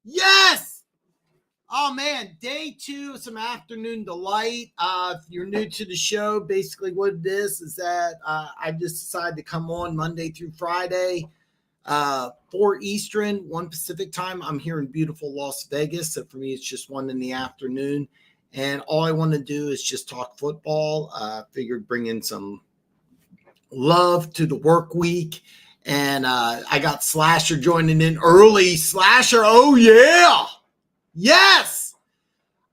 Yes! Oh, man, day 2 of some afternoon delight. If you're new to the show, basically what it is that I just decided to come on Monday through Friday, 4 Eastern, 1 Pacific time. I'm here in beautiful Las Vegas, so for me it's just 1 in the afternoon. And all I want to do is just talk football. Figured bring in some love to the work week. And I got Slasher joining in early. Slasher, oh yeah! Yes!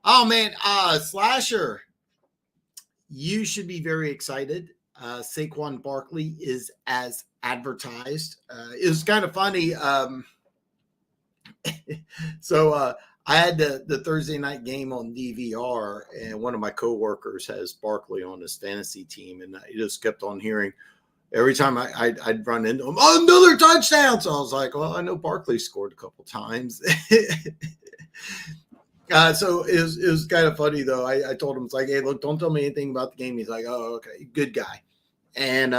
Oh man, Slasher, you should be very excited. Saquon Barkley is as advertised. It was kind of funny. So I had the Thursday night game on DVR, and one of my coworkers has Barkley on his fantasy team, and I just kept on hearing every time I'd run into him, oh, another touchdown. So I was like, well, I know Barkley scored a couple times. So it was kind of funny, though. I told him, it's like, hey, look, don't tell me anything about the game. He's like, oh, okay, good guy. And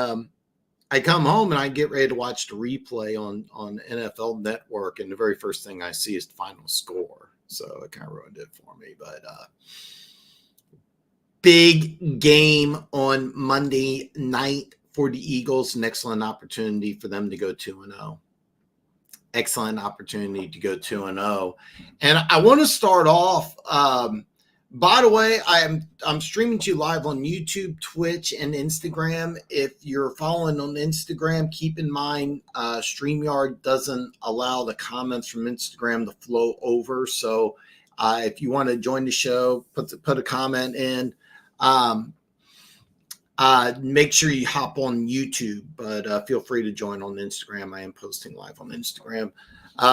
I come home and I get ready to watch the replay on NFL Network, and the very first thing I see is the final score. So it kind of ruined it for me. But big game on Monday night for the Eagles. An excellent opportunity for them to go 2-0. Excellent opportunity to go 2-0. And I want to start off. By the way, I'm streaming to you live on YouTube, Twitch, and Instagram. If you're following on Instagram, keep in mind StreamYard doesn't allow the comments from Instagram to flow over. So if you want to join the show, put a comment in. Make sure you hop on YouTube, but feel free to join on Instagram. I am posting live on Instagram.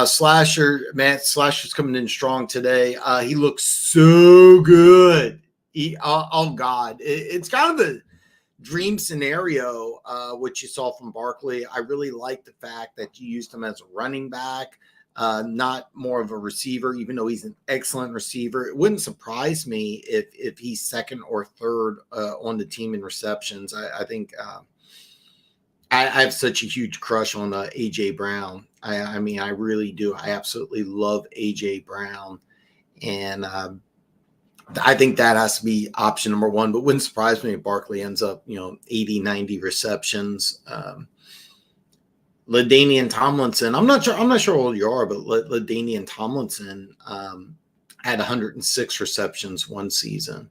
Slasher's coming in strong today. He looks so good. Oh God, it's kind of a dream scenario, which you saw from Barkley. I really like the fact that you used him as a running back, not more of a receiver, even though he's an excellent receiver. It wouldn't surprise me if he's second or third on the team in receptions. I think I have such a huge crush on A.J. Brown. I mean, I really do. I absolutely love A.J. Brown. And I think that has to be option number 1, but wouldn't surprise me if Barkley ends up, 80, 90 receptions. LaDainian Tomlinson, I'm not sure how old you are, but LaDainian Tomlinson had 106 receptions one season.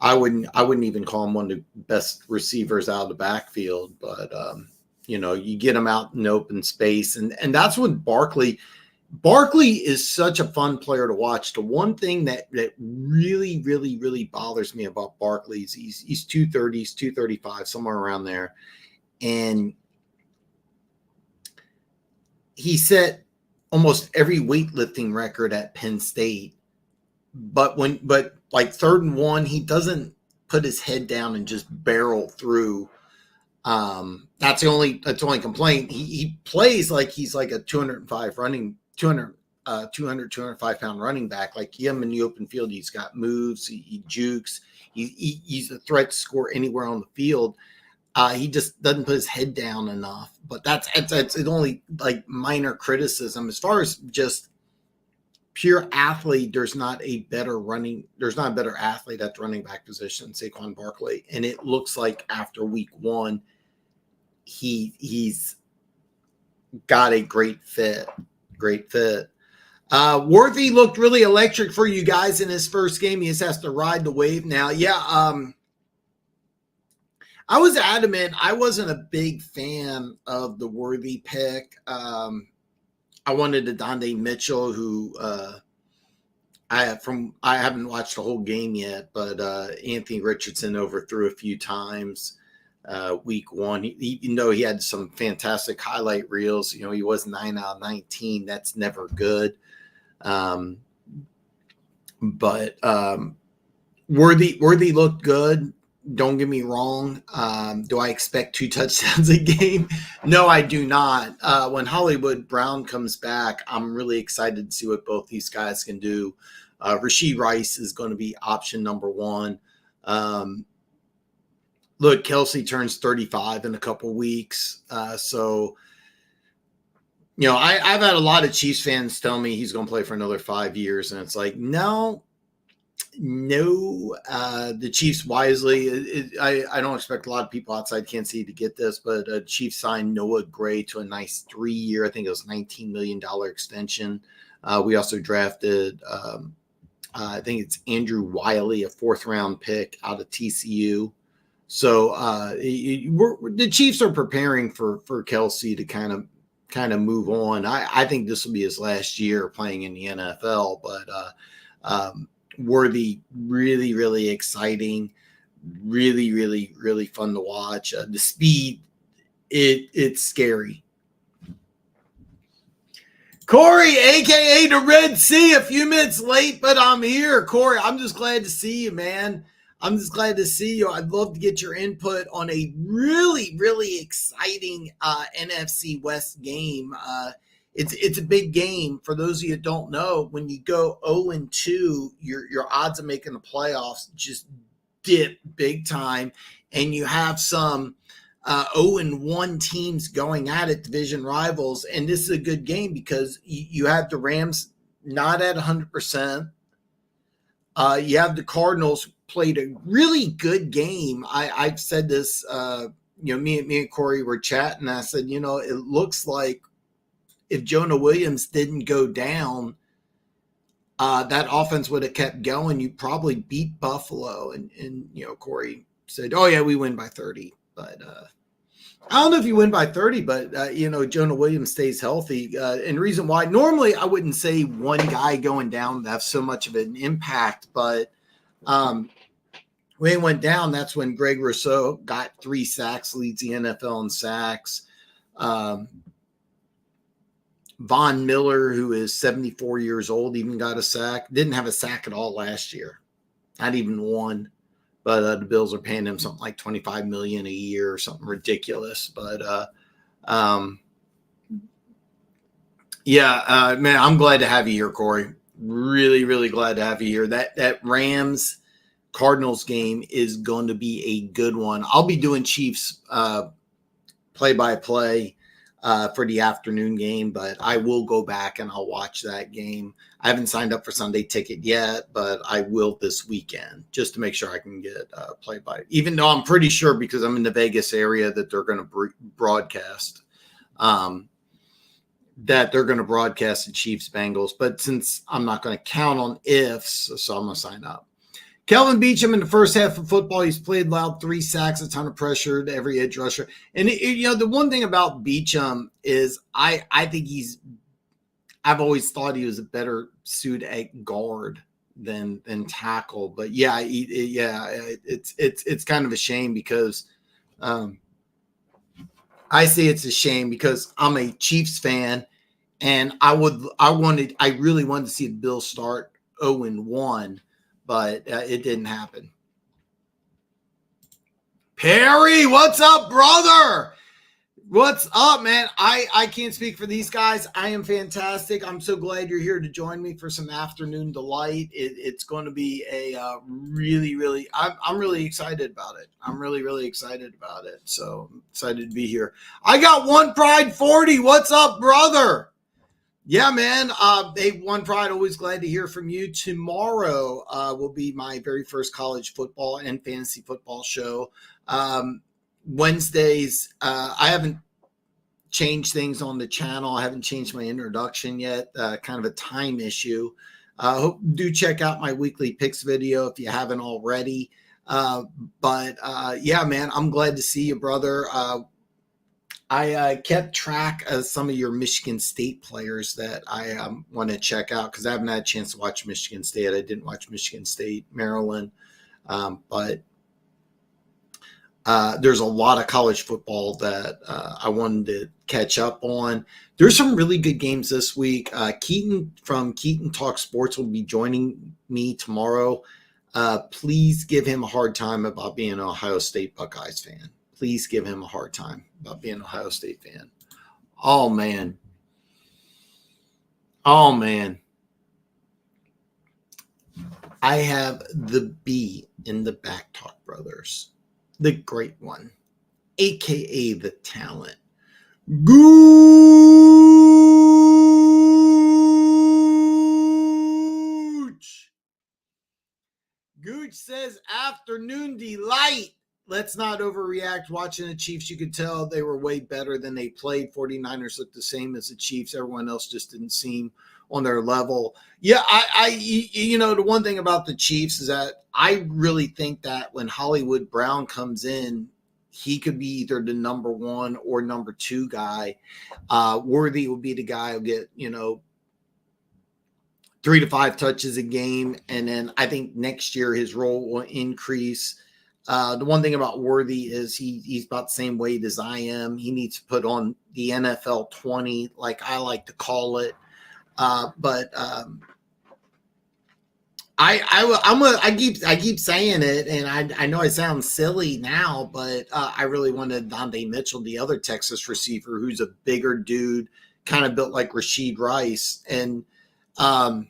I wouldn't even call him one of the best receivers out of the backfield, but you get him out in open space, and that's what Barkley is such a fun player to watch. The one thing that really, really, really bothers me about Barkley is he's 230, he's 235, somewhere around there, and he set almost every weightlifting record at Penn State, but like 3rd and 1, he doesn't put his head down and just barrel through. That's the only complaint. He plays like he's like a 205 pound running back. Like him in the open field, he's got moves, he jukes, he's a threat to score anywhere on the field. He just doesn't put his head down enough, but that's only like minor criticism. As far as just pure athlete, there's not a better athlete at the running back position than Saquon Barkley. And it looks like after week 1, he's got a great fit. Worthy looked really electric for you guys in his first game. He just has to ride the wave now. Yeah. I was adamant. I wasn't a big fan of the Worthy pick. I wanted a Donde Mitchell, who I haven't watched the whole game yet, but Anthony Richardson overthrew a few times week 1. Even though he had some fantastic highlight reels, he was 9 out of 19. That's never good. But Worthy looked good. Don't get me wrong. Do I expect 2 touchdowns a game? No, I do not. When Hollywood Brown comes back, I'm really excited to see what both these guys can do. Rashee Rice is going to be option number 1. Look, Kelsey turns 35 in a couple weeks. So I've had a lot of Chiefs fans tell me he's going to play for another 5 years, and it's like, no, the Chiefs wisely. I don't expect a lot of people outside Kansas City to get this, but Chiefs signed Noah Gray to a nice 3-year, I think it was $19 million extension. We also drafted, I think it's Andrew Wiley, a 4th-round pick out of TCU. So the Chiefs are preparing for Kelsey to kind of move on. I think this will be his last year playing in the NFL, but Worthy, really, really exciting, really, really, really fun to watch. The speed, it's scary. Corey, aka the Red Sea, a few minutes late, but I'm here. Corey, I'm just glad to see you, man. I'm just glad to see you. I'd love to get your input on a really, really exciting NFC West game. It's a big game. For those of you that don't know, when you go 0-2, your odds of making the playoffs just dip big time, and you have some 0-1 teams going at it, division rivals, and this is a good game because you have the Rams not at 100%. You have the Cardinals played a really good game. I've said this, me and Corey were chatting. I said, it looks like if Jonah Williams didn't go down, that offense would have kept going. You probably beat Buffalo. And Corey said, oh, yeah, we win by 30. But I don't know if you win by 30, but, Jonah Williams stays healthy. And the reason why, normally I wouldn't say one guy going down to have so much of an impact. But when he went down, that's when Greg Rousseau got 3 sacks, leads the NFL in sacks. Von Miller, who is 74 years old, even got a sack. Didn't have a sack at all last year. Not even one. But the Bills are paying him something like $25 million a year or something ridiculous. But, man, I'm glad to have you here, Corey. Really, really glad to have you here. That Rams-Cardinals game is going to be a good one. I'll be doing Chiefs play-by-play for the afternoon game, but I will go back and I'll watch that game. I haven't signed up for Sunday Ticket yet, but I will this weekend just to make sure I can get play-by. Even though I'm pretty sure because I'm in the Vegas area that they're going to broadcast the Chiefs Bengals. But since I'm not going to count on ifs, so I'm going to sign up. Kelvin Beachum in the first half of football, he's played loud, 3 sacks, a ton of pressure to every edge rusher. And, the one thing about Beachum is I think I've always thought he was a better suit at guard than tackle. But, it's kind of a shame because I say it's a shame because I'm a Chiefs fan, and I really wanted to see the Bills start 0-1. But it didn't happen. Perry, what's up, brother? What's up, man? I can't speak for these guys. I am fantastic. I'm so glad you're here to join me for some afternoon delight. It's going to be a really, really, I'm really excited about it. I'm really, really excited about it. So I'm excited to be here. I got One Pride 40. What's up, brother? Yeah, man. Hey, One Pride, always glad to hear from you. Tomorrow will be my very first college football and fantasy football show. Wednesdays, I haven't changed things on the channel. I haven't changed my introduction yet. Kind of a time issue. Do check out my weekly picks video if you haven't already. Yeah, man, I'm glad to see you, brother. I kept track of some of your Michigan State players that I want to check out because I haven't had a chance to watch Michigan State. I didn't watch Michigan State, Maryland, but there's a lot of college football that I wanted to catch up on. There's some really good games this week. Keaton from Keaton Talk Sports will be joining me tomorrow. Please give him a hard time about being an Ohio State Buckeyes fan. Please give him a hard time about being an Ohio State fan. Oh, man. I have the B in the Back Talk Brothers, the great one, a.k.a. the talent, Gooch says afternoon delight. Let's not overreact. Watching the Chiefs, you could tell they were way better than they played. 49ers looked the same as the Chiefs. Everyone else just didn't seem on their level. Yeah, the one thing about the Chiefs is that I really think that when Hollywood Brown comes in, he could be either the number one or number two guy. Worthy will be the guy who'll get, 3 to 5 touches a game. And then I think next year his role will increase. The one thing about Worthy is he's about the same weight as I am. He needs to put on the NFL 20, like I like to call it. I keep saying it, and I know I sound silly now, but I really wanted Dante Mitchell, the other Texas receiver, who's a bigger dude, kind of built like Rashid Rice, and I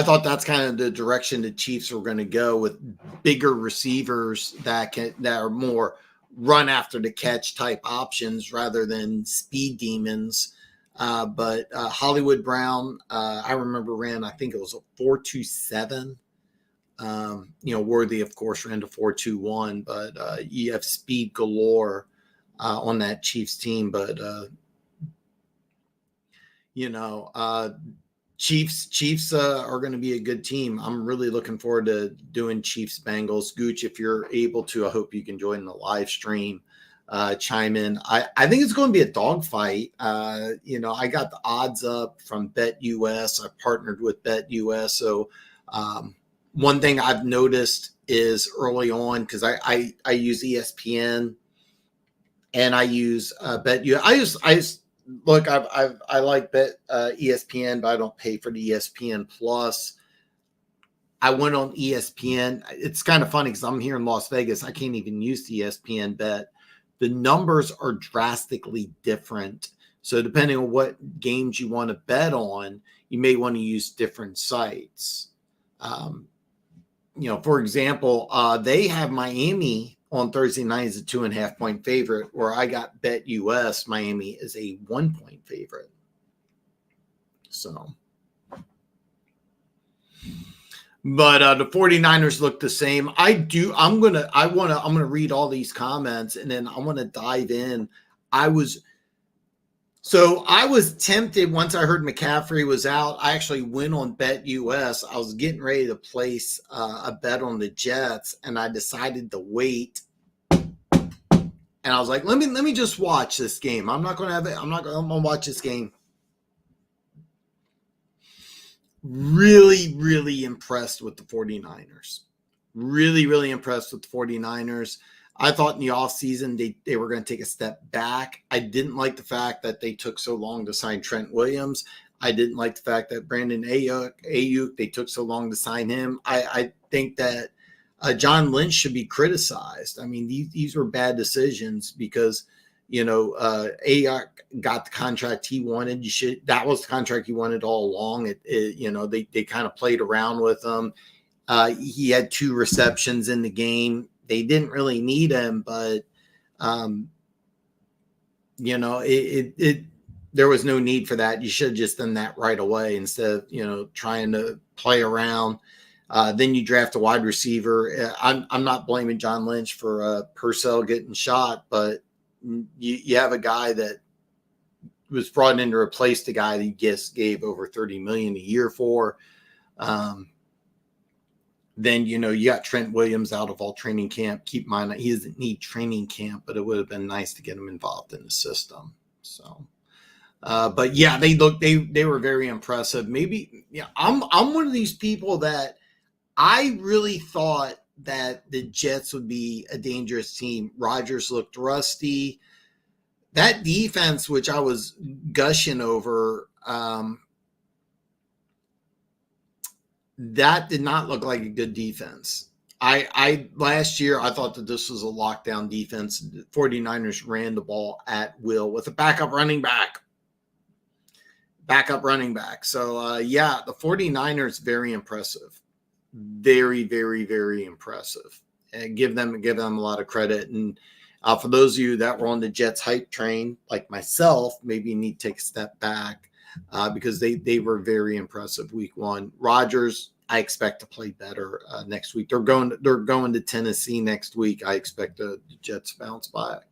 thought that's kind of the direction the Chiefs were going to go, with bigger receivers that are more run after the catch type options rather than speed demons. But Hollywood Brown, I remember ran, I think it was a 4.27. Worthy, of course, ran to 4.21, but you have speed galore on that Chiefs team. But Chiefs are going to be a good team. I'm really looking forward to doing Chiefs Bengals. Gooch, if you're able to, I hope you can join the live stream. Chime in. I think it's going to be a dogfight. I got the odds up from BetUS. I partnered with BetUS. So one thing I've noticed is early on, because I use ESPN and I use BetUS. I like ESPN, but I don't pay for the ESPN Plus. I went on ESPN. It's kind of funny because I'm here in Las Vegas. I can't even use the ESPN bet. The numbers are drastically different. So depending on what games you want to bet on, you may want to use different sites. For example, they have Miami on Thursday night as a 2.5 point favorite, where I got BetUS. Miami is a 1 point favorite. So, but the 49ers look the same. I'm going to read all these comments and then I want to dive in. I was tempted once I heard McCaffrey was out. I actually went on BetUS. I was getting ready to place a bet on the Jets, and I decided to wait. And I was like, let me just watch this game. I'm going to watch this game. Really, really impressed with the 49ers. Really, really impressed with the 49ers. I thought in the offseason they were going to take a step back. I didn't like the fact that they took so long to sign Trent Williams. I didn't like the fact that Brandon Ayuk, they took so long to sign him. I think that John Lynch should be criticized. I mean, these were bad decisions because, Ayuk got the contract he wanted. That was the contract he wanted all along. They kind of played around with him. He had 2 receptions in the game. They didn't really need him, but there was no need for that. You should have just done that right away instead of trying to play around. Then you draft a wide receiver. I'm not blaming John Lynch for Purcell getting shot, but you have a guy that was brought in to replace the guy that you gave over $30 million a year for. Then, you got Trent Williams out of all training camp. Keep in mind that he doesn't need training camp, but it would have been nice to get him involved in the system. So, but yeah, they were very impressive. Maybe, I'm one of these people that I really thought that the Jets would be a dangerous team. Rodgers looked rusty. That defense, which I was gushing over, that did not look like a good defense. I last year, I thought that this was a lockdown defense. The 49ers ran the ball at will with a backup running back. So, the 49ers, very impressive. Very, very, very impressive. And give them a lot of credit. And For those of you that were on the Jets hype train, like myself, maybe you need to take a step back because they were very impressive week one. Rodgers, I expect to play better next week. They're going to Tennessee next week. I expect the Jets to bounce back.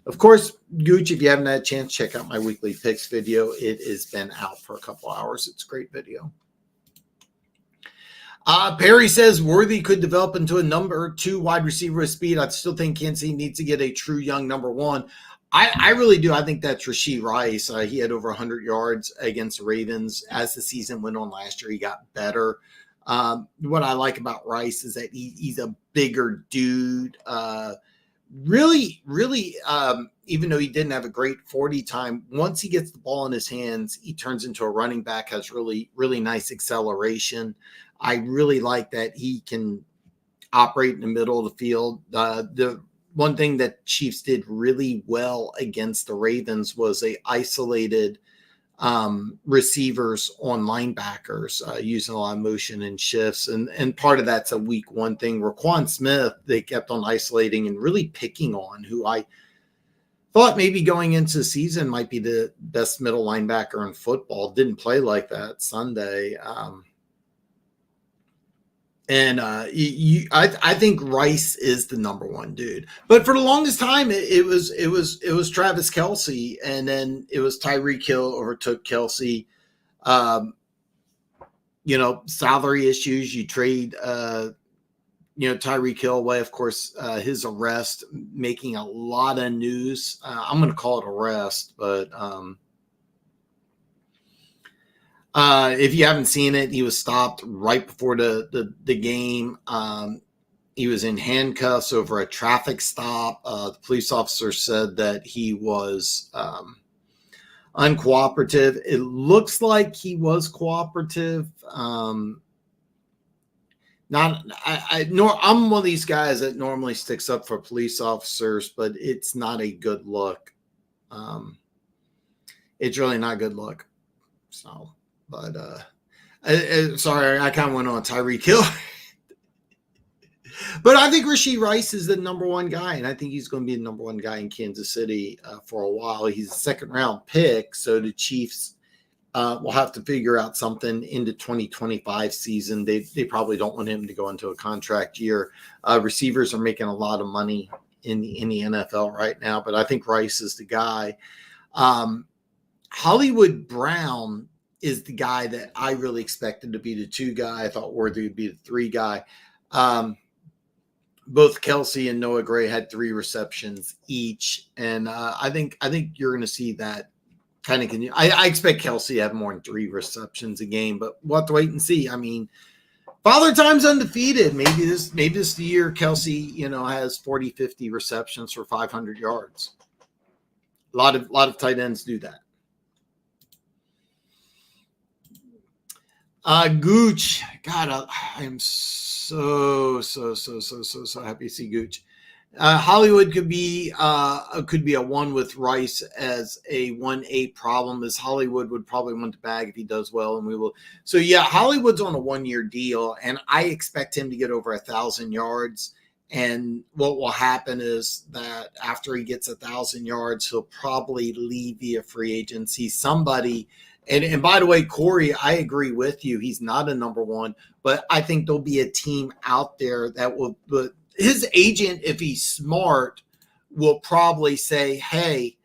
Of course, Gooch, if you haven't had a chance, check out my weekly picks video. It has been out for a couple hours. It's a great video. Perry says Worthy could develop into a number 2 wide receiver with speed. I still think Kansas City needs to get a true young number 1. I really do. I think that's Rashee Rice. He had over 100 yards against the Ravens. As the season went on last year, he got better. What I like about Rice is that he's a bigger dude. Really, even though he didn't have a great 40 time, once he gets the ball in his hands, he turns into a running back, has really, really nice acceleration. I really like that he can operate in the middle of the field. The one thing that Chiefs did really well against the Ravens was they isolated receivers on linebackers using a lot of motion and shifts. And part of that's a week one thing. Raquan Smith, they kept on isolating and really picking on, who I thought maybe going into the season might be the best middle linebacker in football. Didn't play like that Sunday. I think Rice is the number 1 dude, but for the longest time it was Travis Kelce, and then it was Tyreek Hill overtook Kelce. Salary issues. You trade, Tyreek Hill away. Of course, his arrest making a lot of news. I'm going to call it arrest, but if you haven't seen it, he was stopped right before the game. He was in handcuffs over a traffic stop. The police officer said that he was uncooperative. It looks like he was cooperative. I'm one of these guys that normally sticks up for police officers, but it's not a good look. It's really not a good look. So. But sorry, I kind of went on Tyreek Hill. But I think Rashee Rice is the number 1 guy, and I think he's going to be the number 1 guy in Kansas City for a while. He's a second-round pick, so the Chiefs will have to figure out something into 2025 season. They probably don't want him to go into a contract year. Receivers are making a lot of money in the NFL right now, but I think Rice is the guy. Hollywood Brown is the guy that I really expected to be the 2 guy. I thought Worthy would be the 3 guy. Both Kelce and Noah Gray had 3 receptions each. And I think you're going to see that kind of continue. I expect Kelce to have more than 3 receptions a game, but we'll have to wait and see. I mean, Father Time's undefeated. Maybe this year Kelce, has 40, 50 receptions for 500 yards. A lot of tight ends do that. Gooch, God, I am so happy to see Gooch. Hollywood could be a 1 with Rice as a 1-8 problem, as Hollywood would probably want the bag if he does well, and we will. So yeah, Hollywood's on a 1-year deal, and I expect him to get over 1,000 yards. And what will happen is that after he gets 1,000 yards, he'll probably leave via free agency. Somebody. And by the way, Corey, I agree with you. He's not a number 1, but I think there'll be a team out there that will. But his agent, if he's smart, will probably say, "Hey,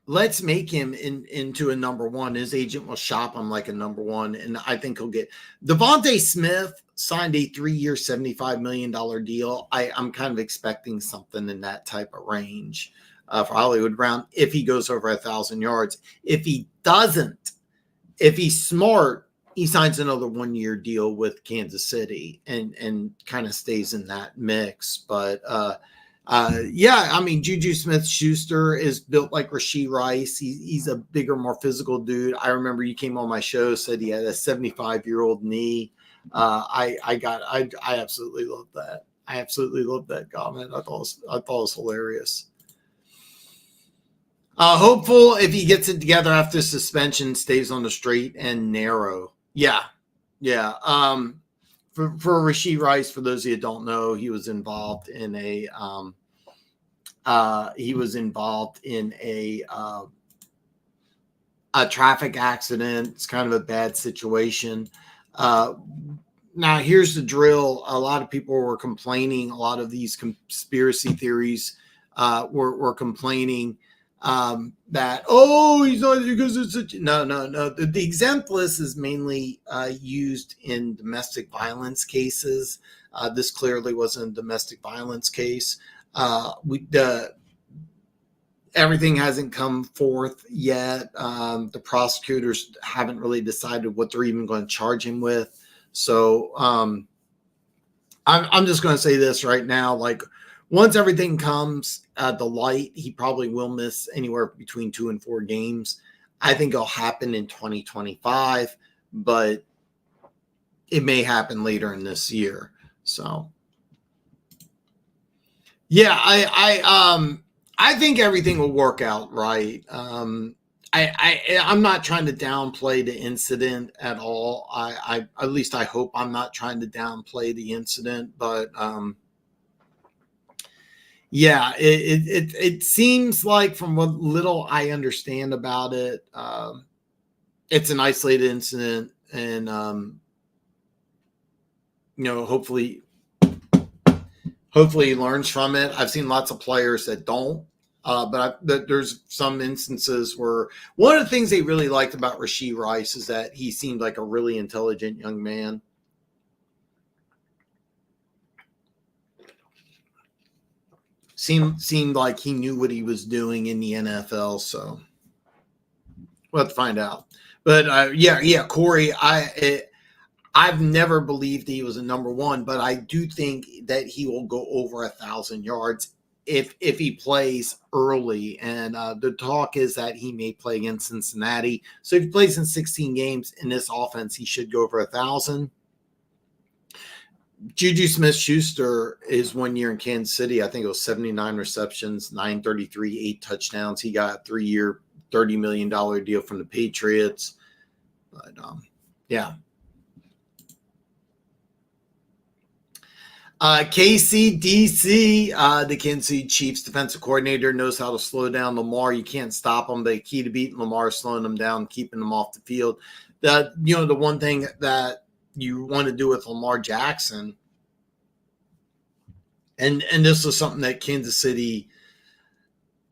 let's make him into a number 1." His agent will shop him like a number 1, and I think he'll get. Devontae Smith signed a 3-year, $75 million deal. I'm kind of expecting something in that type of range. For Hollywood Brown, if he goes over 1,000 yards. If he doesn't, if he's smart, he signs another 1-year deal with Kansas City and kind of stays in that mix. But Juju Smith-Schuster is built like Rashee Rice. He's a bigger, more physical dude. I remember you came on my show, said he had a 75-year-old knee. I absolutely love that. I absolutely love that comment. I thought it was hilarious. Hopeful if he gets it together after suspension, stays on the straight and narrow. Yeah. for Rashee Rice, for those of you who don't know, he was involved in a traffic accident. It's kind of a bad situation. Now, here's the drill. A lot of people were complaining. A lot of these conspiracy theories were complaining that, he's not, because it's no. The exempt list is mainly used in domestic violence cases. This clearly wasn't a domestic violence case. Everything hasn't come forth yet. The prosecutors haven't really decided what they're even going to charge him with. So I'm just going to say this right now. Like, once everything comes to light, he probably will miss anywhere between 2 and 4 games. I think it'll happen in 2025, but it may happen later in this year. So, yeah, I think everything will work out right. I'm not trying to downplay the incident at all. I at least I hope I'm not trying to downplay the incident, but yeah, it seems like, from what little I understand about it, it's an isolated incident, and hopefully he learns from it. I've seen lots of players that don't. But there's some instances where one of the things they really liked about Rashee Rice is that he seemed like a really intelligent young man. Seemed like he knew what he was doing in the NFL. So we'll have to find out. But yeah, Corey, I've never believed he was a number one, but I do think that he will go over 1,000 yards if he plays early. And the talk is that he may play against Cincinnati. So if he plays in 16 games in this offense, he should go over 1,000. Juju Smith-Schuster is 1 year in Kansas City. I think it was 79 receptions, 933, 8 touchdowns. He got a 3-year, $30 million deal from the Patriots. But yeah. KCDC, the Kansas City Chiefs defensive coordinator, knows how to slow down Lamar. You can't stop him. The key to beating Lamar is slowing him down, keeping him off the field. The one thing that you want to do with Lamar Jackson, and this was something that Kansas City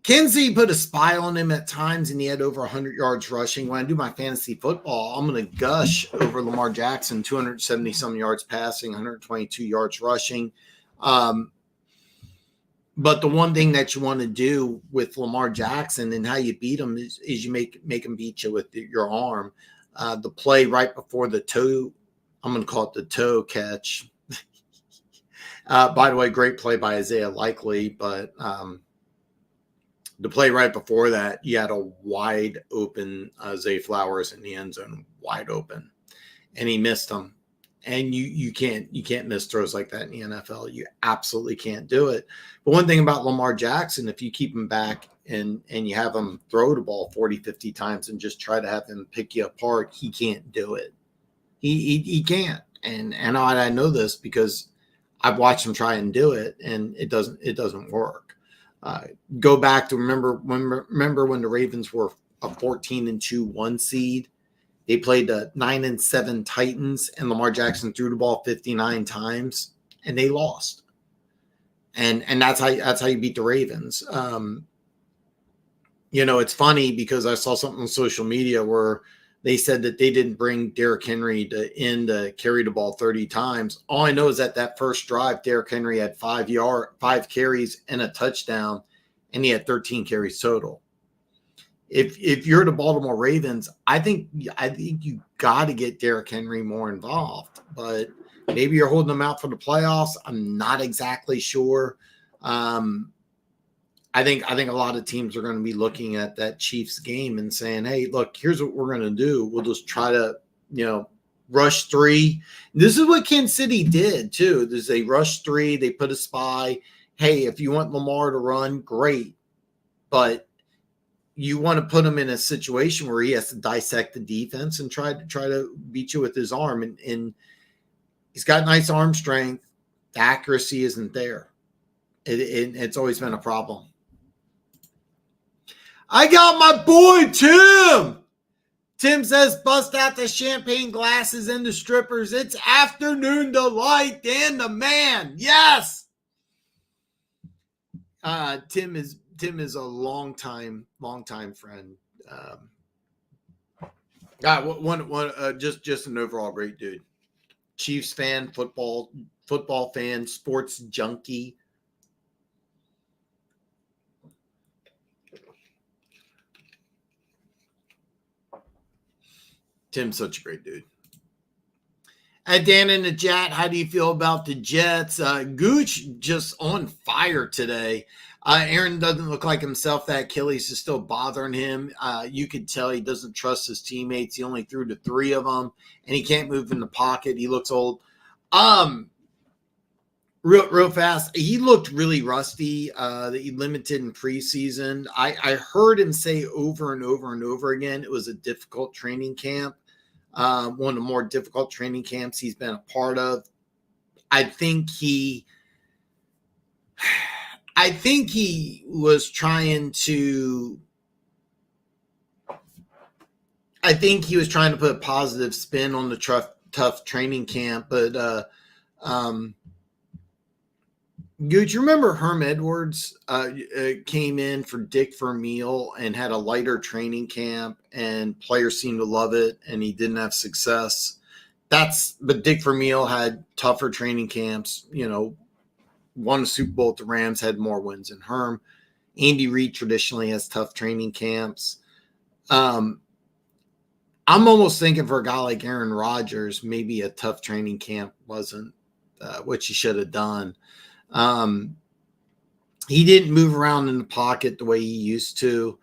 put a spy on him at times, and he had over 100 yards rushing. When I do my fantasy football, I'm going to gush over Lamar Jackson, 270-some yards passing, 122 yards rushing. But the one thing that you want to do with Lamar Jackson and how you beat him is you make him beat you with your arm. The play right before the toe, I'm going to call it the toe catch. By the way, great play by Isaiah Likely, but the play right before that, you had a wide open Zay Flowers in the end zone, wide open, and he missed them. And you can't miss throws like that in the NFL. You absolutely can't do it. But one thing about Lamar Jackson, if you keep him back and you have him throw the ball 40, 50 times and just try to have him pick you apart, he can't do it. He can't. And I know this because I've watched him try and do it, and it doesn't work. Go back to remember when the Ravens were a 14-2 1 seed. They played the 9-7 Titans, and Lamar Jackson threw the ball 59 times, and they lost. And that's how you beat the Ravens. It's funny because I saw something on social media where they said that they didn't bring Derrick Henry to carry the ball 30 times. All I know is that first drive, Derrick Henry had 5 carries and a touchdown, and he had 13 carries total. If you're the Baltimore Ravens, I think you got to get Derrick Henry more involved. But maybe you're holding him out for the playoffs. I'm not exactly sure. I think a lot of teams are going to be looking at that Chiefs game and saying, hey, look, here's what we're going to do. We'll just try to, rush 3. This is what Kansas City did, too. They rushed 3. They put a spy. Hey, if you want Lamar to run, great. But you want to put him in a situation where he has to dissect the defense and try to beat you with his arm. And He's got nice arm strength. The accuracy isn't there. It's always been a problem. I got my boy Tim. Tim says, bust out the champagne glasses and the strippers. It's afternoon delight. Dan the man. Yes. Tim is a long time friend. Just an overall great dude. Chiefs fan, football fan, sports junkie. Tim's such a great dude. And Dan in the chat, how do you feel about the Jets? Gooch just on fire today. Aaron doesn't look like himself. That Achilles is still bothering him. You could tell he doesn't trust his teammates. He only threw to 3 of them, and he can't move in the pocket. He looks old. Real fast, he looked really rusty. That he limited in preseason. I heard him say over and over and over again it was a difficult training camp. One of the more difficult training camps he's been a part of. I think he was trying to put a positive spin on the tough training camp, but Gooch, you remember Herm Edwards came in for Dick Vermeil and had a lighter training camp, and players seemed to love it, and he didn't have success. But Dick Vermeil had tougher training camps, won a Super Bowl at the Rams, had more wins than Herm. Andy Reid traditionally has tough training camps. I'm almost thinking for a guy like Aaron Rodgers, maybe a tough training camp wasn't what he should have done. He didn't move around in the pocket the way he used to.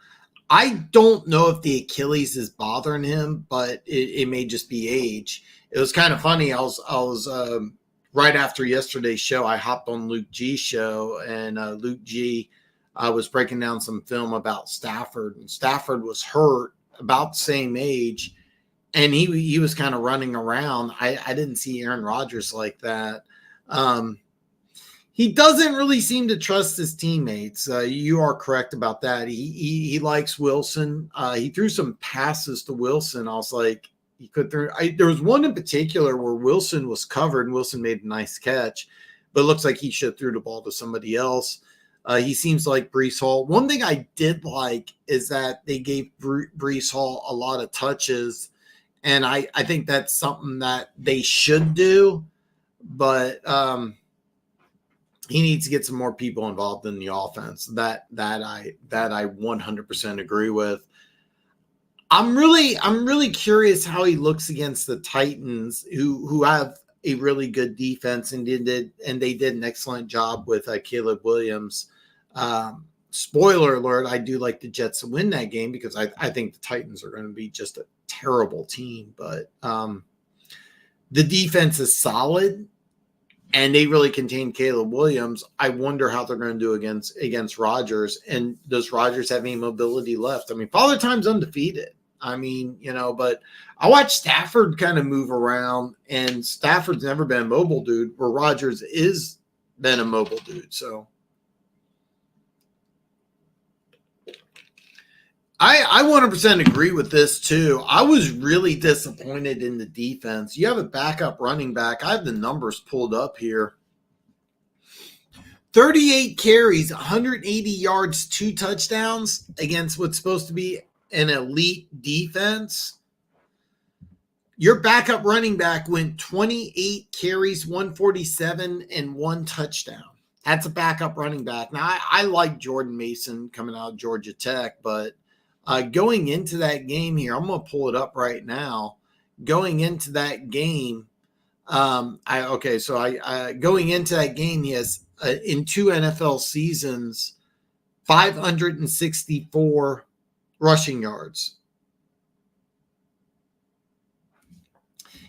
I don't know if the Achilles is bothering him, but it may just be age. It was kind of funny. I was right after yesterday's show, I hopped on Luke G's show, and Luke G was breaking down some film about Stafford, and Stafford was hurt about the same age, and he was kind of running around. I didn't see Aaron Rodgers like that. He doesn't really seem to trust his teammates. You are correct about that. He likes Wilson. He threw some passes to Wilson. I was like, he could throw. There was one in particular where Wilson was covered and Wilson made a nice catch, but it looks like he should have threw the ball to somebody else. He seems like Breece Hall. One thing I did like is that they gave Breece Hall a lot of touches, and I think that's something that they should do, but he needs to get some more people involved in the offense. That I 100% agree with. I'm really curious how he looks against the Titans, who have a really good defense and they did an excellent job with Caleb Williams. Spoiler alert: I do like the Jets to win that game because I think the Titans are going to be just a terrible team, but the defense is solid. And they really contain Caleb Williams. I wonder how they're going to do against Rodgers. And does Rodgers have any mobility left? I mean, Father Time's undefeated. I mean, but I watched Stafford kind of move around, and Stafford's never been a mobile dude, where Rodgers is been a mobile dude. So I 100% agree with this too. I was really disappointed in the defense. You have a backup running back. I have the numbers pulled up here. 38 carries, 180 yards, 2 touchdowns against what's supposed to be an elite defense. Your backup running back went 28 carries, 147, and 1 touchdown. That's a backup running back. Now, I like Jordan Mason coming out of Georgia Tech, but going into that game here, I'm going to pull it up right now. Going into that game, going into that game, he has in 2 NFL seasons, 564 rushing yards.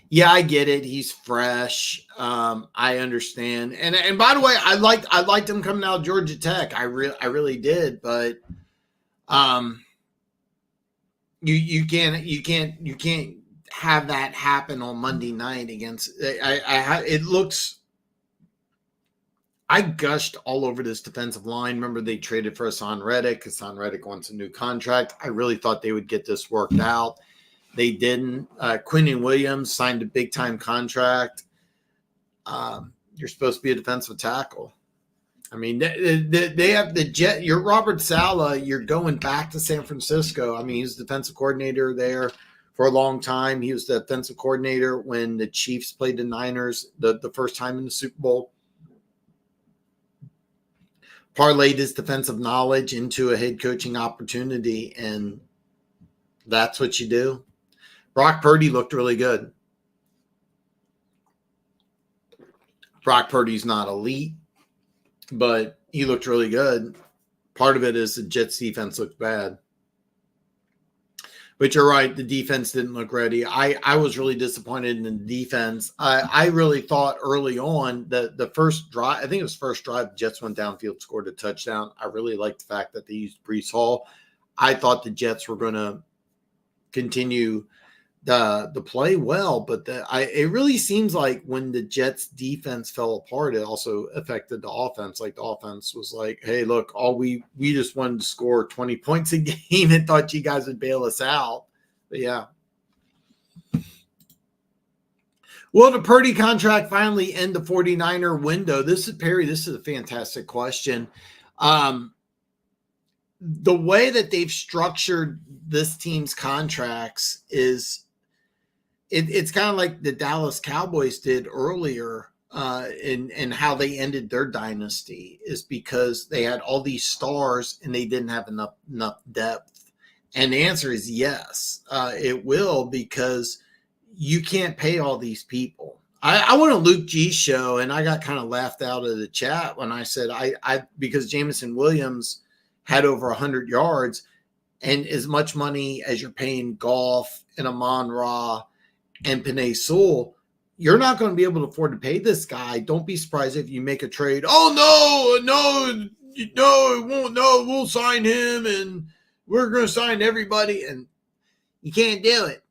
Yeah, I get it. He's fresh. I understand. And by the way, I liked him coming out of Georgia Tech. I really did, but you can't have that happen on Monday night against. It looks. I gushed all over this defensive line. Remember, they traded for Hassan Reddick. Hassan Reddick wants a new contract. I really thought they would get this worked out. They didn't. Quinnen Williams signed a big-time contract. You're supposed to be a defensive tackle. I mean, they have the Jet. You're Robert Saleh. You're going back to San Francisco. I mean, he's the defensive coordinator there for a long time. He was the defensive coordinator when the Chiefs played the Niners the first time in the Super Bowl. Parlayed his defensive knowledge into a head coaching opportunity, and that's what you do. Brock Purdy looked really good. Brock Purdy's not elite, but he looked really good. Part of it is the Jets defense looked bad. But you're right, the defense didn't look ready. I was really disappointed in the defense. I really thought early on that the first drive, I think it was first drive, the Jets went downfield, scored a touchdown. I really liked the fact that they used Breece Hall. I thought the Jets were going to continue the play well, but it really seems like when the Jets defense fell apart, it also affected the offense. Like the offense was like, hey, look, we just wanted to score 20 points a game and thought you guys would bail us out. But yeah. Will the Purdy contract finally end the 49er window? This is Perry. This is a fantastic question. The way that they've structured this team's contracts is it's kind of like the Dallas Cowboys did earlier in how they ended their dynasty, is because they had all these stars and they didn't have enough depth. And the answer is yes, it will, because you can't pay all these people. I went on Luke G's show and I got kind of laughed out of the chat when I said because Jameson Williams had over 100 yards and as much money as you're paying Goff and Amon-Ra and Penei Sewell, you're not going to be able to afford to pay this guy. Don't be surprised if you make a trade. Oh, no, it won't. No, we'll sign him and we're going to sign everybody. And you can't do it.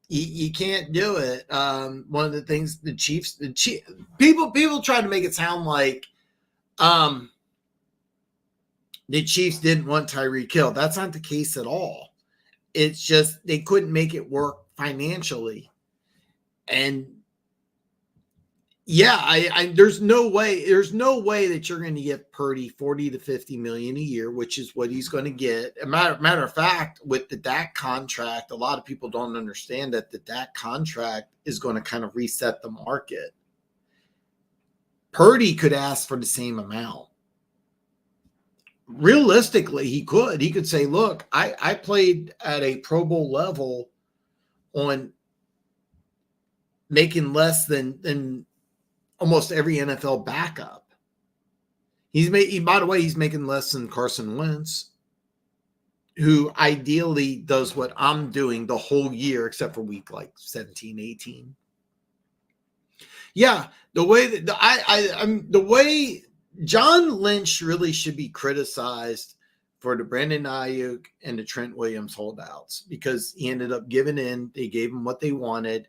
You can't do it. One of the things the Chiefs, people try to make it sound like the Chiefs didn't want Tyreek Hill. That's not the case at all. It's just they couldn't make it work financially. And yeah, there's no way that you're going to get Purdy 40 to 50 million a year, which is what he's going to get. Matter of fact, with the Dak contract, a lot of people don't understand that the Dak contract is going to kind of reset the market. Purdy could ask for the same amount. Realistically, he could say, look, I played at a Pro Bowl level on making less than almost every NFL backup. By the way, he's making less than Carson Wentz, who ideally does what I'm doing the whole year, except for week like 17, 18. Yeah, the way that the way John Lynch really should be criticized for the Brandon Ayuk and the Trent Williams holdouts, because he ended up giving in. They gave him what they wanted.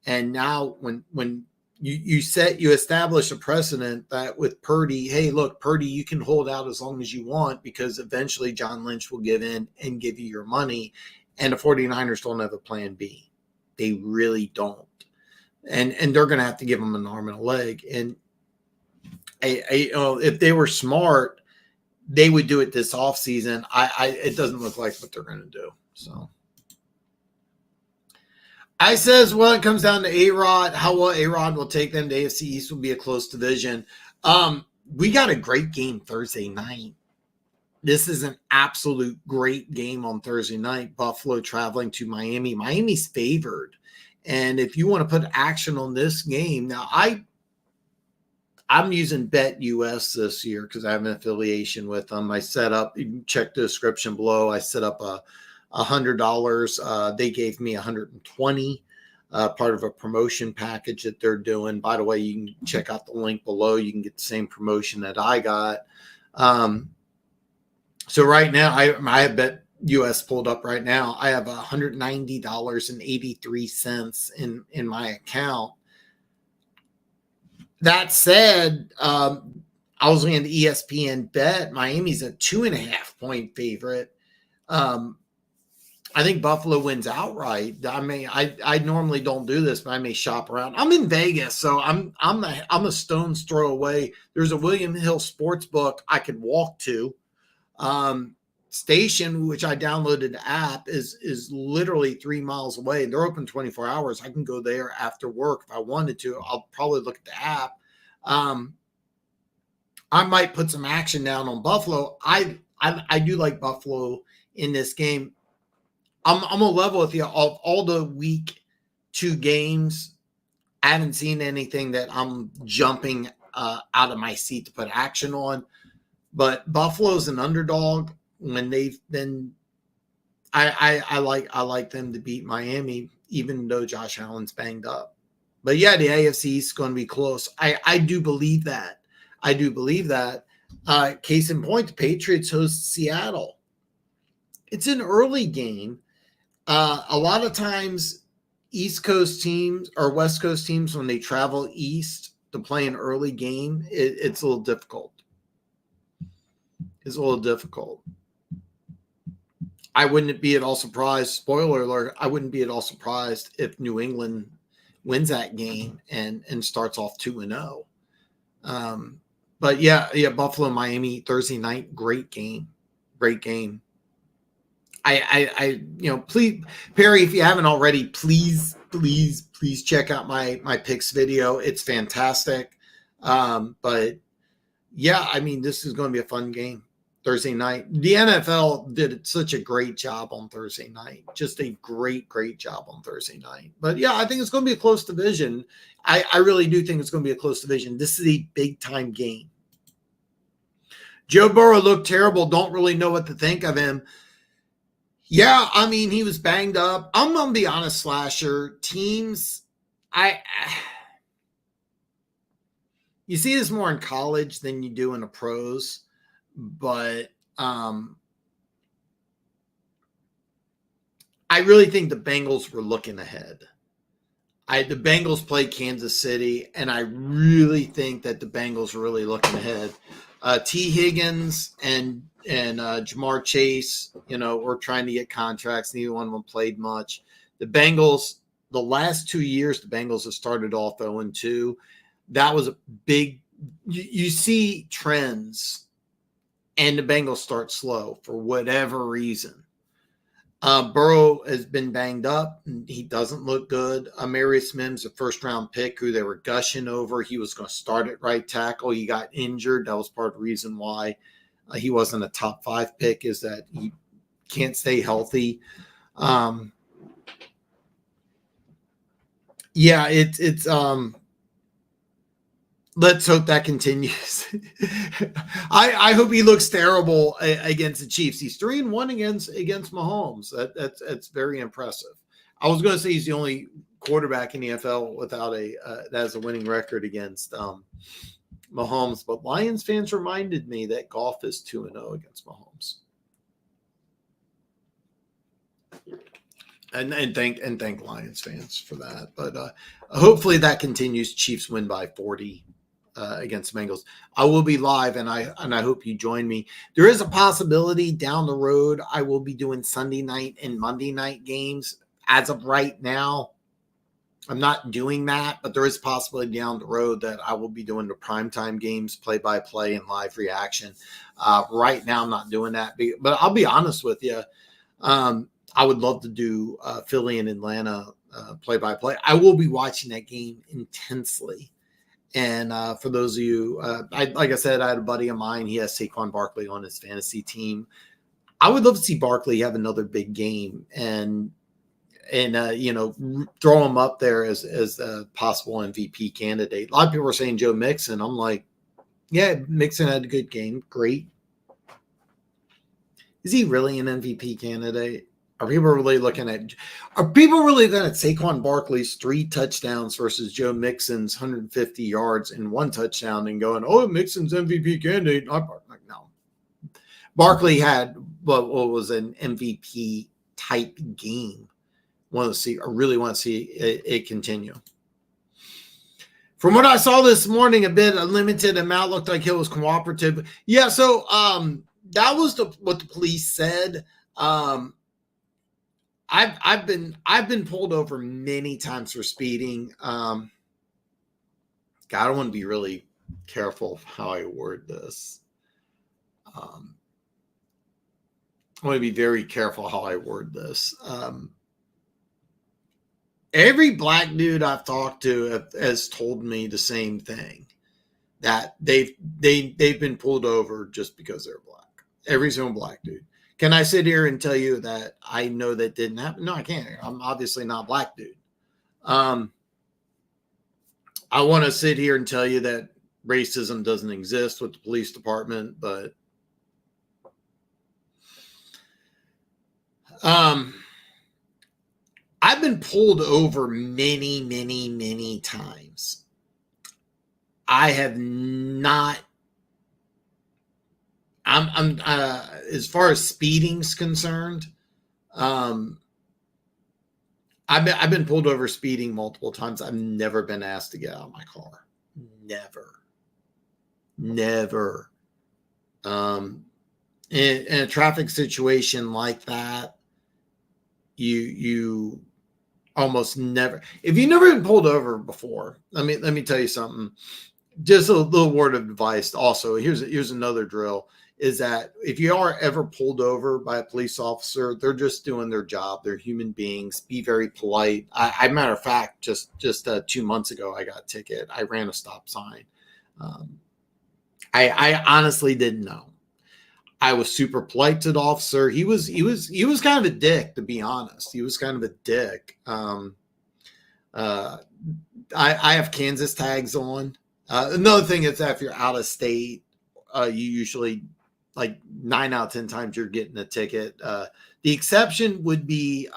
And now when you establish a precedent that with Purdy, hey, look, Purdy, you can hold out as long as you want, because eventually John Lynch will give in and give you your money. And the 49ers don't have a plan B. They really don't. And they're going to have to give him an arm and a leg. And if they were smart, they would do it this offseason. It doesn't look like what they're going to do. So I says, well, it comes down to A-Rod. How well A-Rod will take them to AFC East will be a close division. We got a great game Thursday night. This is an absolute great game on Thursday night. Buffalo traveling to Miami. Miami's favored. And if you want to put action on this game, now I'm using BetUS this year because I have an affiliation with them. I set up, you can check the description below. I set up $100. They gave me $120, part of a promotion package that they're doing. By the way, you can check out the link below. You can get the same promotion that I got. So right now I have US pulled up right now. I have $190.83 in my account. That said, I was looking at the ESPN bet. Miami's a 2.5-point favorite. I think Buffalo wins outright. I mean, I normally don't do this, but I may shop around. I'm in Vegas, so I'm a stone's throw away. There's a William Hill sports book I could walk to. Station, which I downloaded the app, is literally 3 miles away. They're open 24 hours. I can go there after work if I wanted to. I'll probably look at the app. I might put some action down on Buffalo. I do like Buffalo in this game. I'm gonna level with you. Of all the week 2 games, I haven't seen anything that I'm jumping out of my seat to put action on. But Buffalo's an underdog when they've been. I like them to beat Miami, even though Josh Allen's banged up. But yeah, the AFC is going to be close. I do believe that. I do believe that. Case in point, the Patriots host Seattle. It's an early game. A lot of times, East Coast teams or West Coast teams, when they travel east to play an early game, it's a little difficult. It's a little difficult. I wouldn't be at all surprised. Spoiler alert, I wouldn't be at all surprised if New England wins that game and starts off 2-0. But yeah, Buffalo, Miami, Thursday night, great game. Great game. Please, Perry, if you haven't already, please check out my picks video. It's fantastic. But yeah, I mean, this is going to be a fun game Thursday night. The NFL did such a great job on Thursday night. Just a great job on Thursday night. But yeah, I think it's going to be a close division. I really do think it's going to be a close division. This is a big time game. Joe Burrow looked terrible. Don't really know what to think of him. Yeah, I mean, he was banged up. I'm going to be honest, Slasher. Teams, you see this more in college than you do in the pros, but I really think the Bengals were looking ahead. The Bengals played Kansas City, and I really think that the Bengals were really looking ahead. T. Higgins and Jamar Chase, were trying to get contracts. Neither one of them played much. The Bengals, the last 2 years, the Bengals have started off 0-2. That was a big – you see trends, and the Bengals start slow for whatever reason. Burrow has been banged up. And he doesn't look good. Amarius Mims, a first-round pick who they were gushing over. He was going to start at right tackle. He got injured. That was part of the reason why he wasn't a top 5 pick, is that he can't stay healthy. It's let's hope that continues. I hope he looks terrible against the Chiefs. He's 3-1 against Mahomes. That's very impressive. I was going to say he's the only quarterback in the NFL without that has a winning record against Mahomes. But Lions fans reminded me that Goff is 2-0 against Mahomes. And thank Lions fans for that. But hopefully that continues. Chiefs win by 40. Against Bengals. I will be live, and I hope you join me. There is a possibility down the road I will be doing Sunday night and Monday night games. As of right now, I'm not doing that, but there is a possibility down the road that I will be doing the primetime games, play-by-play, and live reaction. Right now, I'm not doing that, but I'll be honest with you. I would love to do Philly and Atlanta play-by-play. I will be watching that game intensely. And for those of you, like I said, I had a buddy of mine. He has Saquon Barkley on his fantasy team. I would love to see Barkley have another big game and throw him up there as a possible MVP candidate. A lot of people are saying Joe Mixon. I'm like, yeah, Mixon had a good game. Great. Is he really an MVP candidate? Are people really looking at Saquon Barkley's 3 touchdowns versus Joe Mixon's 150 yards and 1 touchdown and going, oh, Mixon's MVP candidate? No. Barkley had what was an MVP type game. I really want to see it continue. From what I saw this morning, a limited amount, looked like Hill was cooperative. Yeah, so that was what the police said. I've been pulled over many times for speeding. God, I want to be really careful of how I word this. I want to be very careful how I word this. Every black dude I've talked to has told me the same thing, that they've been pulled over just because they're black. Every single black dude. Can I sit here and tell you that I know that didn't happen? No, I can't. I'm obviously not a black dude. I want to sit here and tell you that racism doesn't exist with the police department, but I've been pulled over many, many, many times. I have not. I'm as far as speeding's concerned, I've been pulled over speeding multiple times. I've never been asked to get out of my car. Never. In a traffic situation like that, you almost never. If you've never been pulled over before, let me tell you something. Just a little word of advice. Also, here's another drill. Is that if you are ever pulled over by a police officer, they're just doing their job. They're human beings. Be very polite. Matter of fact, just 2 months ago, I got a ticket. I ran a stop sign. I honestly didn't know. I was super polite to the officer. He was kind of a dick, to be honest. He was kind of a dick. I have Kansas tags on. Another thing is that if you're out of state, you usually, like 9 out of 10 times, you're getting a ticket. The exception would be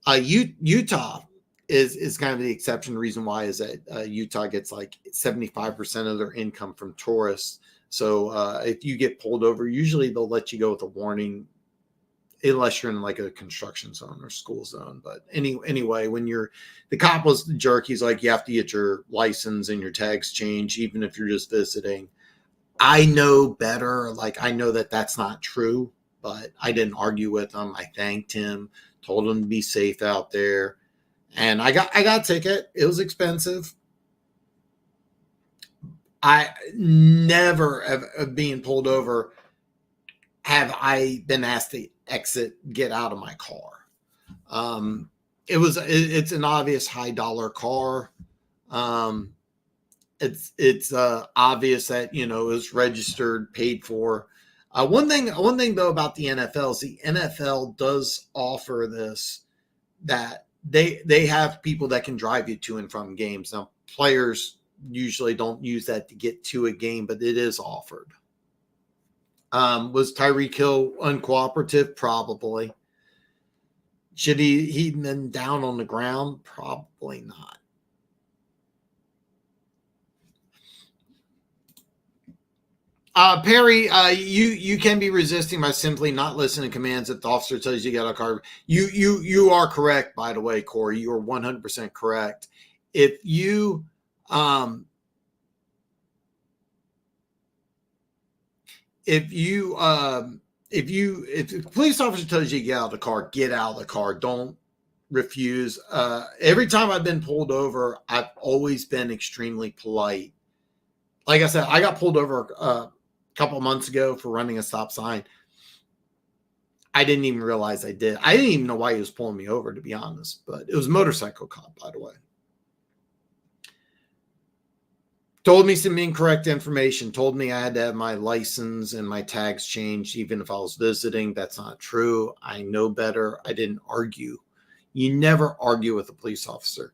Utah is kind of the exception. The reason why is that Utah gets like 75% of their income from tourists. So if you get pulled over, usually they'll let you go with a warning, unless you're in like a construction zone or school zone. But anyway, when the cop was the jerk, he's like, you have to get your license and your tags changed, even if you're just visiting. I know better. Like, I know that that's not true, but I didn't argue with him. I thanked him, told him to be safe out there. And I got a ticket. It was expensive. I never of being pulled over have I been asked to get out of my car. It's an obvious high dollar car. It's obvious that, it was registered, paid for. One thing though about the NFL is the NFL does offer this, that they have people that can drive you to and from games. Now, players usually don't use that to get to a game, but it is offered. Was Tyreek Hill uncooperative? Probably. Should he been down on the ground? Probably not. Perry, you can be resisting by simply not listening to commands. If the officer tells you to get out of the car, you are correct. By the way, Corey, you are 100% correct. If you if the police officer tells you to get out of the car, get out of the car. Don't refuse. Every time I've been pulled over, I've always been extremely polite. Like I said, I got pulled over a couple of months ago for running a stop sign. I didn't even realize I did. I didn't even know why he was pulling me over, to be honest. But it was a motorcycle cop, by the way. Told me some incorrect information. Told me I had to have my license and my tags changed, even if I was visiting. That's not true. I know better. I didn't argue. You never argue with a police officer.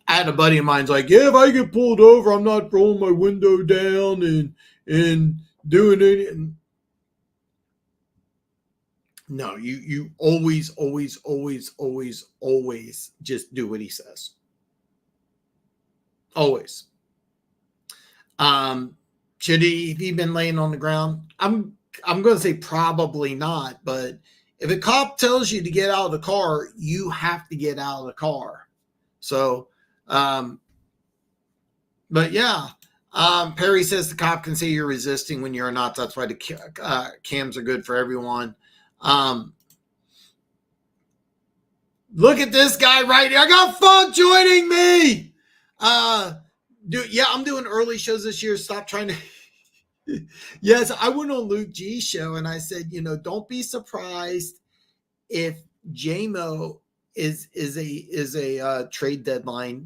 I had a buddy of mine's like, yeah, if I get pulled over, I'm not rolling my window down and doing it. No, you always just do what he says. Always. Should he been laying on the ground? I'm I'm going to say probably not, but if a cop tells you to get out of the car, you have to get out of the car. So, but yeah, Perry says the cop can say you're resisting when you're not. That's why the cams are good for everyone. Look at this guy right here. I got Funk joining me. Yeah, I'm doing early shows this year. Stop trying to. Yes, I went on Luke G's show and I said, don't be surprised if JMO is a trade deadline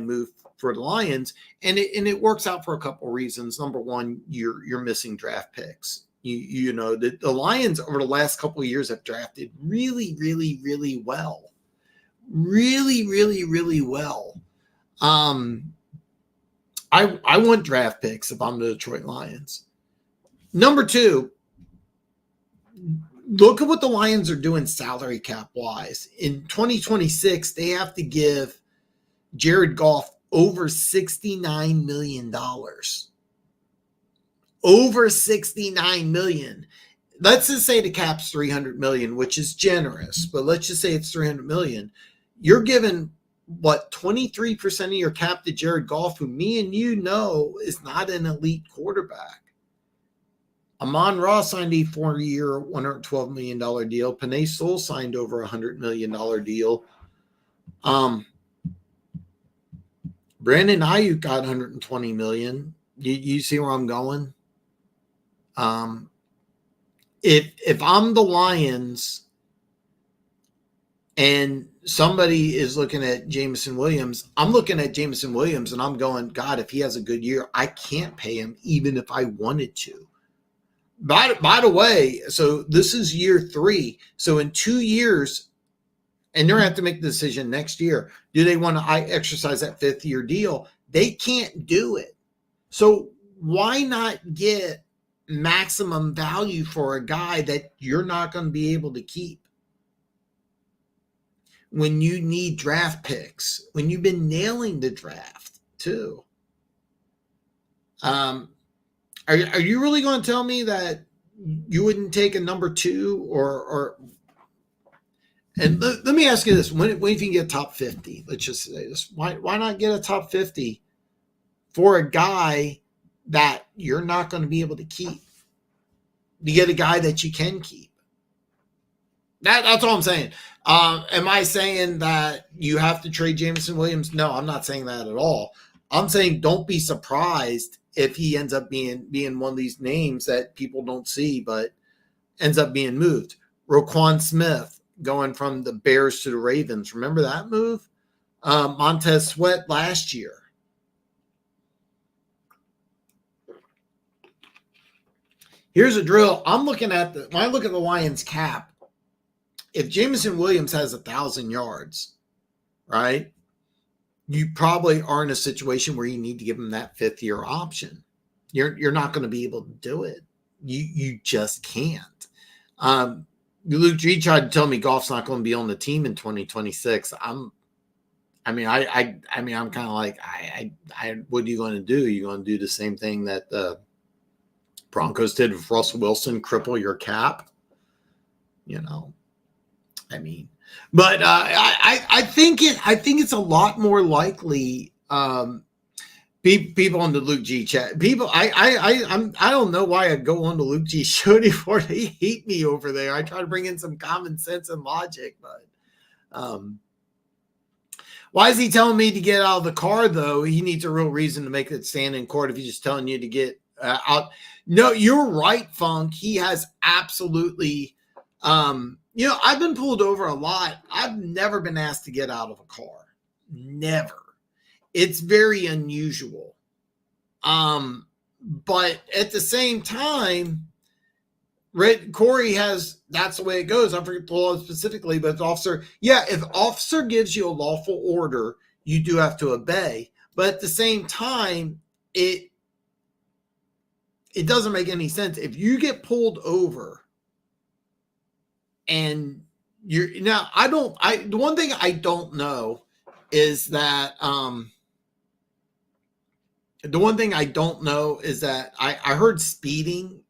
move for the Lions, and it works out for a couple reasons. Number one, you're missing draft picks. The Lions over the last couple of years have drafted really, really, really well, really, really, really well. I want draft picks if I'm the Detroit Lions. Number two, look at what the Lions are doing salary cap wise. In 2026, they have to give Jared Goff over $69 million. Over $69 million. Let's just say the cap's $300 million, which is generous, but let's just say it's $300 million. You're giving 23% of your cap to Jared Goff, who me and you know is not an elite quarterback. Amon-Ra signed a 4-year, $112 million deal. Penei Sewell signed over a $100 million deal. Brandon Ayuk got $120 million. You see where I'm going? If I'm the Lions and somebody is looking at Jameson Williams, I'm looking at Jameson Williams and I'm going, God, if he has a good year, I can't pay him even if I wanted to. By the way, so this is year 3. So in 2 years, and they're going to have to make the decision next year, do they want to exercise that 5th-year deal? They can't do it. So why not get maximum value for a guy that you're not going to be able to keep when you need draft picks, when you've been nailing the draft too? Are you really going to tell me that you wouldn't take a number 2 or and let me ask you this. When if you can get top 50, let's just say this, why not get a top 50 for a guy that you're not going to be able to keep? You get a guy that you can keep. That's all I'm saying. Am I saying that you have to trade Jameson Williams? No, I'm not saying that at all. I'm saying don't be surprised if he ends up being one of these names that people don't see, but ends up being moved. Roquan Smith going from the Bears to the Ravens. Remember that move? Montez Sweat last year. Here's a drill. When I look at the Lions cap, if Jameson Williams has 1,000 yards, right, you probably are in a situation where you need to give him that 5th-year option. You're not going to be able to do it. You just can't. Luke G tried to tell me Goff's not going to be on the team in 2026. I'm kind of like, what are you going to do? You're going to do the same thing that the Broncos did with Russell Wilson, cripple your cap? But I think it's a lot more likely. People on the Luke G chat, people, I don't know why I go on the Luke G show anymore. They hate me over there. I try to bring in some common sense and logic, but why is he telling me to get out of the car though? He needs a real reason to make it stand in court if he's just telling you to get out. No, you're right, Funk. He has absolutely. I've been pulled over a lot. I've never been asked to get out of a car. Never. It's very unusual. But at the same time, Corey that's the way it goes. I forget the law specifically, but if officer gives you a lawful order, you do have to obey. But at the same time, it doesn't make any sense. If you get pulled over and the one thing I don't know is that, I heard speeding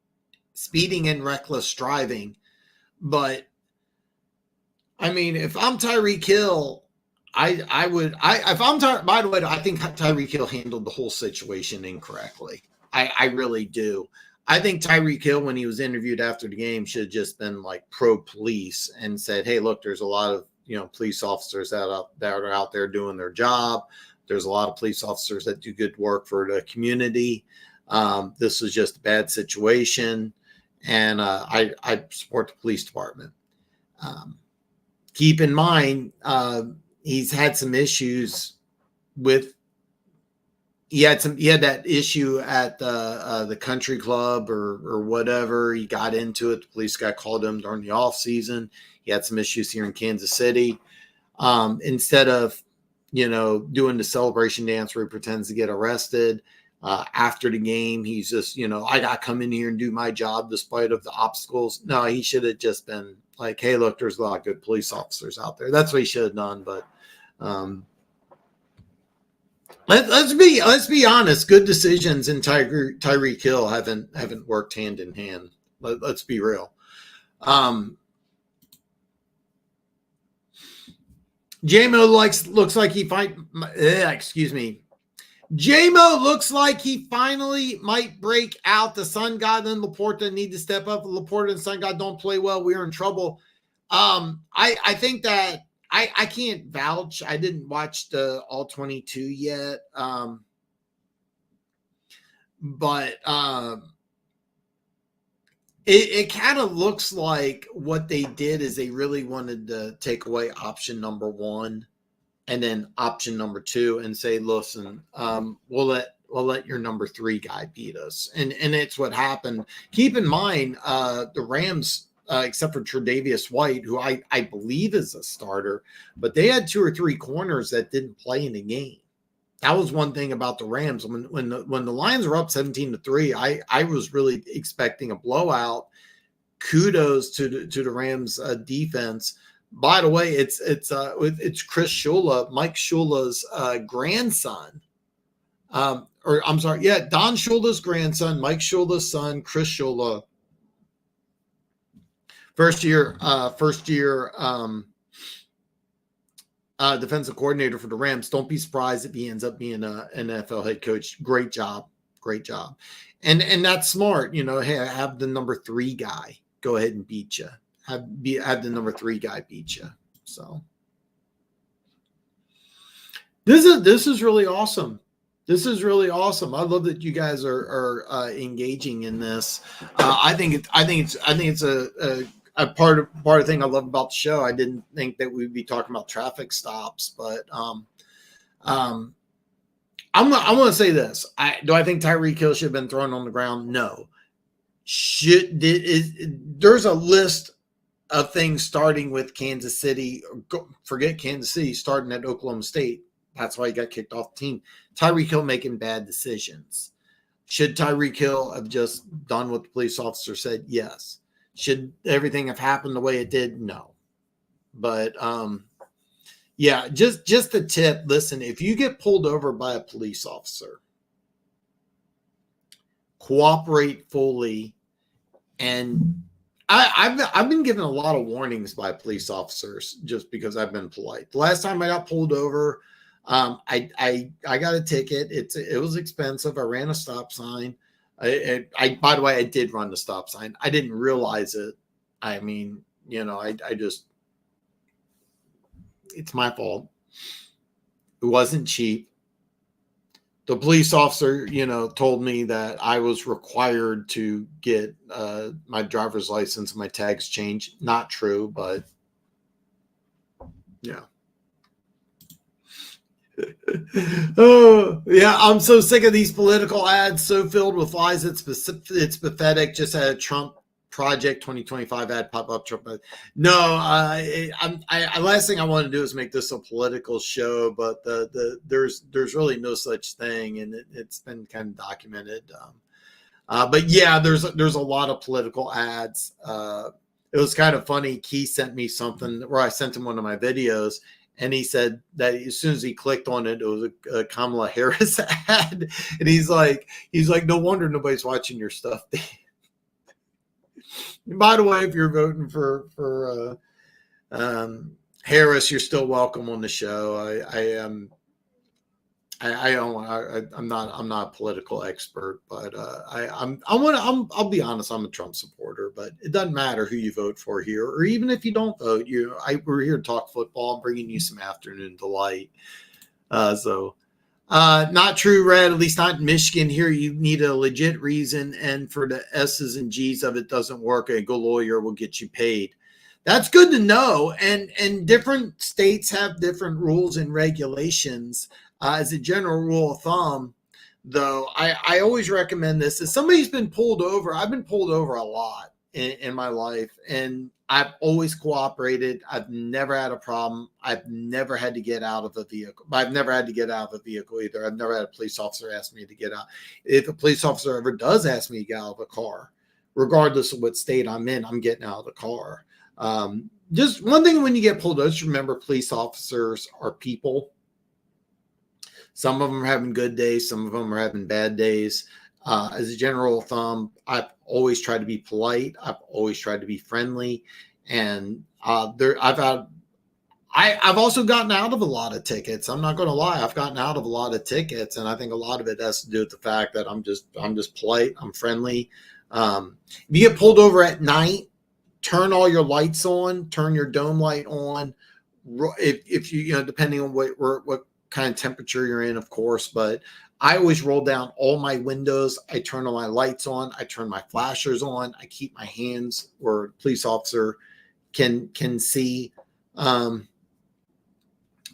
speeding and reckless driving. But I mean, if I'm Tyreek Hill, if I'm by the way, I think Tyreek Hill handled the whole situation incorrectly. I really do. I think Tyreek Hill, when he was interviewed after the game, should have just been like pro police and said, "Hey, look, there's a lot of police officers that are out there doing their job. There's a lot of police officers that do good work for the community. This was just a bad situation, and I support the police department." Keep in mind, he's had some issues with. He had that issue at the country club or whatever. He got into it. The police guy called him during the off season. He had some issues here in Kansas City. Instead of doing the celebration dance where he pretends to get arrested after the game, he's just I got to come in here and do my job despite of the obstacles. No, he should have just been like, "Hey, look, there's a lot of good police officers out there." That's what he should have done. But let's be honest. Good decisions in Tyreek Hill haven't worked hand in hand. Let's be real. J-Mo looks like he J-Mo looks like he finally might break out. The Sun God and Laporta need to step up. Laporta and Sun God don't play well. We're in trouble. I think that I can't vouch. I didn't watch the all 22 yet. But it kind of looks like what they did is they really wanted to take away option number 1 and then option number 2 and say, "Listen, we'll let your number 3 guy beat us." And it's what happened. Keep in mind, the Rams, except for Tre'Davious White, who I believe is a starter, but they had 2 or 3 corners that didn't play in the game. That was one thing about the Rams. When the Lions were up 17-3, I was really expecting a blowout. Kudos to the Rams defense. By the way, it's Chris Shula, Mike Shula's grandson. Don Shula's grandson, Mike Shula's son, Chris Shula. First year defensive coordinator for the Rams. Don't be surprised if he ends up being an NFL head coach. Great job. And that's smart. Hey, have the number 3 guy go ahead and beat you. Have the number 3 guy beat you. So this is really awesome. This is really awesome. I love that you guys are engaging in this. I think it's a part of the thing I love about the show. I didn't think that we'd be talking about traffic stops, but I'm going to say this. Do I think Tyreek Hill should have been thrown on the ground? No. There's a list of things starting with Kansas City. Forget Kansas City, starting at Oklahoma State. That's why he got kicked off the team. Tyreek Hill making bad decisions. Should Tyreek Hill have just done what the police officer said? Yes. Should everything have happened the way it did? No. But yeah, just a tip. Listen, if you get pulled over by a police officer, cooperate fully. And I've been given a lot of warnings by police officers just because I've been polite. The last time I got pulled over, I got a ticket. It was expensive. I ran a stop sign. By the way, I did run the stop sign. I didn't realize it. I mean, I just, it's my fault. It wasn't cheap. The police officer, told me that I was required to get my driver's license and my tags changed. Not true, but yeah. Oh, yeah. I'm so sick of these political ads, so filled with lies. It's pathetic. Just had a Trump Project 2025 ad pop up. Trump. No, last thing I want to do is make this a political show, but there's really no such thing, and it's been kind of documented. But yeah, there's a lot of political ads. It was kind of funny. Keith sent me something where I sent him one of my videos. And he said that as soon as he clicked on it, it was a Kamala Harris ad. And he's like, no wonder nobody's watching your stuff. By the way, if you're voting for Harris, you're still welcome on the show. I am. I don't. I'm not a political expert, but I'll be honest. I'm a Trump supporter, but it doesn't matter who you vote for here, or even if you don't vote. We're here to talk football. I'm bringing you some afternoon delight. Not true, Red. At least not in Michigan. Here, you need a legit reason, and for the S's and G's of it doesn't work, a good lawyer will get you paid. That's good to know. And different states have different rules and regulations. As a general rule of thumb, though, I always recommend this. If somebody's been pulled over, I've been pulled over a lot in my life, and I've always cooperated. I've never had a problem. I've never had to get out of a vehicle. I've never had to get out of a vehicle either. I've never had a police officer ask me to get out. If a police officer ever does ask me to get out of a car, regardless of what state I'm in, I'm getting out of the car. Just one thing when you get pulled over, just remember police officers are people. Some of them are having good days. Some of them are having bad days. As a general thumb, I've always tried to be polite. I've always tried to be friendly. And I've also gotten out of a lot of tickets. I'm not going to lie. I've gotten out of a lot of tickets. And I think a lot of it has to do with the fact that I'm just polite. I'm friendly. If you get pulled over at night, turn all your lights on, turn your dome light on. If you depending on what kind of temperature you're in, of course, but I always roll down all my windows. I turn all my lights on. I turn my flashers on. I keep my hands where a police officer can see.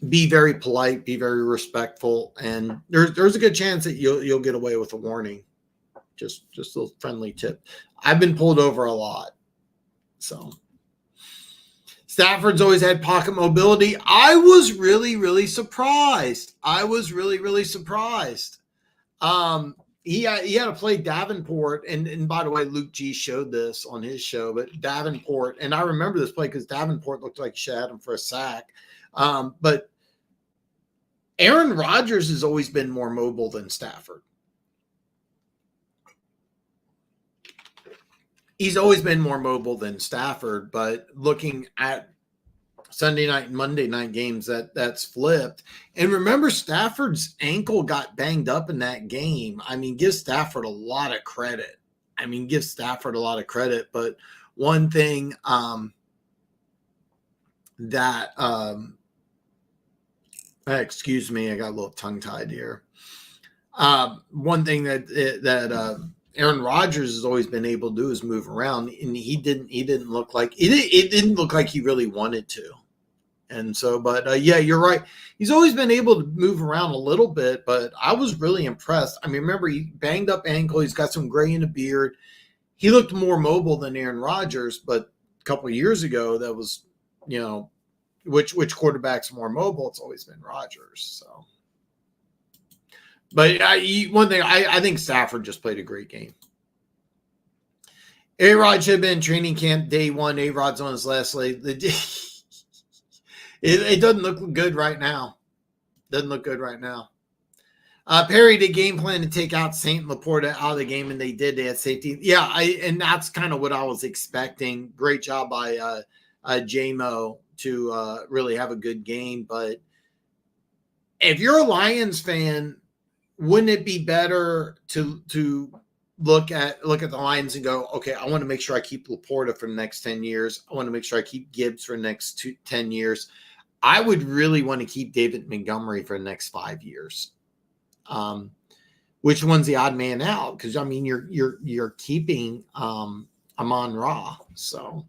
Be very polite, be very respectful, and there's a good chance that you'll get away with a warning. Just a little friendly tip. I've been pulled over a lot. So Stafford's always had pocket mobility. I was really, really surprised. He had to play Davenport, and by the way, Luke G showed this on his show, but Davenport, and I remember this play because Davenport looked like she had him for a sack. But Aaron Rodgers has always been more mobile than Stafford. He's always been more mobile than Stafford, but looking at Sunday night and Monday night games, that's flipped. And remember, Stafford's ankle got banged up in that game. I mean, give Stafford a lot of credit. But one thing excuse me, I got a little tongue-tied here. One thing that Aaron Rodgers has always been able to do is move around, and he didn't look like it didn't look like he really wanted to. And so, but yeah, you're right. He's always been able to move around a little bit, but I was really impressed. I mean, remember, he banged up ankle. He's got some gray in the beard. He looked more mobile than Aaron Rodgers, but a couple of years ago, that was, which quarterback's more mobile? It's always been Rodgers. So. But one thing, I think Stafford just played a great game. A-Rod should have been in training camp day one. A-Rod's on his last leg. It doesn't look good right now. Perry did game plan to take out Saint Laporta out of the game, and they did. They had safety. Yeah, and that's kind of what I was expecting. Great job by J-Mo to really have a good game. But if you're a Lions fan, wouldn't it be better to look at the Lions and go, okay, I want to make sure I keep Laporta for the next 10 years. I want to make sure I keep Gibbs for the next 10 years. I would really want to keep David Montgomery for the next 5 years. Which one's the odd man out? Because I mean, you're keeping Amon-Ra. So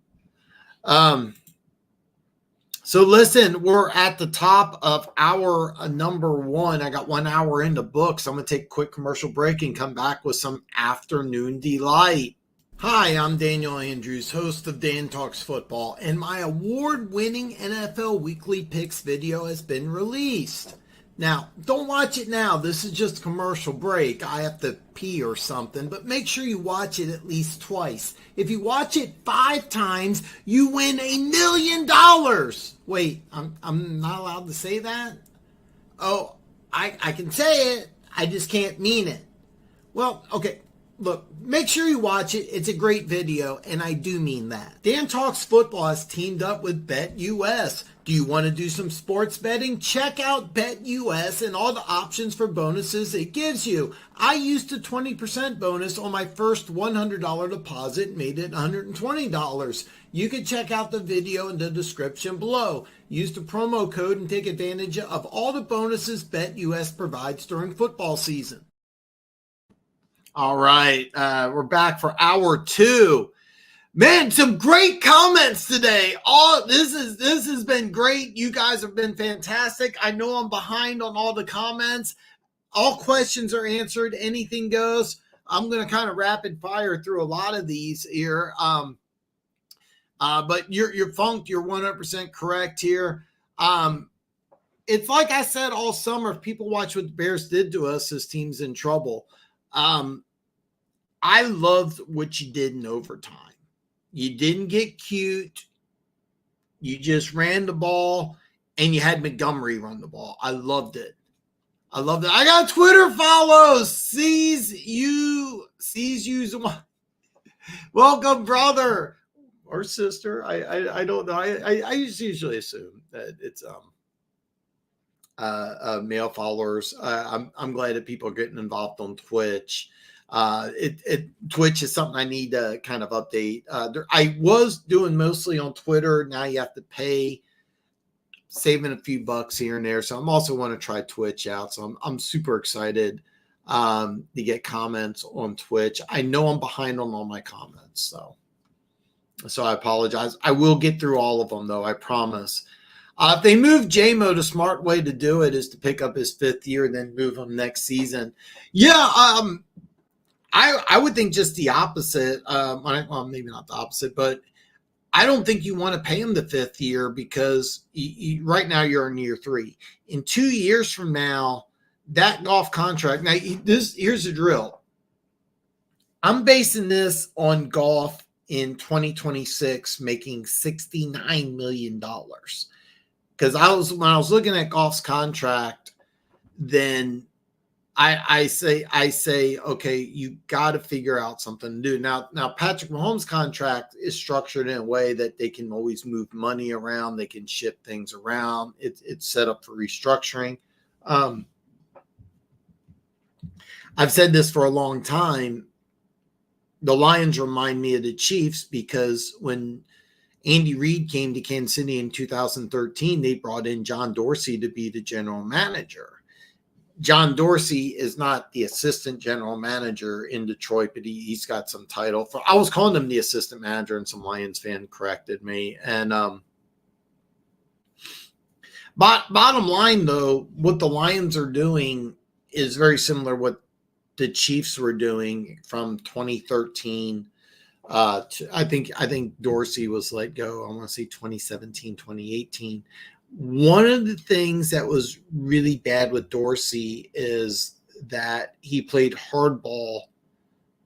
listen, we're at the top of hour number 1. I got 1 hour into books. I'm going to take a quick commercial break and come back with some afternoon delight. Hi, I'm Daniel Andrews, host of Dan Talks Football, and my award-winning NFL Weekly Picks video has been released. Now, don't watch it now. This is just a commercial break. I have to pee or something, but make sure you watch it at least twice. If you watch it 5 times, you win $1 million. Wait, I'm not allowed to say that? Oh, I can say it. I just can't mean it. Well, okay. Look, make sure you watch it. It's a great video, and I do mean that. Dan Talks Football has teamed up with BetUS. Do you want to do some sports betting? Check out BetUS and all the options for bonuses it gives you. I used a 20% bonus on my first $100 deposit and made it $120. You can check out the video in the description below. Use the promo code and take advantage of all the bonuses BetUS provides during football season. All right, we're back for hour 2. Man, some great comments today. This has been great. You guys have been fantastic. I know I'm behind on all the comments. All questions are answered. Anything goes. I'm going to kind of rapid fire through a lot of these here. But you're funked. You're 100% correct here. It's like I said all summer. If people watch what the Bears did to us, this team's in trouble. I loved what you did in overtime. You didn't get cute. You just ran the ball, and you had Montgomery run the ball. I loved it. I got Twitter follows. Sees you. Welcome, brother or sister. I don't know. I usually assume that it's male followers. I'm glad that people are getting involved on Twitch. Twitch is something I need to kind of update. I was doing mostly on Twitter. Now you have to pay, saving a few bucks here and there. So I'm also want to try Twitch out. So I'm super excited to get comments on Twitch. I know I'm behind on all my comments. So I apologize. I will get through all of them though. I promise. If they move J-Mo, the smart way to do it is to pick up his 5th year and then move him next season. Yeah. I would think just the opposite. Well, maybe not the opposite, but I don't think you want to pay him the 5th year because right now you're in year 3. In 2 years from now, that golf contract. Now, here's the drill. I'm basing this on golf in 2026 making $69 million. Because when I was looking at golf's contract, then I say, okay, you got to figure out something to do. Now Patrick Mahomes' contract is structured in a way that they can always move money around. They can shift things around. It's set up for restructuring. I've said this for a long time. The Lions remind me of the Chiefs because when Andy Reid came to Kansas City in 2013, they brought in John Dorsey to be the general manager. John Dorsey is not the assistant general manager in Detroit, but he's got some title. I was calling him the assistant manager, and some Lions fan corrected me. And bottom line, though, what the Lions are doing is very similar to what the Chiefs were doing from 2013 I think Dorsey was let go. I want to say 2017, 2018. One of the things that was really bad with Dorsey is that he played hardball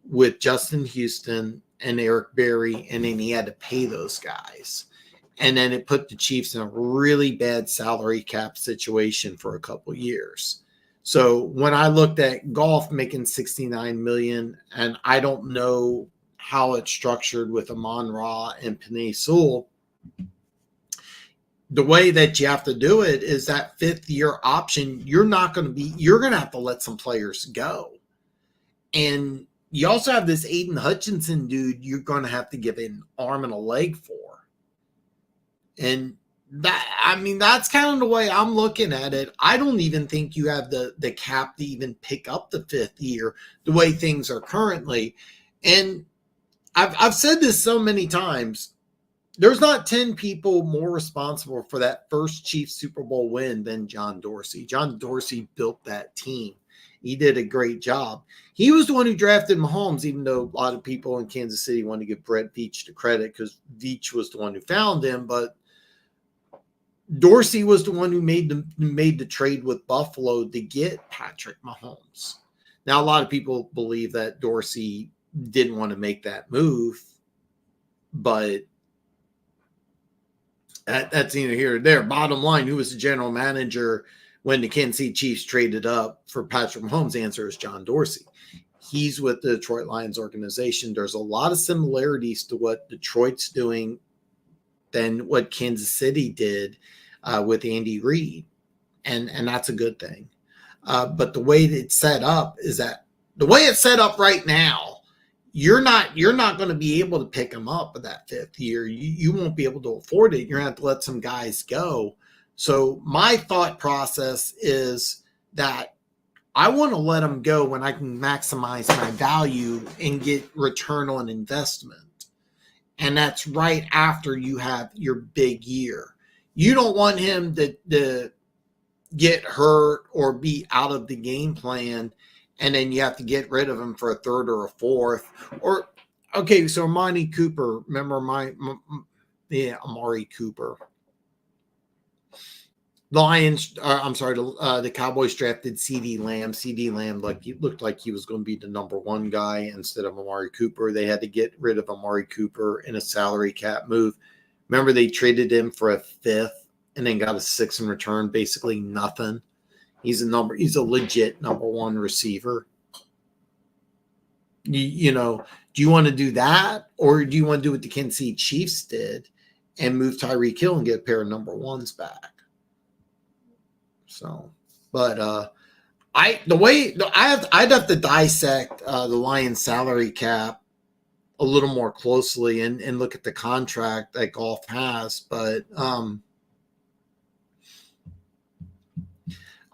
with Justin Houston and Eric Berry, and then he had to pay those guys. And then it put the Chiefs in a really bad salary cap situation for a couple years. So when I looked at golf making $69 million, and I don't know how it's structured with Amon-Ra and Penei Sewell, the way that you have to do it is that 5th year option. You're going to have to let some players go. And you also have this Aiden Hutchinson dude you're going to have to give an arm and a leg for. And that's kind of the way I'm looking at it. I don't even think you have the cap to even pick up the 5th year the way things are currently. And I've said this so many times. There's not 10 people more responsible for that first Chiefs Super Bowl win than John Dorsey. John Dorsey built that team. He did a great job. He was the one who drafted Mahomes, even though a lot of people in Kansas City want to give Brett Veach the credit because Veach was the one who found him. But Dorsey was the one who made the trade with Buffalo to get Patrick Mahomes. Now, a lot of people believe that Dorsey didn't want to make that move, but that's neither here nor there. Bottom line, who was the general manager when the Kansas City Chiefs traded up for Patrick Mahomes? The answer is John Dorsey. He's with the Detroit Lions organization. There's a lot of similarities to what Detroit's doing than what Kansas City did with Andy Reid. And that's a good thing. But the way it's set up is that the way it's set up right now, you're not going to be able to pick him up at that 5th year. You won't be able to afford it. You're going to have to let some guys go. So my thought process is that I want to let them go when I can maximize my value and get return on investment. And that's right after you have your big year. You don't want him to get hurt or be out of the game plan, and then you have to get rid of him for a 3rd or a 4th. Or, okay, so Amari Cooper, remember Amari Cooper. The Cowboys drafted CeeDee Lamb. CeeDee Lamb looked like he was going to be the number 1 guy instead of Amari Cooper. They had to get rid of Amari Cooper in a salary cap move. Remember, they traded him for a 5th and then got a 6th in return, basically nothing. He's a legit number 1 receiver. You know, do you want to do that, or do you want to do what the Kansas City Chiefs did and move Tyreek Hill and get a pair of number 1s back? So, but I'd have to dissect the Lions salary cap a little more closely and look at the contract that Goff has. But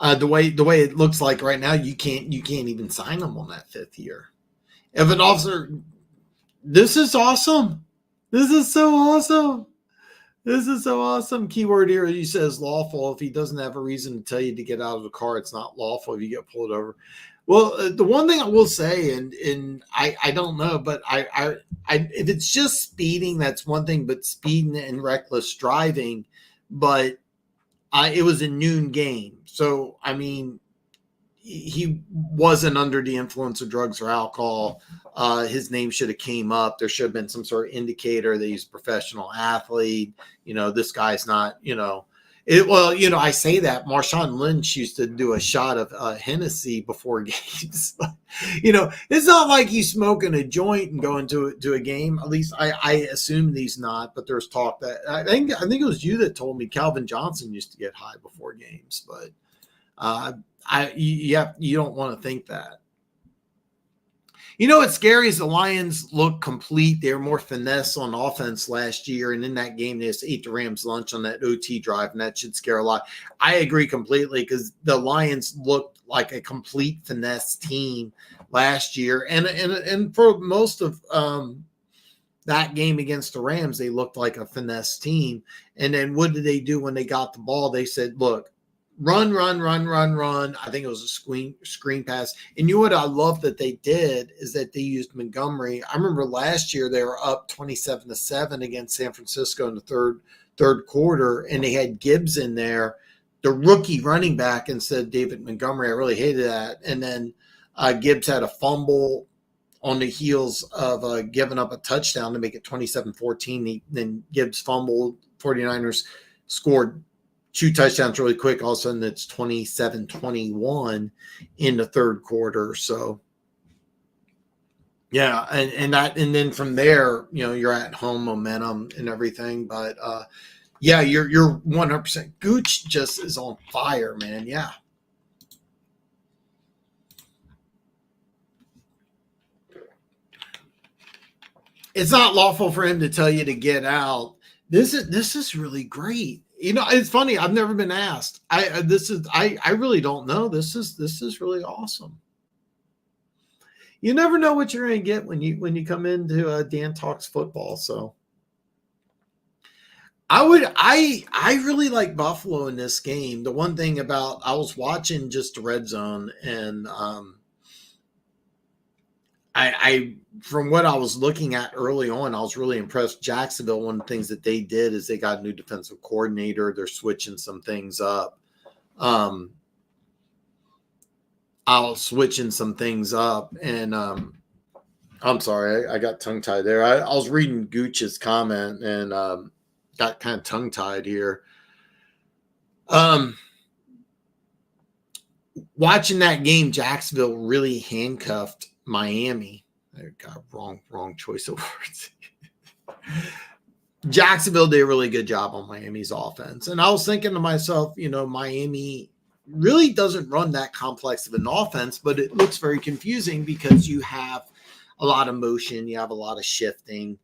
the way it looks like right now, you can't even sign him on that 5th year. If an officer, this is awesome. This is so awesome. This is so awesome. Keyword here, he says lawful. If he doesn't have a reason to tell you to get out of the car, it's not lawful if you get pulled over. Well, the one thing I will say, and I don't know, but I if it's just speeding, that's one thing, but speeding and reckless driving, but it was a noon game. So, I mean, he wasn't under the influence of drugs or alcohol. His name should have came up. There should have been some sort of indicator that he's a professional athlete. You know, this guy's not, I say that Marshawn Lynch used to do a shot of Hennessy before games. It's not like he's smoking a joint and going to a game. At least I assume he's not, but there's talk that I think it was you that told me Calvin Johnson used to get high before games, but you don't want to think that. You know what's scary is the Lions look complete. They were more finesse on offense last year, and in that game they just ate the Rams lunch on that OT drive, and that should scare a lot. I agree completely because the Lions looked like a complete finesse team last year, and for most of that game against the Rams, they looked like a finesse team. And then what did they do when they got the ball? They said, look, run. I think it was a screen pass. And you know what I love that they did is that they used Montgomery. I remember last year they were up 27-7 against San Francisco in the third quarter, and they had Gibbs in there, the rookie running back, instead of David Montgomery. I really hated that. And then Gibbs had a fumble on the heels of giving up a touchdown to make it 27-14. Then Gibbs fumbled. 49ers scored 2 touchdowns really quick. All of a sudden, it's 27-21 in the third quarter. So, yeah, and then from there, you're at home momentum and everything. But yeah, you're 100%. Gooch just is on fire, man. Yeah. It's not lawful for him to tell you to get out. This is really great. It's funny. I've never been asked. I really don't know. This is really awesome. You never know what you're going to get when you come into Dan Talks Football. So I really like Buffalo in this game. The one thing about, I was watching just the red zone, and I from what I was looking at early on, I was really impressed. Jacksonville, one of the things that they did is they got a new defensive coordinator. They're switching some things up. Switching some things up, and I'm sorry, I got tongue tied there. I was reading Gooch's comment and got kind of tongue tied here. Watching that game, Jacksonville really handcuffed Miami. I got wrong choice of words. Jacksonville did a really good job on Miami's offense. And I was thinking to myself, Miami really doesn't run that complex of an offense, but it looks very confusing because you have a lot of motion, you have a lot of shifting,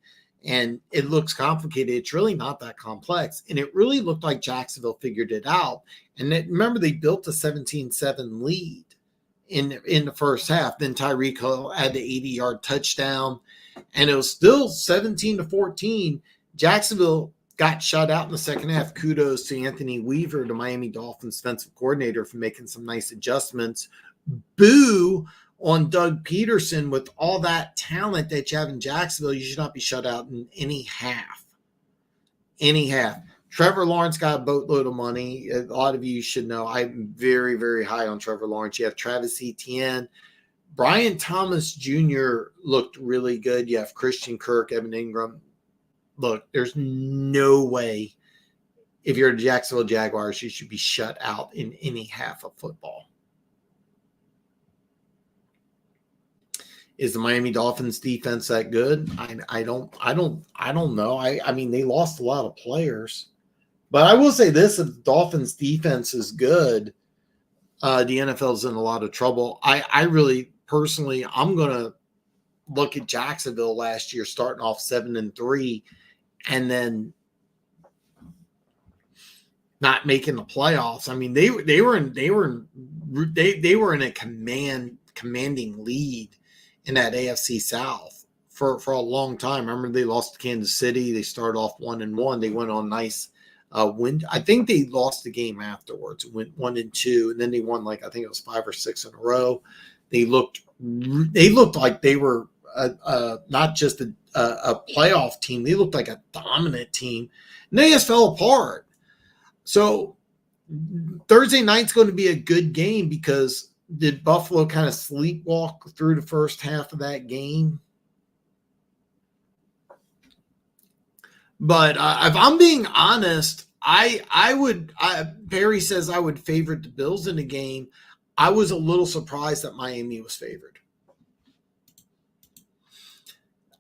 and it looks complicated. It's really not that complex. And it really looked like Jacksonville figured it out. And remember, they built a 17-7 lead in the first half. Then Tyreek Hill had the 80-yard touchdown, and it was still 17-14. Jacksonville got shut out in the second half. Kudos to Anthony Weaver, the Miami Dolphins defensive coordinator, for making some nice adjustments. Boo on Doug Peterson. With all that talent that you have in Jacksonville, you should not be shut out in any half. Any half. Trevor Lawrence got a boatload of money. A lot of you should know I'm very, very high on Trevor Lawrence. You have Travis Etienne. Brian Thomas Jr. looked really good. You have Christian Kirk, Evan Ingram. Look, there's no way, if you're the Jacksonville Jaguars, you should be shut out in any half of football. Is the Miami Dolphins defense that good? I don't know. I mean, they lost a lot of players, but I will say this: if the Dolphins defense is good, the NFL's in a lot of trouble. I really personally, I'm gonna look at Jacksonville last year, starting off 7-3. And then not making the playoffs. I mean, they were in a commanding lead in that AFC South for a long time. Remember, they lost to Kansas City. They started off 1-1. They went on nice win. I think they lost the game afterwards. Went 1-2, and then they won I think it was 5 or 6 in a row. They looked like they were not just a playoff team. They looked like a dominant team, and they just fell apart. So Thursday night's going to be a good game because did Buffalo kind of sleepwalk through the first half of that game? But if I'm being honest, Barry says I would favorite the Bills in the game. I was a little surprised that Miami was favored.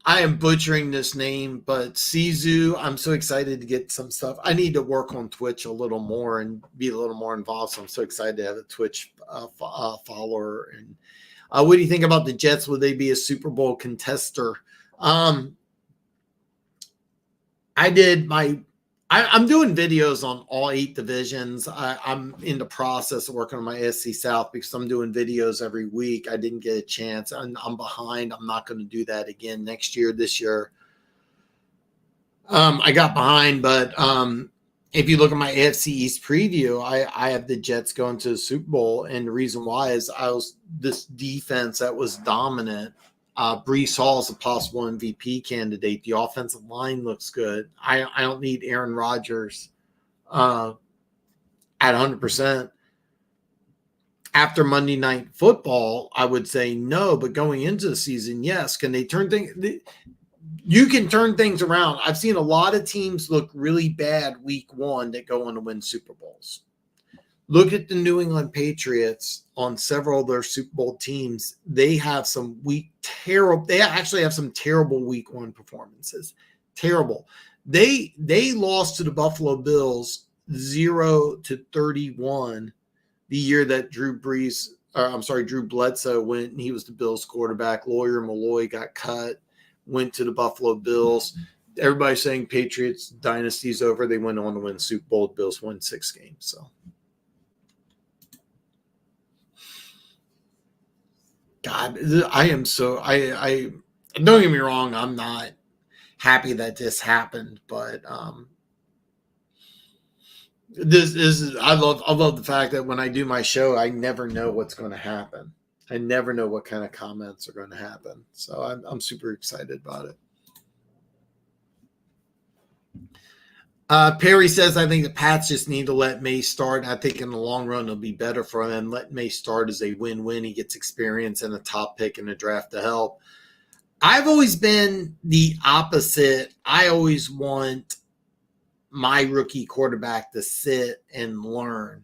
I am butchering this name, but Sizu, I'm so excited to get some stuff. I need to work on Twitch a little more and be a little more involved. So I'm so excited to have a Twitch follower. And what do you think about the Jets? Will they be a Super Bowl contester? I'm doing videos on all 8 divisions. I'm in the process of working on my SC South because I'm doing videos every week. I didn't get a chance. I'm behind. I'm not going to do that again this year. I got behind, but if you look at my AFC East preview, I have the Jets going to the Super Bowl. And the reason why is this defense that was dominant. Breece Hall is a possible MVP candidate. The offensive line looks good. I don't need Aaron Rodgers at 100%. After Monday Night Football, I would say no, but going into the season, yes. Can they turn things? You can turn things around. I've seen a lot of teams look really bad week 1 that go on to win Super Bowls. Look at the New England Patriots on several of their Super Bowl teams. They have some they actually have some terrible week 1 performances. Terrible. They lost to the Buffalo Bills 0-31 the year that Drew Bledsoe went and he was the Bills quarterback. Lawyer Malloy got cut, went to the Buffalo Bills. Everybody's saying Patriots dynasty's over. They went on to win Super Bowl. The Bills won 6 games. So. God, I am so I don't get me wrong, I'm not happy that this happened, but this is I love the fact that when I do my show, I never know what's going to happen. I never know what kind of comments are going to happen. So I'm super excited about it. Perry says, I think the Pats just need to let May start. I think in the long run, it'll be better for them. Let May start as a win-win. He gets experience and a top pick in the draft to help. I've always been the opposite. I always want my rookie quarterback to sit and learn.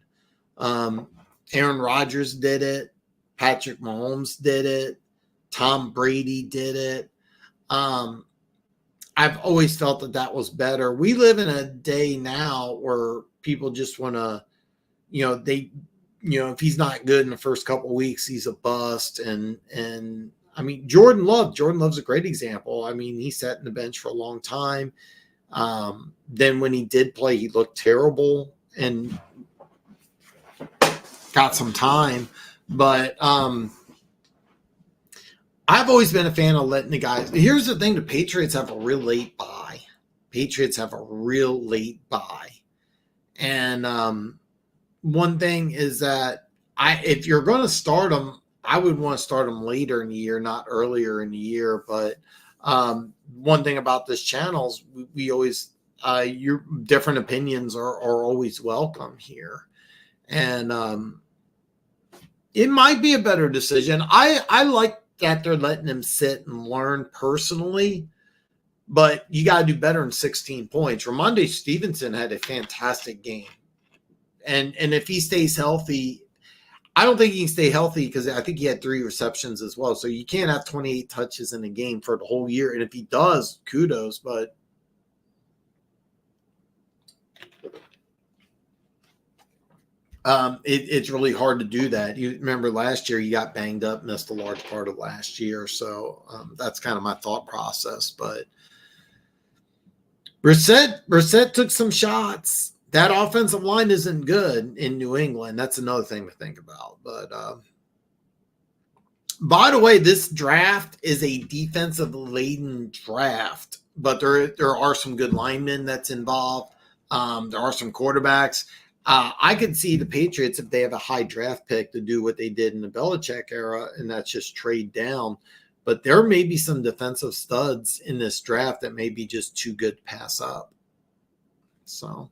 Aaron Rodgers did it. Patrick Mahomes did it. Tom Brady did it. I've always felt that was better. We live in a day now where people just want to, if he's not good in the first couple of weeks, he's a bust. And I mean, Jordan Love's a great example. I mean, he sat in the bench for a long time. Then when he did play, he looked terrible and got some time. But I've always been a fan of letting the guys. Here's the thing: the Patriots have a real late bye. And one thing is that if you're going to start them, I would want to start them later in the year, not earlier in the year. But one thing about this channel is we always your different opinions are always welcome here, and it might be a better decision. I like that they're letting him sit and learn personally, but you got to do better than 16 points. Ramondre Stevenson had a fantastic game. And if he stays healthy, I don't think he can stay healthy because I think he had 3 receptions as well. So you can't have 28 touches in a game for the whole year. And if he does, kudos, but it's really hard to do that. You remember last year he got banged up, missed a large part of last year. So that's kind of my thought process. But Brissett took some shots. That offensive line isn't good in New England. That's another thing to think about. But by the way, this draft is a defensive-laden draft, but there are some good linemen that's involved. There are some quarterbacks. I could see the Patriots, if they have a high draft pick, to do what they did in the Belichick era, and that's just trade down. But there may be some defensive studs in this draft that may be just too good to pass up. So,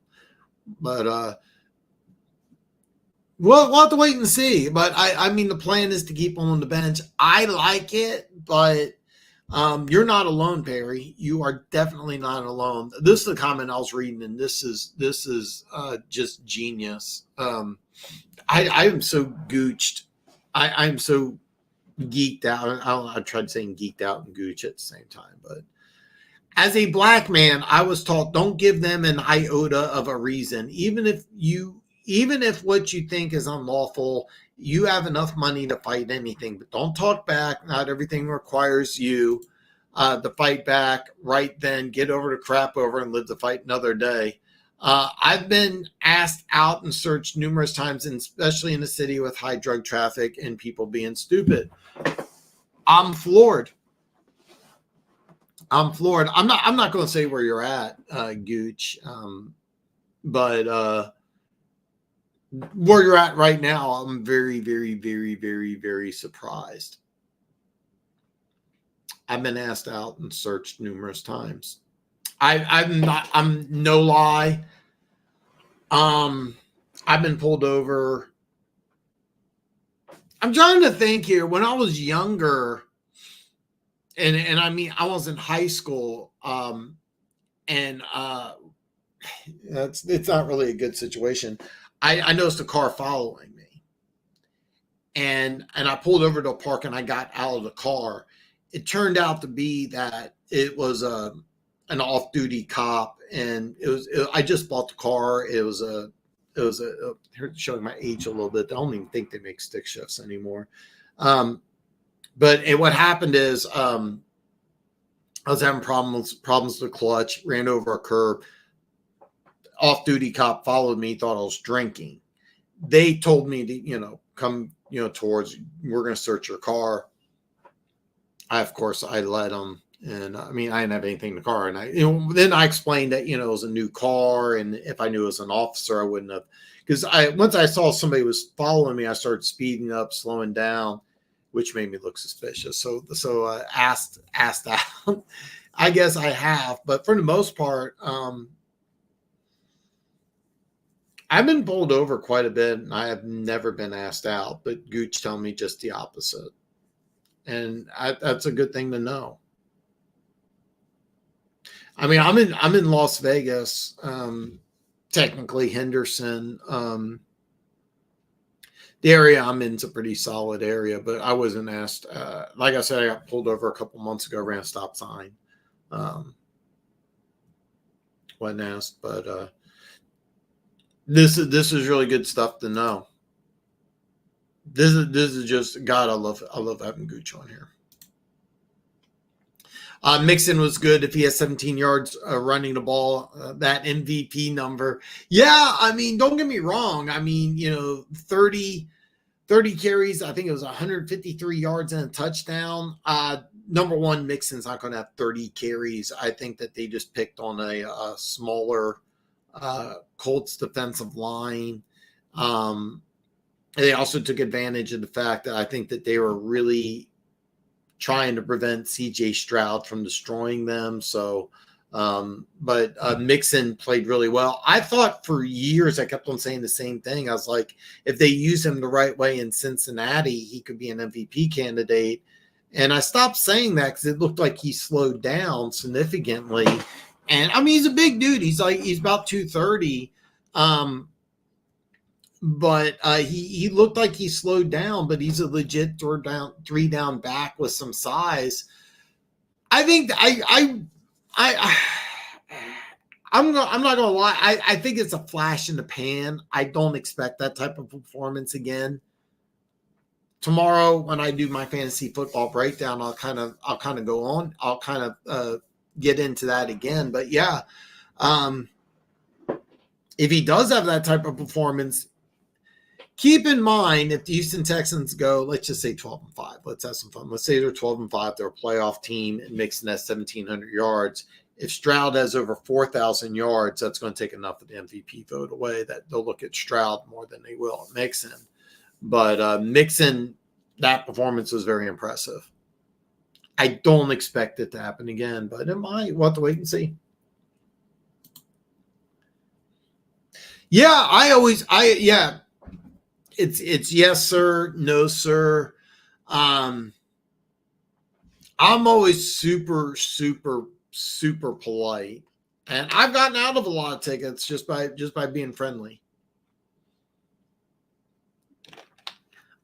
but we'll have to wait and see. But I mean, the plan is to keep him on the bench. I like it, but you're not alone, Perry. You are definitely not alone. This is the comment I was reading, and this is just genius. I am so gooched. I'm so geeked out. I tried saying geeked out and gooch at the same time, but as a black man, I was taught don't give them an iota of a reason, even if what you think is unlawful. You have enough money to fight anything, but don't talk back. Not everything requires you to fight back right then. Get over the crap over and live to fight another day. I've been asked out and searched numerous times, and especially in a city with high drug traffic and people being stupid. I'm floored. I'm not going to say where you're at, Gooch, but where you're at right now, I'm very, very, very, very, very surprised. I've been asked out and searched numerous times. I'm no lie. I've been pulled over. I'm trying to think here. When I was younger, and I mean, I was in high school, and it's not really a good situation. I noticed a car following me, and I pulled over to a park, and I got out of the car. It turned out to be that it was an off-duty cop, and I just bought the car. It was showing my age a little bit. I don't even think they make stick shifts anymore. But what happened is I was having problems with the clutch, ran over a curb. Off-duty cop followed me, thought I was drinking. They told me to, come, towards, we're going to search your car. Of course, I let them. And I mean, I didn't have anything in the car. And then I explained that, it was a new car. And if I knew it was an officer, I wouldn't have, because once I saw somebody was following me, I started speeding up, slowing down, which made me look suspicious. So asked out. I guess I have, but for the most part, I've been pulled over quite a bit, and I have never been asked out. But Gooch told me just the opposite, and that's a good thing to know. I mean, I'm in Las Vegas, technically Henderson. The area I'm in is a pretty solid area, but I wasn't asked. Like I said, I got pulled over a couple months ago, ran a stop sign. Wasn't asked, but this is really good stuff to know. This is just God. I love having Gooch on here. Mixon was good if he has 17 yards running the ball. That MVP number, yeah. I mean, don't get me wrong. I mean, 30 carries. I think it was 153 yards and a touchdown. Number one, Mixon's not going to have 30 carries. I think that they just picked on a smaller Colts defensive line. They also took advantage of the fact that I think that they were really trying to prevent CJ Stroud from destroying them. So, but Mixon played really well. I thought for years, I kept on saying the same thing. I was like, if they use him the right way in Cincinnati, he could be an MVP candidate. And I stopped saying that because it looked like he slowed down significantly. And I mean, he's a big dude. He's about 230. But he looked like he slowed down, but he's a legit three down back with some size. I think I'm not gonna lie. I think it's a flash in the pan. I don't expect that type of performance again. Tomorrow, when I do my fantasy football breakdown, I'll kind of go on. I'll kind of get into that again. But yeah, if he does have that type of performance, keep in mind, if the Houston Texans go, let's just say 12-5. Let's have some fun. Let's say they're 12-5. They're a playoff team, and Mixon has 1,700 yards. If Stroud has over 4,000 yards, that's going to take enough of the MVP vote away that they'll look at Stroud more than they will at Mixon. But Mixon, that performance was very impressive. I don't expect it to happen again, but it might. We'll have to wait and see. Yeah, It's yes, sir, no, sir. I'm always super, super, super polite. And I've gotten out of a lot of tickets just by being friendly.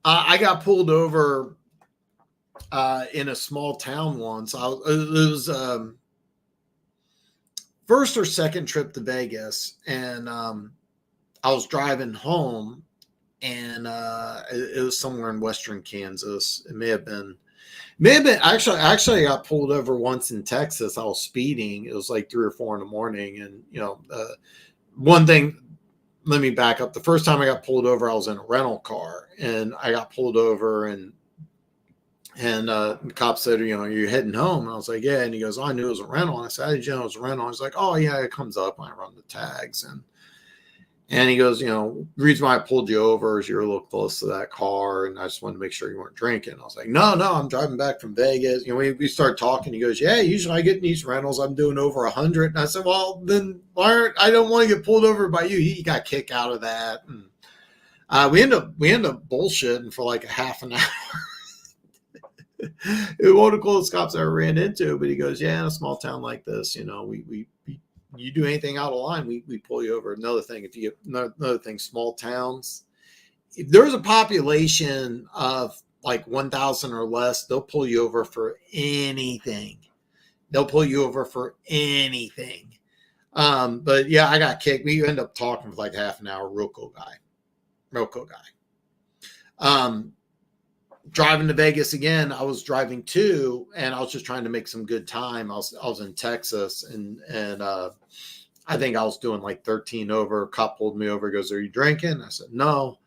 I got pulled over in a small town once. It was first or second trip to Vegas, and I was driving home, and it was somewhere in western Kansas. It may have been actually I got pulled over once in Texas. I was speeding. It was like 3 or 4 in the morning, and one thing. Let me back up. The first time I got pulled over, I was in a rental car, and I got pulled over, and the cop said, you're heading home. And I was like, yeah. And he goes, oh, I knew it was a rental. And I said, how did you know it was a rental? I was like, oh yeah, it comes up when I run the tags. And he goes, the reason why I pulled you over is you're a little close to that car, and I just wanted to make sure you weren't drinking. I was like, no, I'm driving back from Vegas. We started talking. He goes, yeah, usually I get in these rentals, I'm doing over 100. And I said, well, then I don't want to get pulled over by you. He got kicked out of that. And we end up bullshitting for like a half an hour. It was one of the coolest cops I ever ran into, but he goes, yeah, in a small town like this, we you do anything out of line, we pull you over. Another thing, small towns, if there's a population of like 1,000 or less, they'll pull you over for anything. But yeah, I got kicked. We end up talking for like half an hour. Real cool guy. Driving to Vegas again, I was driving too, and I was just trying to make some good time. I was in Texas, and I think I was doing like 13 over. A cop pulled me over. He goes, are you drinking? I said, no.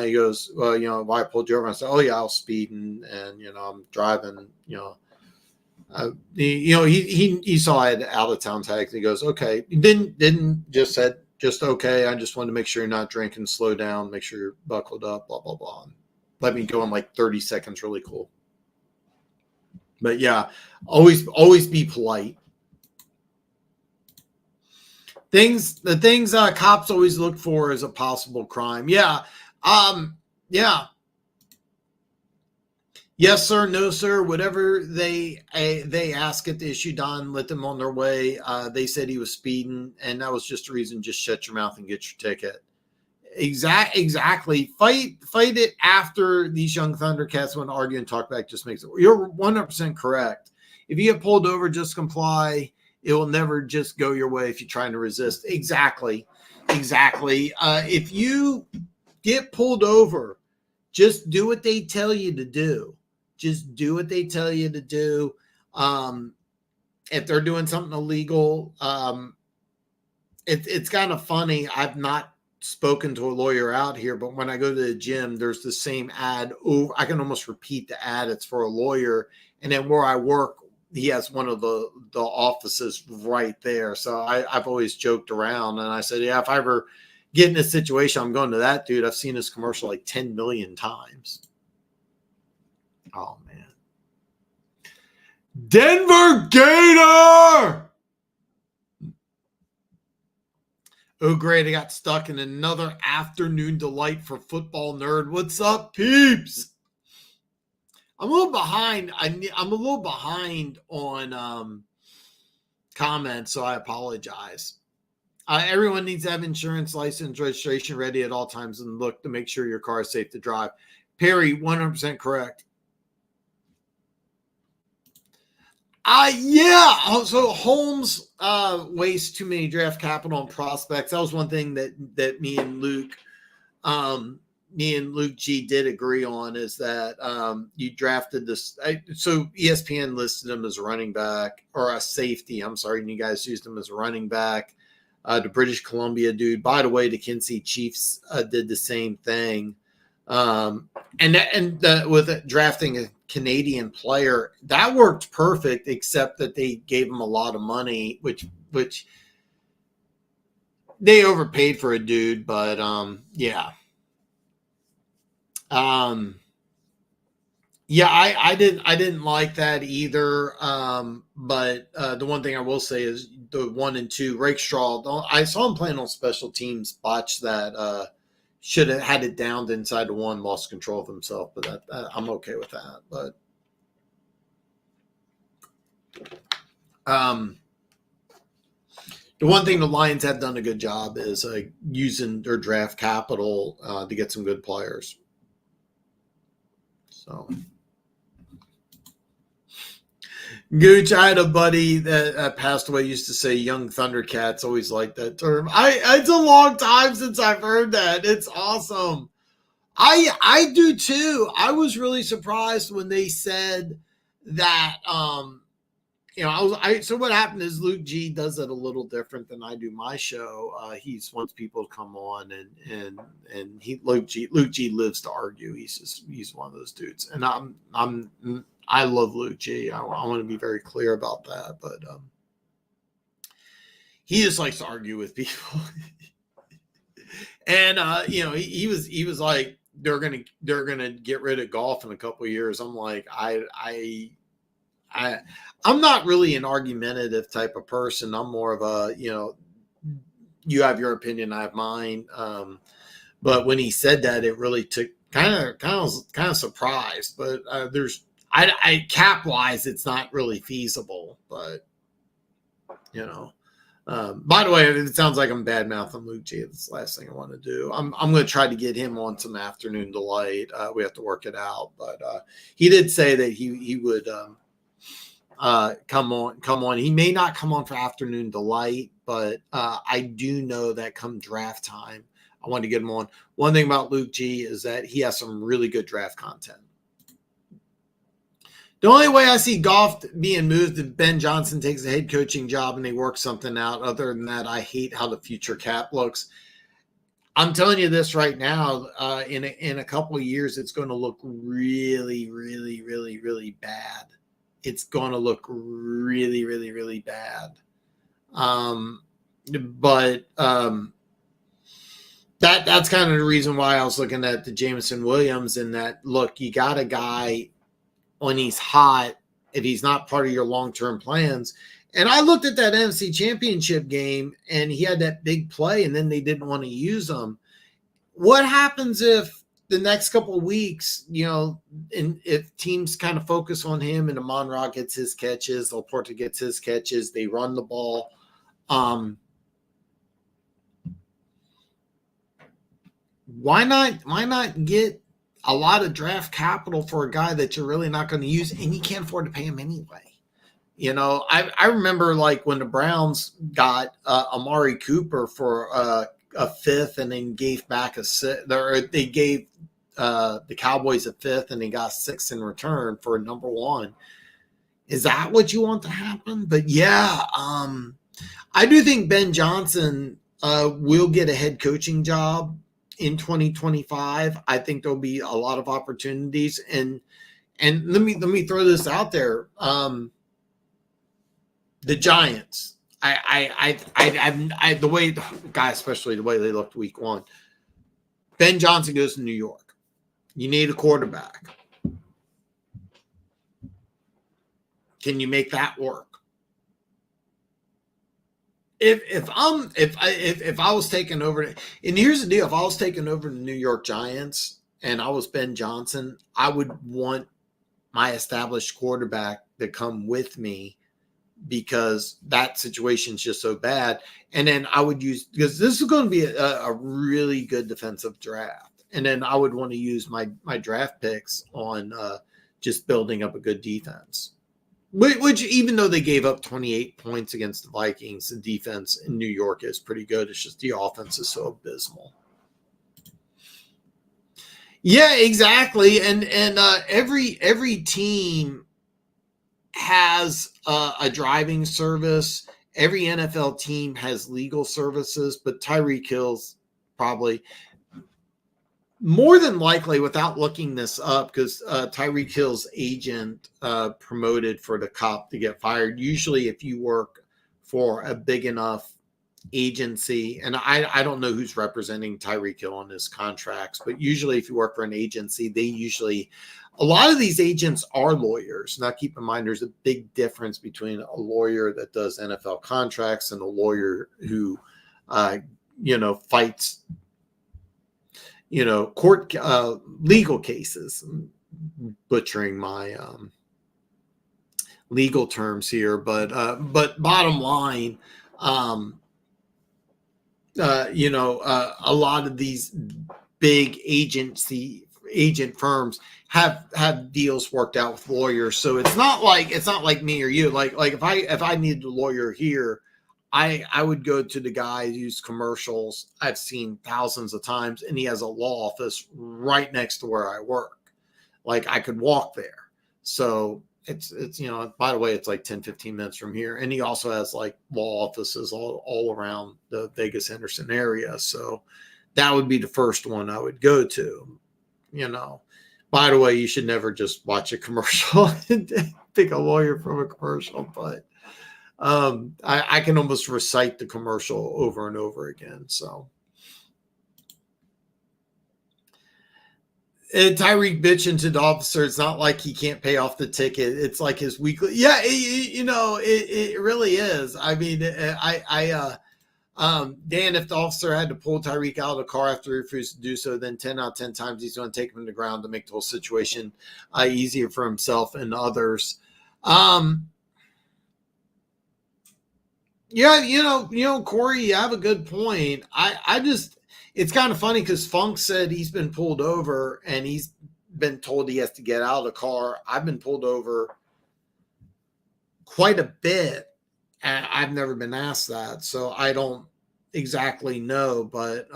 He goes, well, why I pulled you over? I said, oh yeah, I was speeding, and I'm driving. He saw I had out of town tags. He goes, okay. He didn't just said just okay. I just wanted to make sure you're not drinking. Slow down. Make sure you're buckled up. Blah blah blah. Let me go in like 30 seconds. Really cool. But yeah, always be polite. The things cops always look for is a possible crime. Yeah. Yeah. Yes, sir. No, sir. Whatever they ask at the issue, Don, let them on their way. They said he was speeding, and that was just a reason. Just shut your mouth and get your ticket. Exactly. Fight it after these young Thundercats want to argue and talk back. Just makes it. You're 100% correct. If you get pulled over, just comply. It will never just go your way if you're trying to resist. Exactly. If you get pulled over, just do what they tell you to do. Just do what they tell you to do. If they're doing something illegal, it's kind of funny. I've not spoken to a lawyer out here, but when I go to the gym, there's the same ad. Oh, I can almost repeat the ad. It's for a lawyer. And then where I work, he has one of the offices right there. So I've always joked around and I said, yeah, if I ever get in a situation, I'm going to that dude. I've seen his commercial like 10 million times. Oh man. Denver Gator. Oh, great. I got stuck in another afternoon delight for football nerd. What's up, peeps? I'm a little behind. I'm a little behind on comments, so I apologize. Everyone needs to have insurance, license, registration ready at all times and look to make sure your car is safe to drive. Perry, 100% correct. Yeah. So Holmes wastes too many draft capital and prospects. That was one thing that me and Luke G did agree on, is that you drafted this. So ESPN listed him as a running back or a safety. I'm sorry, and you guys used him as a running back. The British Columbia dude. By the way, the Kansas Chiefs did the same thing. With drafting a Canadian player, that worked perfect, except that they gave him a lot of money, which they overpaid for a dude. But yeah. Yeah, I didn't like that either. But the one thing I will say is the 1 and 2 Rakestraw. I saw him playing on special teams. Botched that. Should have had it down inside the 1. Lost control of himself, but that I'm okay with that. But the one thing the Lions have done a good job is using their draft capital to get some good players. So. Gooch, I had a buddy that passed away, used to say young Thundercats. Always liked that term. It's a long time since I've heard that. It's awesome. I do too. I was really surprised when they said that. So what happened is Luke G does it a little different than I do my show. He wants people to come on and Luke G lives to argue. He's one of those dudes, and I love Luke G. I want to be very clear about that, but he just likes to argue with people. And he was like, they're gonna get rid of golf in a couple of years. I'm like, I'm not really an argumentative type of person. I'm more of a, you have your opinion, I have mine. But when he said that, it really took kind of surprised. But I cap wise, it's not really feasible. But by the way, it sounds like I'm bad mouthing Luke G. That's the last thing I want to do. I'm going to try to get him on some afternoon delight. We have to work it out, but he did say that he would come on. He may not come on for afternoon delight, but I do know that come draft time, I want to get him on. One thing about Luke G is that he has some really good draft content. The only way I see Goff being moved if Ben Johnson takes a head coaching job and they work something out. Other than that, I hate how the future cap looks. I'm telling you this right now. In a couple of years, it's going to look really, really, really, really bad. It's going to look really, really, really bad. That's kind of the reason why I was looking at the Jameson Williams, and that, look, you got a guy when he's hot, if he's not part of your long-term plans. And I looked at that NFC Championship game, and he had that big play, and then they didn't want to use him. What happens if the next couple of weeks, and if teams kind of focus on him and Amon-Ra gets his catches, Laporta gets his catches, they run the ball. Why not get a lot of draft capital for a guy that you're really not going to use and you can't afford to pay him anyway? I remember like when the Browns got Amari Cooper for a fifth and then gave back a sixth, or they gave the Cowboys a fifth and they got six in return for a number one. Is that what you want to happen? But yeah, I do think Ben Johnson will get a head coaching job in 2025. I think there'll be a lot of opportunities, and let me throw this out there. The Giants, the way, guy, especially the way they looked week one. Ben Johnson goes to New York. You need a quarterback. Can you make that work? If I was taking over, and here's the deal: if I was taking over the New York Giants and I was Ben Johnson, I would want my established quarterback to come with me because that situation's just so bad. And then I would use, because this is going to be a really good defensive draft, and then I would want to use my draft picks on just building up a good defense. Which, even though they gave up 28 points against the Vikings, the defense in New York is pretty good. It's just the offense is so abysmal. Yeah, exactly. And every team has a driving service. Every NFL team has legal services, but Tyreek Hill's probably more than likely, without looking this up, because Tyreek Hill's agent promoted for the cop to get fired. Usually, if you work for a big enough agency, and I don't know who's representing Tyreek Hill on his contracts, but usually if you work for an agency, a lot of these agents are lawyers. Now, keep in mind, there's a big difference between a lawyer that does NFL contracts and a lawyer who, fights court legal cases. I'm butchering my legal terms here, but bottom line, a lot of these big agent firms have deals worked out with lawyers. So it's not like me or you. Like if I needed a lawyer here, I would go to the guy whose commercials I've seen thousands of times, and he has a law office right next to where I work. Like I could walk there. So it's by the way, it's like 10, 15 minutes from here. And he also has like law offices all around the Vegas Henderson area. So that would be the first one I would go to. By the way, you should never just watch a commercial and pick a lawyer from a commercial, but I can almost recite the commercial over and over again. So Tyreek bitching to the officer. It's not like he can't pay off the ticket. It's like his weekly. Yeah, it really is. I mean, Dan, if the officer had to pull Tyreek out of the car after he refused to do so, then 10 out of 10 times he's going to take him to the ground to make the whole situation easier for himself and others. Yeah, Corey, you have a good point. It's kind of funny because Funk said he's been pulled over and he's been told he has to get out of the car. I've been pulled over quite a bit, and I've never been asked that, so I don't exactly know. But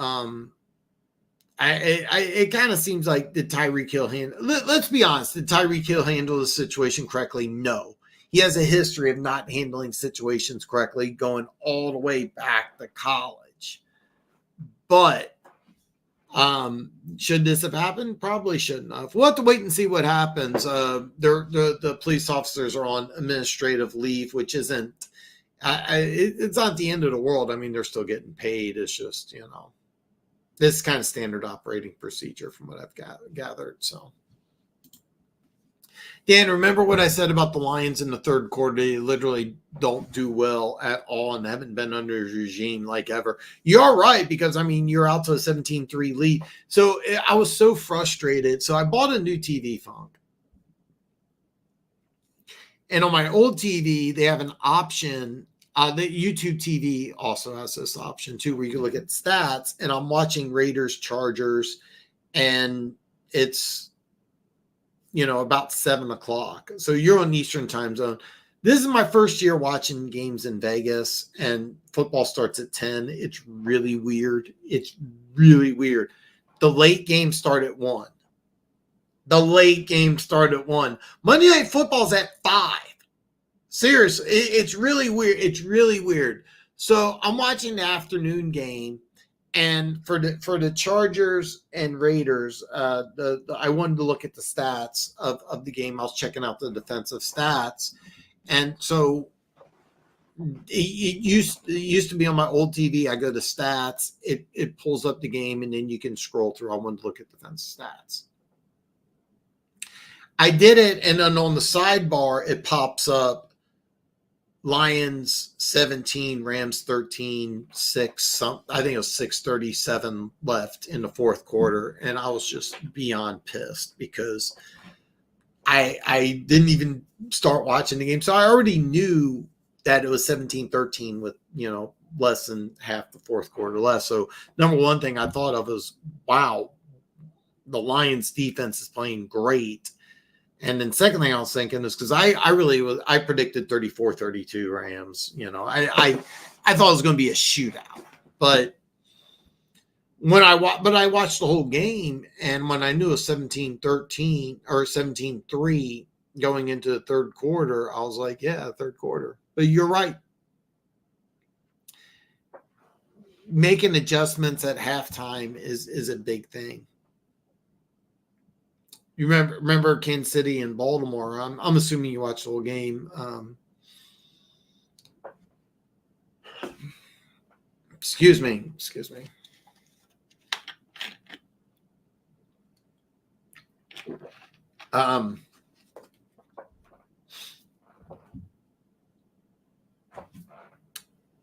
it kind of seems like did Tyreek Hill let's be honest, did Tyreek Hill handle the situation correctly? No. He has a history of not handling situations correctly, going all the way back to college. But should this have happened? Probably shouldn't have. We'll have to wait and see what happens. The police officers are on administrative leave, which isn't it's not the end of the world. I mean, they're still getting paid. It's just, this is kind of standard operating procedure from what I've gathered. So, Dan, remember what I said about the Lions in the third quarter? They literally don't do well at all and haven't been under a regime like ever. You're right, because, I mean, you're out to a 17-3 lead. So I was so frustrated. So I bought a new TV phone. And on my old TV, they have an option The YouTube TV also has this option too, where you can look at stats. And I'm watching Raiders Chargers, and it's about 7 o'clock. So you're on Eastern time zone. This is my first year watching games in Vegas, and football starts at 10. It's really weird. It's really weird. The late games start at 1. Monday Night Football's at 5. Seriously, it's really weird. It's really weird. So I'm watching the afternoon game, and for the Chargers and Raiders, I wanted to look at the stats of the game. I was checking out the defensive stats, and so it used to be on my old TV. I go to stats, it pulls up the game, and then you can scroll through. I wanted to look at defensive stats. I did it, and then on the sidebar, it pops up Lions 17, Rams 13, 6. I think it was 6:37 left in the fourth quarter, and I was just beyond pissed because I didn't even start watching the game, so I already knew that it was 17-13 with less than half the fourth quarter left. So number one thing I thought of was, wow, the Lions defense is playing great. And then second thing I was thinking is because I predicted 34-32 Rams. I thought it was going to be a shootout. But I watched the whole game, and when I knew it was 17-13 or 17-3 going into the third quarter, I was like, yeah, third quarter. But you're right. Making adjustments at halftime is a big thing. You remember Kansas City and Baltimore? I'm assuming you watched the whole game. Excuse me.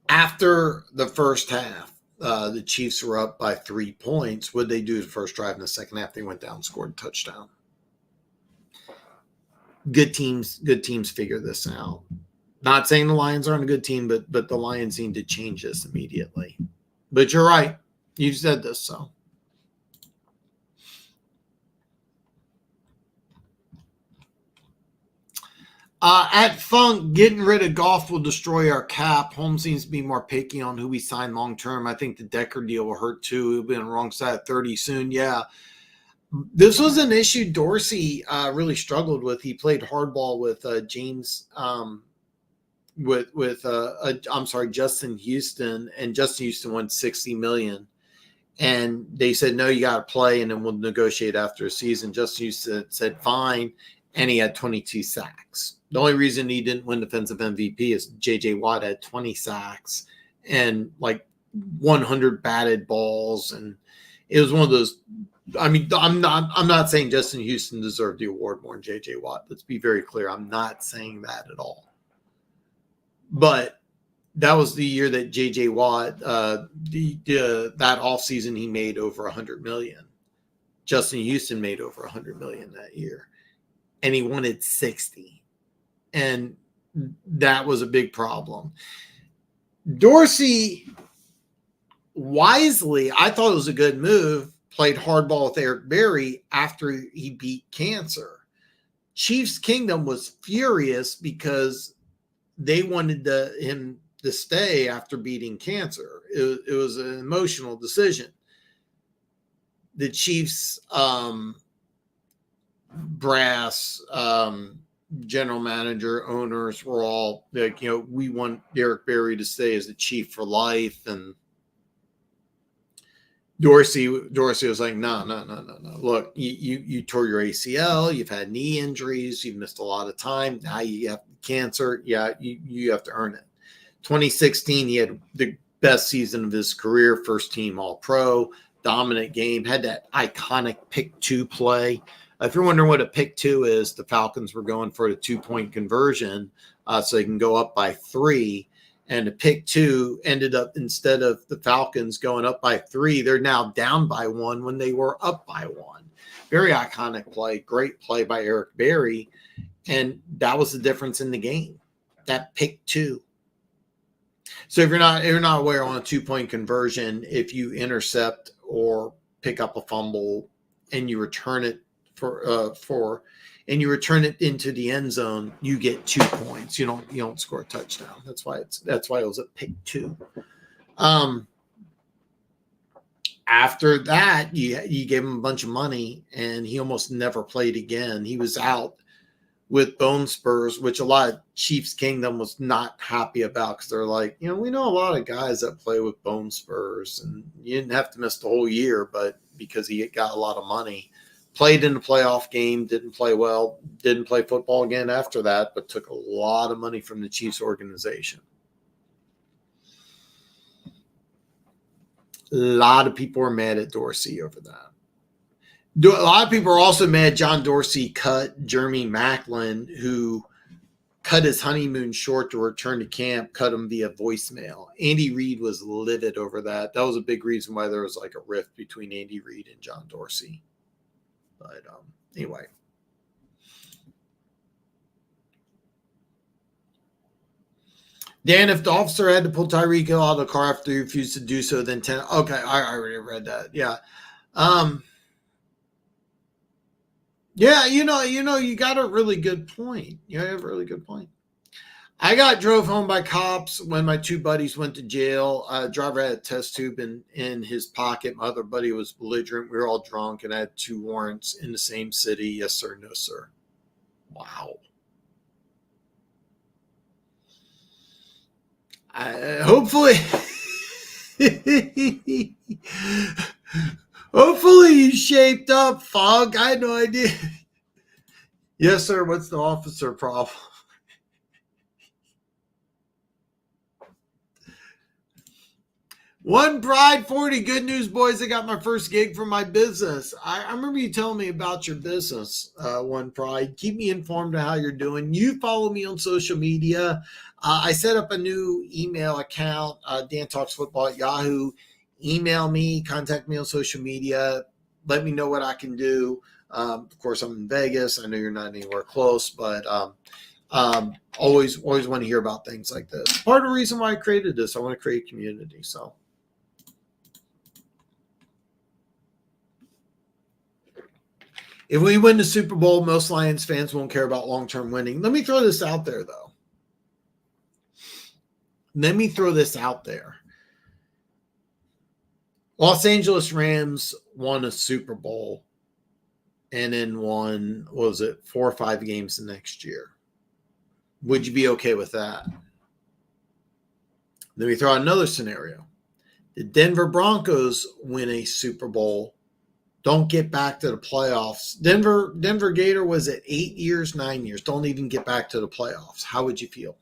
After the first half, the Chiefs were up by 3 points. What did they do the first drive in the second half? They went down and scored a touchdown. Good teams figure this out. Not saying the Lions aren't a good team, but the Lions need to change this immediately. But you're right. You said this, so. At Funk, getting rid of Goff will destroy our cap. Holmes seems to be more picky on who we sign long term. I think the Decker deal will hurt too. He'll be on the wrong side of 30 soon. Yeah. This was an issue Dorsey really struggled with. He played hardball with James Justin Houston, and Justin Houston won $60 million. And they said, no, you got to play, and then we'll negotiate after a season. Justin Houston said, fine, and he had 22 sacks. The only reason he didn't win defensive MVP is J.J. Watt had 20 sacks and like 100 batted balls, and it was one of those. I mean, I'm not saying Justin Houston deserved the award more than J.J. Watt. Let's be very clear. I'm not saying that at all. But that was the year that J.J. Watt, that offseason, he made over $100 million. Justin Houston made over $100 million that year, and he wanted 60, and that was a big problem. Dorsey, wisely, I thought it was a good move. Played hardball with Eric Berry after he beat cancer. Chiefs Kingdom was furious because they wanted him to stay after beating cancer. It was an emotional decision. The Chiefs brass, general manager, owners were all like, we want Eric Berry to stay as the Chief for life, and Dorsey was like, no. Look, you tore your ACL. You've had knee injuries. You've missed a lot of time. Now you have cancer. Yeah, you have to earn it. 2016, he had the best season of his career. First team All-Pro, dominant game. Had that iconic pick 2 play. If you're wondering what a pick 2 is, the Falcons were going for a 2-point conversion so they can go up by 3. And the pick 2 ended up, instead of the Falcons going up by 3, they're now down by 1 when they were up by 1. Very iconic play. Great play by Eric Berry. And that was the difference in the game. That pick 2. So if you're not aware, on a 2-point conversion, if you intercept or pick up a fumble and you return it and you return it into the end zone, you get 2 points. You don't score a touchdown. That's why it was a pick 2. After that, you gave him a bunch of money, and he almost never played again. He was out with bone spurs, which a lot of Chiefs Kingdom was not happy about, because they're like, we know a lot of guys that play with bone spurs, and you didn't have to miss the whole year, but because he got a lot of money, played in the playoff game, didn't play well, didn't play football again after that, but took a lot of money from the Chiefs organization. A lot of people are mad at Dorsey over that. A lot of people are also mad John Dorsey cut Jeremy Maclin, who cut his honeymoon short to return to camp, cut him via voicemail. Andy Reid was livid over that. That was a big reason why there was like a rift between Andy Reid and John Dorsey. But anyway. Dan, if the officer had to pull Tyreek Hill out of the car after he refused to do so, then 10. Okay, I already read that. Yeah. Yeah, you got a really good point. You have a really good point. I got drove home by cops when my 2 buddies went to jail. Driver had a test tube in his pocket. My other buddy was belligerent. We were all drunk, and I had 2 warrants in the same city. Yes, sir. No, sir. Wow. Hopefully you shaped up, Fog. I had no idea. Yes, sir. What's the officer problem? One Pride 40. Good news, boys. I got my first gig for my business. I remember you telling me about your business, One Pride. Keep me informed of how you're doing. You follow me on social media. I set up a new email account, Dan Talks Football at Yahoo. Email me, contact me on social media. Let me know what I can do. Of course, I'm in Vegas. I know you're not anywhere close, but always want to hear about things like this. Part of the reason why I created this, I want to create community. So. If we win the Super Bowl, most Lions fans won't care about long-term winning. Let me throw this out there, though. Los Angeles Rams won a Super Bowl and then won, 4 or 5 games the next year. Would you be okay with that? Let me throw out another scenario. The Denver Broncos win a Super Bowl, don't get back to the playoffs. Denver Gator was at 8 years, 9 years. Don't even get back to the playoffs. How would you feel?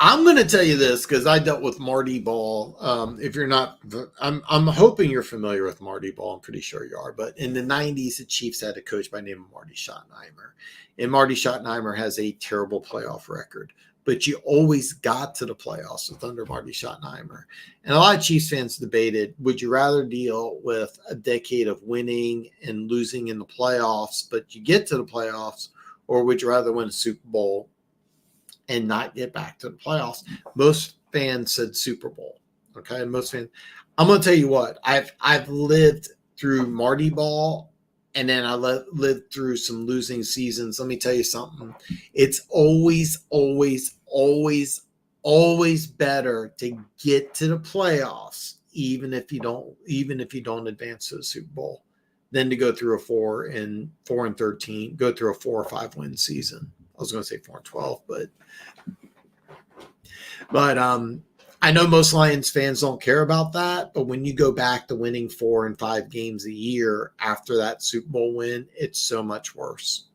I'm going to tell you this because I dealt with Marty Ball. If you're not, I'm hoping you're familiar with Marty Ball. I'm pretty sure you are. But in the 90s, the Chiefs had a coach by the name of Marty Schottenheimer. And Marty Schottenheimer has a terrible playoff record. But you always got to the playoffs with under Marty Schottenheimer. And a lot of Chiefs fans debated, would you rather deal with a decade of winning and losing in the playoffs, but you get to the playoffs, or would you rather win a Super Bowl and not get back to the playoffs? Most fans said Super Bowl. Okay. Most fans. I'm going to tell you what, I've lived through Marty Ball, and then I lived through some losing seasons. Let me tell you something. It's always better to get to the playoffs, even if you don't advance to the Super Bowl, than to go through a 4-13, go through a 4 or 5 win season. I was going to say 4-12, but I know most Lions fans don't care about that, but when you go back to winning 4 and 5 games a year after that Super Bowl win, it's so much worse.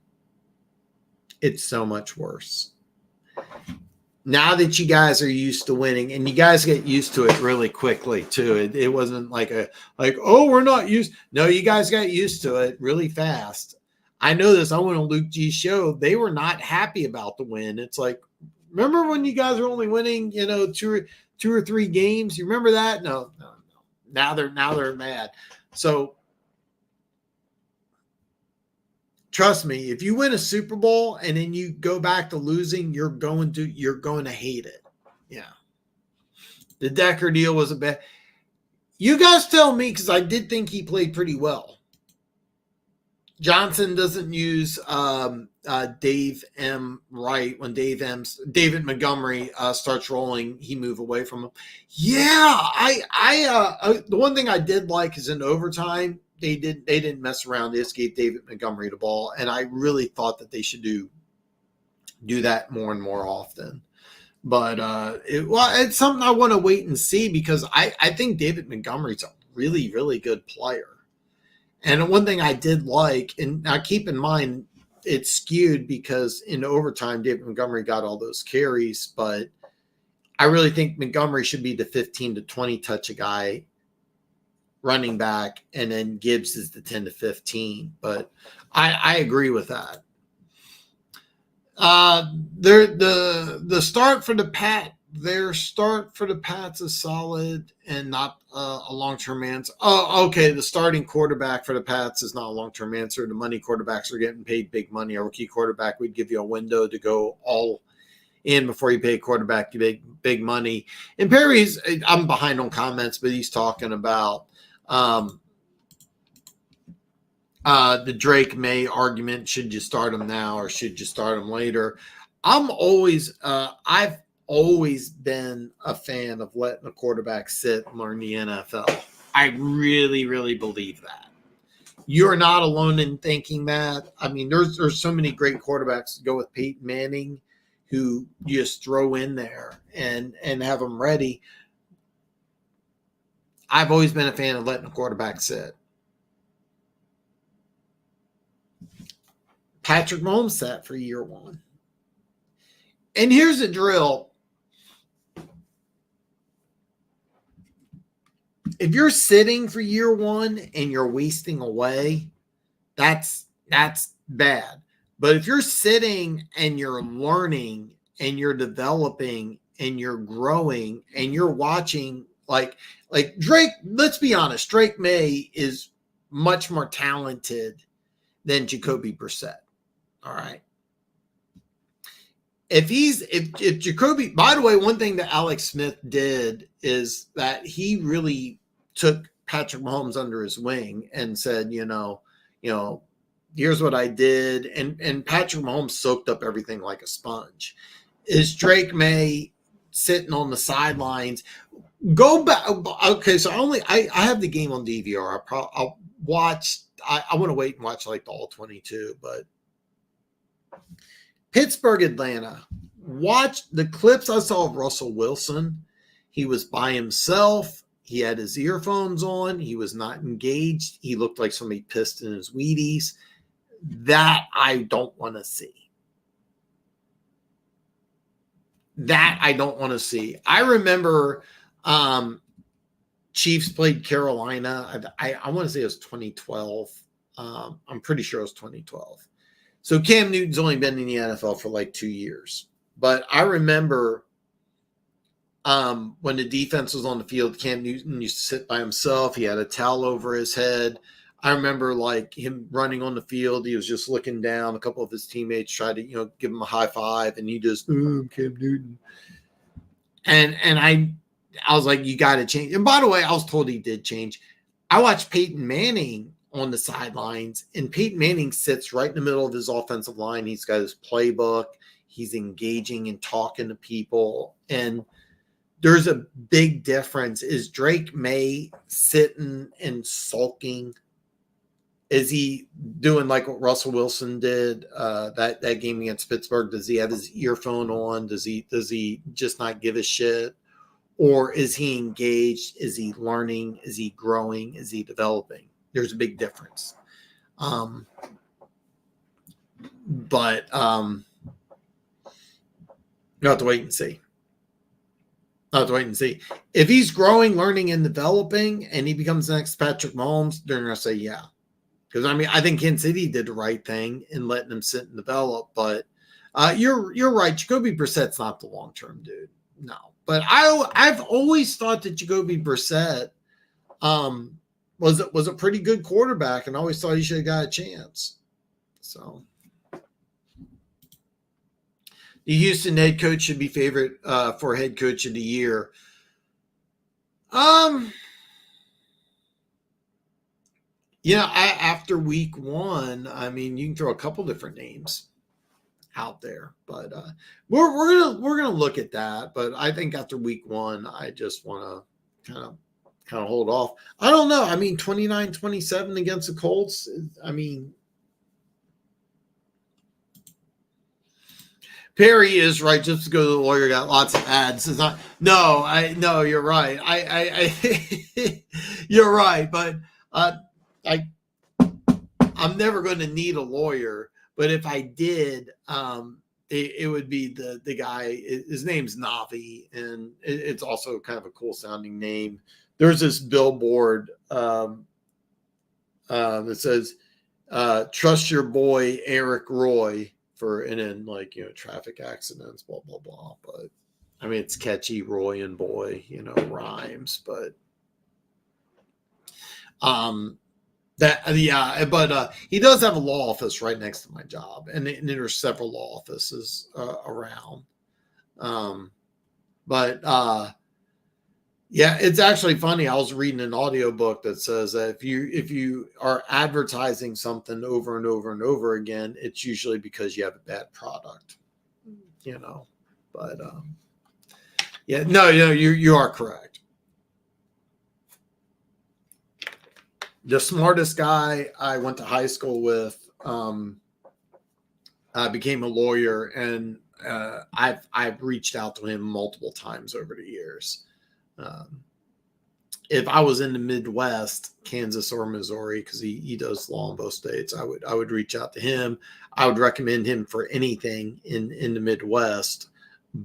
It's so much worse. Now that you guys are used to winning, and you guys get used to it really quickly too. It wasn't like we're not used. No, you guys got used to it really fast. I know this. I went on Luke G's show. They were not happy about the win. It's like, remember when you guys were only winning, 2 or 3 games? You remember that? No. Now they're mad. So trust me, if you win a Super Bowl and then you go back to losing, you're going to hate it. Yeah. The Decker deal was a bad. You guys tell me, because I did think he played pretty well. Johnson doesn't use Dave M. right. When David Montgomery starts rolling, he move away from him. Yeah, the one thing I did like is in overtime they didn't mess around. They just gave David Montgomery the ball, and I really thought that they should do that more and more often. But it's something I want to wait and see, because I think David Montgomery's a really, really good player. And one thing I did like, and now keep in mind, it's skewed because in overtime, David Montgomery got all those carries, but I really think Montgomery should be the 15 to 20 touch a guy running back, and then Gibbs is the 10 to 15. But I agree with that. The start for the Their start for the Pats is solid and not a long-term answer. Oh, okay. The starting quarterback for the Pats is not a long-term answer. The money quarterbacks are getting paid big money. A rookie quarterback, we'd give you a window to go all in before you pay a quarterback big money. And Perry's, I'm behind on comments, but he's talking about the Drake May argument. Should you start him now or should you start him later? I've always been a fan of letting a quarterback sit and learn the NFL. I really, really believe that. You're not alone in thinking that. I mean, there's so many great quarterbacks to go with Peyton Manning who you just throw in there and have them ready. I've always been a fan of letting a quarterback sit. Patrick Mahomes sat for year one. And here's a drill. If you're sitting for year one and you're wasting away, that's bad. But if you're sitting and you're learning and you're developing and you're growing and you're watching, like Drake, let's be honest, Drake May is much more talented than Jacoby Brissett. All right. If Jacoby, by the way, one thing that Alex Smith did is that he really took Patrick Mahomes under his wing and said, here's what I did. And Patrick Mahomes soaked up everything like a sponge. Is Drake May sitting on the sidelines? Go back. Okay. So I have the game on DVR. I'll watch. I want to wait and watch like the all 22, but Pittsburgh, Atlanta. Watch the clips I saw of Russell Wilson. He was by himself. He had his earphones on. He was not engaged. He looked like somebody pissed in his Wheaties. That I don't want to see. I remember Chiefs played Carolina. I want to say it was 2012. I'm pretty sure it was 2012. So Cam Newton's only been in the NFL for like 2 years. But I remember when the defense was on the field, Cam Newton used to sit by himself. He had a towel over his head. I remember like him running on the field. He was just looking down. A couple of his teammates tried to, give him a high five, and he just, Cam Newton. And I was like, you got to change. And by the way, I was told he did change. I watched Peyton Manning on the sidelines, and Peyton Manning sits right in the middle of his offensive line. He's got his playbook. He's engaging and talking to people. And there's a big difference. Is Drake May sitting and sulking? Is he doing like what Russell Wilson did that game against Pittsburgh? Does he have his earphone on? Does he just not give a shit? Or is he engaged? Is he learning? Is he growing? Is he developing? There's a big difference. But you have to wait and see. If he's growing, learning, and developing, and he becomes the next Patrick Mahomes, they're going to say, yeah. Because, I think Kansas City did the right thing in letting him sit and develop. But you're right. Jacoby Brissett's not the long-term dude. No. But I've always thought that Jacoby Brissett was a pretty good quarterback, and always thought he should have got a chance. So the Houston head coach should be favorite for head coach of the year. After week one, I mean, you can throw a couple different names out there, but we're gonna look at that. But I think after week one, I just want to kind of hold off. I don't know. I mean, 29-27 against the Colts. I mean, Perry is right. Just to go to the lawyer, got lots of ads. It's not. No, you're right. You're right. But I'm never going to need a lawyer. But if I did, it would be the guy. His name's Navi, and it's also kind of a cool sounding name. There's this billboard that says, "Trust your boy Eric Roy." And then traffic accidents, blah, blah, blah. But I mean, it's catchy, Roy and boy, rhymes, but he does have a law office right next to my job. And there's several law offices around. Yeah, it's actually funny. I was reading an audiobook that says that if you are advertising something over and over and over again, it's usually because you have a bad product, But you are correct. The smartest guy I went to high school with became a lawyer, and I've reached out to him multiple times over the years. If I was in the Midwest, Kansas or Missouri, because he does law in both states, I would reach out to him. I would recommend him for anything in the Midwest,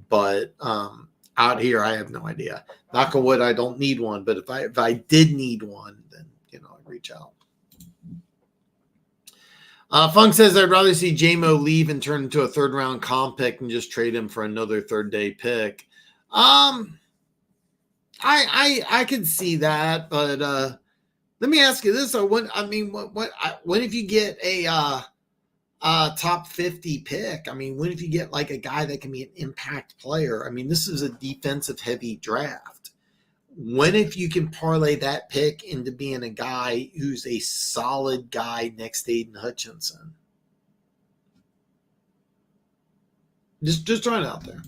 but out here I have no idea. Knock on wood, I don't need one, but if I did need one, then I'd reach out. Funk says I'd rather see JMO leave and turn into a third round comp pick and just trade him for another third day pick. I can see that, but let me ask you this: when if you get a top 50 pick? I mean, when if you get like a guy that can be an impact player? I mean, this is a defensive heavy draft. When if you can parlay that pick into being a guy who's a solid guy next to Aiden Hutchinson? Just throwing it out there.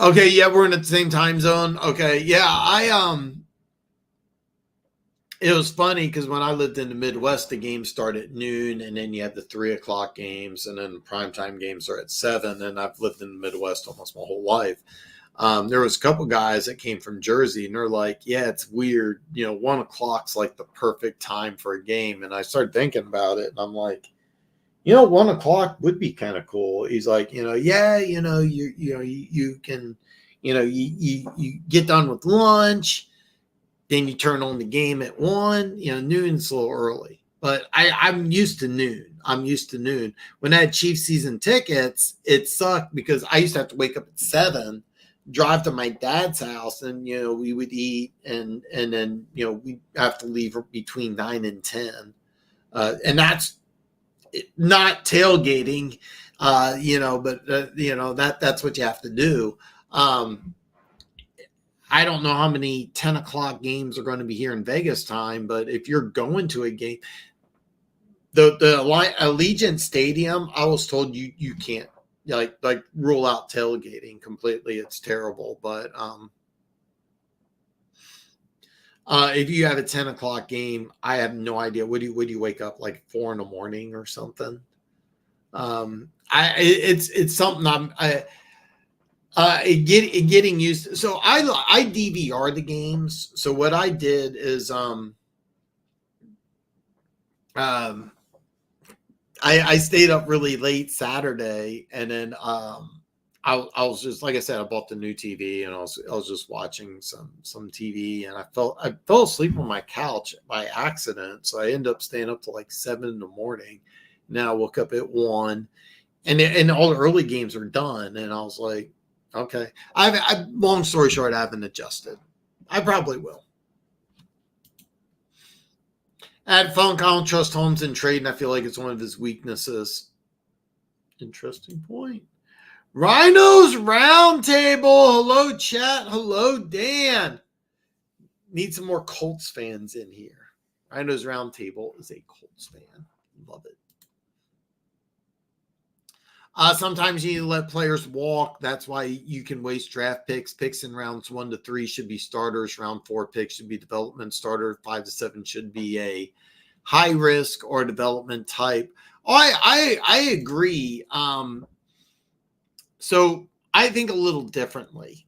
Okay, yeah, we're in the same time zone. Okay, yeah, it was funny because when I lived in the Midwest, the games start at noon, and then you have the 3:00 games, and then the primetime games are at 7. And I've lived in the Midwest almost my whole life. There was a couple guys that came from Jersey, and they're like, "Yeah, it's weird. 1:00's like the perfect time for a game." And I started thinking about it, and I'm like, 1:00 would be kind of cool. He's like, you can, you get done with lunch, then you turn on the game at 1. Noon's a little early, but I'm used to noon. When I had Chiefs season tickets, it sucked because I used to have to wake up at 7, drive to my dad's house, and we would eat, and then we have to leave between 9 and 10, and that's not tailgating, but that's what you have to do. I don't know how many 10:00 games are going to be here in Vegas time, but if you're going to a game, the Allegiant Stadium, I was told you can't like rule out tailgating completely. It's terrible, but if you have a 10:00 game, I have no idea. Would you wake up like 4 a.m. or something? It's something getting used to. So I DVR the games. So what I did is I stayed up really late Saturday, and then I was just, like I said, I bought the new TV, and I was just watching some TV, and I fell asleep on my couch by accident. So I ended up staying up till like 7 a.m. Now I woke up at 1, and all the early games are done, and I was like, okay. Long story short, I haven't adjusted. I probably will. At Funk, I don't trust Holmes in trade, and I feel like it's one of his weaknesses. Interesting point. Rhinos Roundtable. Hello, chat. Hello, Dan. Need some more Colts fans in here. Rhinos Roundtable is a Colts fan. Love it. Sometimes you need to let players walk. That's why you can waste draft picks. Picks in rounds 1 to 3 should be starters. Round 4 picks should be development starter. 5 to 7 should be a high risk or development type. I agree. So I think a little differently.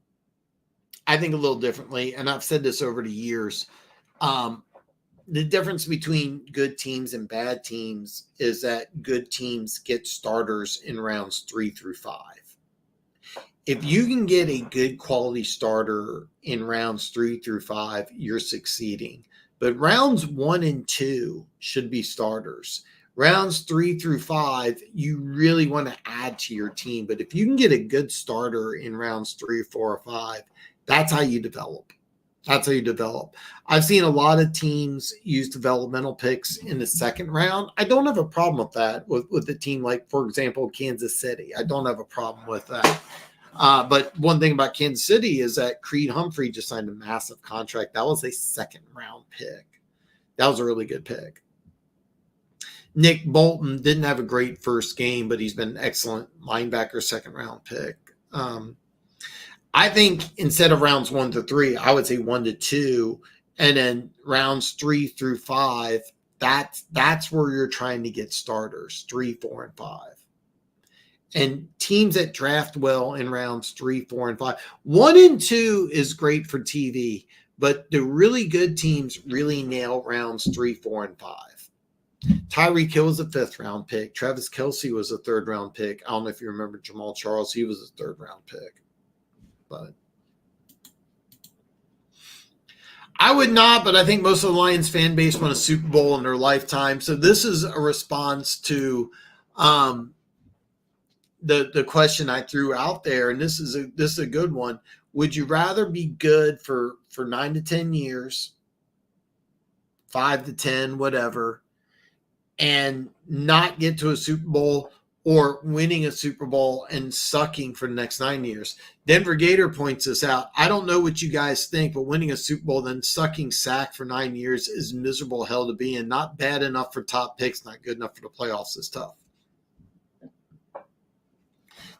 And I've said this over the years. The difference between good teams and bad teams is that good teams get starters in rounds 3 through 5. If you can get a good quality starter in rounds 3 through 5, you're succeeding. But rounds 1 and 2 should be starters. Rounds 3 through 5, you really want to add to your team. But if you can get a good starter in rounds 3, 4, or 5, that's how you develop. I've seen a lot of teams use developmental picks in the second round. I don't have a problem with that with a team like, for example, Kansas City. I don't have a problem with that. But one thing about Kansas City is that Creed Humphrey just signed a massive contract. That was a second round pick. That was a really good pick. Nick Bolton didn't have a great first game, but he's been an excellent linebacker, second round pick. I think instead of rounds 1 to 3, I would say 1 to 2, and then rounds 3 through 5. That's where you're trying to get starters, 3, 4, and 5. And teams that draft well in rounds 3, 4, and 5. 1 and 2 is great for TV, but the really good teams really nail rounds 3, 4, and 5. Tyreek Hill was a 5th round pick. Travis Kelce was a 3rd round pick. I don't know if you remember Jamal Charles. He was a 3rd round pick. But I would not, but I think most of the Lions fan base won a Super Bowl in their lifetime. So this is a response to the question I threw out there, and this is a good one. Would you rather be good for 9 to 10 years, 5 to 10, whatever, and not get to a Super Bowl, or winning a Super Bowl and sucking for the next 9 years? Denver Gator points this out. I don't know what you guys think, but winning a Super Bowl then sucking sack for 9 years is miserable hell to be in. Not bad enough for top picks, not good enough for the playoffs is tough.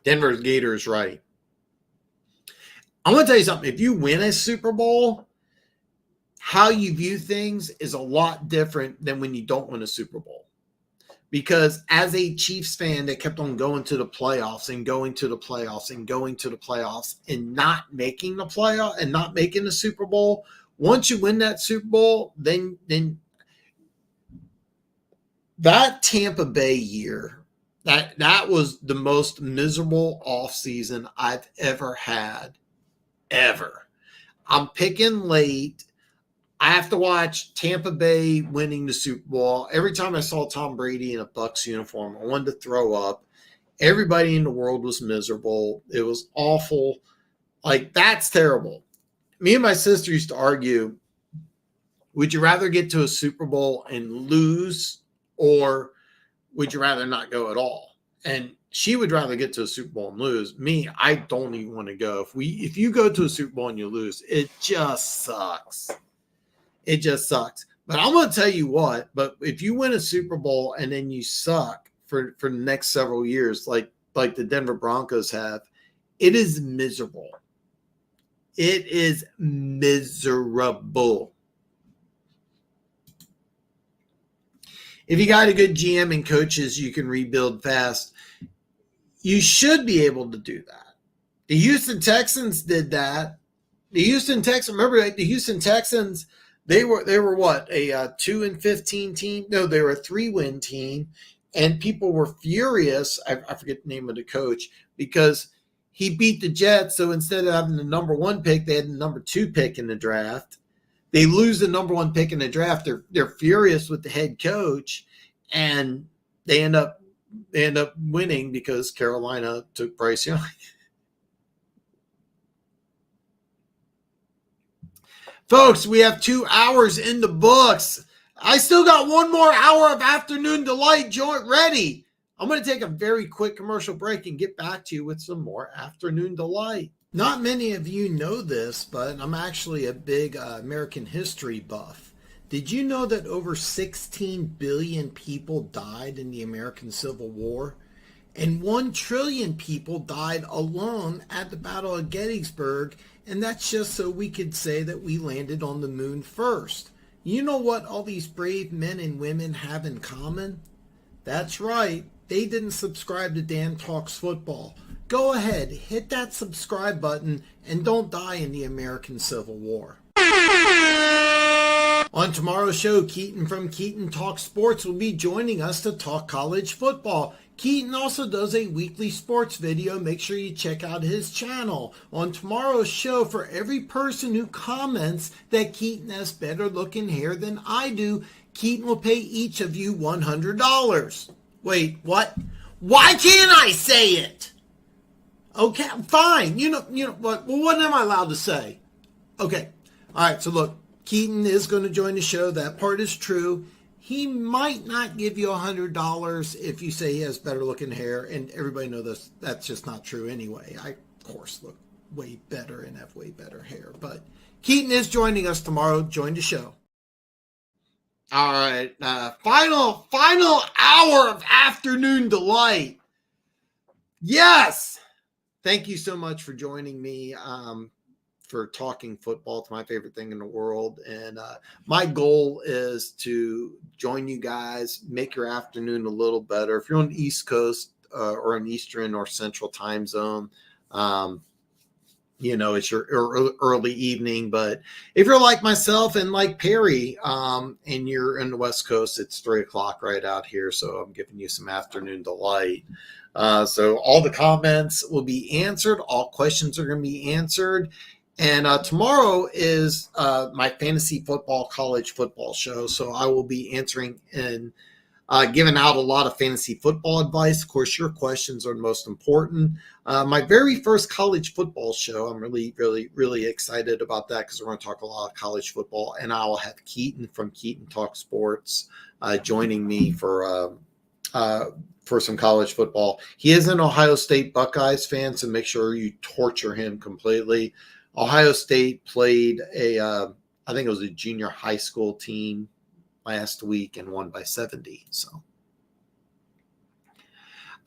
Denver Gator is right. I'm going to tell you something. If you win a Super Bowl, how you view things is a lot different than when you don't win a Super Bowl. Because as a Chiefs fan that kept on going to the playoffs and going to the playoffs and going to the playoffs and not making the playoff and not making the Super Bowl, once you win that Super Bowl, then that Tampa Bay year, that was the most miserable offseason I've ever had, ever. I'm picking late. I have to watch Tampa Bay winning the Super Bowl. Every time I saw Tom Brady in a Bucs uniform, I wanted to throw up. Everybody in the world was miserable. It was awful. Like, that's terrible. Me and my sister used to argue, would you rather get to a Super Bowl and lose, or would you rather not go at all? And she would rather get to a Super Bowl and lose. Me, I don't even want to go. If you go to a Super Bowl and you lose, it just sucks. It just sucks. But I'm going to tell you what, but if you win a Super Bowl and then you suck for the next several years, like the Denver Broncos have, it is miserable. It is miserable. If you got a good GM and coaches, you can rebuild fast. You should be able to do that. The Houston Texans did that. The Houston Texans, remember the Houston Texans, They were what, a 2-15 team? No, they were a 3-win team, and people were furious. I forget the name of the coach, because he beat the Jets. So instead of having the number 1 pick, they had the number 2 pick in the draft. They lose the number 1 pick in the draft. They're furious with the head coach, and they end up winning because Carolina took Bryce Young. Folks, we have 2 hours in the books. I still got one more hour of afternoon delight joint ready. I'm going to take a very quick commercial break and get back to you with some more afternoon delight. Not many of you know this, but I'm actually a big American history buff. Did you know that over 16 billion people died in the American Civil War? And 1 trillion people died alone at the Battle of Gettysburg, and that's just so we could say that we landed on the moon first. You know what all these brave men and women have in common? That's right, they didn't subscribe to Dan Talks Football. Go ahead, hit that subscribe button, and don't die in the American Civil War. On tomorrow's show, Keaton from Keaton Talks Sports will be joining us to talk college football. Keaton also does a weekly sports video. Make sure you check out his channel. On tomorrow's show, for every person who comments that Keaton has better looking hair than I do, Keaton will pay each of you $100. Wait, what? Why can't I say it? Okay, fine. You know what? Well, what am I allowed to say? Okay. All right, so look, Keaton is going to join the show. That part is true. He might not give you $100 if you say he has better looking hair, and everybody knows that's just not true anyway. I, of course, look way better and have way better hair. But Keaton is joining us tomorrow. Join the show. All right, final hour of afternoon delight. Yes, thank you so much for joining me. For talking football. It's my favorite thing in the world. And my goal is to join you guys, make your afternoon a little better. If you're on the East Coast or an Eastern or Central time zone, it's your early evening. But if you're like myself and like Perry and you're in the West Coast, it's 3:00 right out here. So I'm giving you some afternoon delight. So all the comments will be answered. All questions are going to be answered. And tomorrow is my fantasy football, college football show. So I will be answering and giving out a lot of fantasy football advice. Of course, your questions are the most important. My very first college football show, I'm really, really, really excited about that because we're going to talk a lot of college football. And I will have Keaton from Keaton Talk Sports joining me for some college football. He is an Ohio State Buckeyes fan, so make sure you torture him completely. Ohio State played I think it was a junior high school team last week and won by 70. So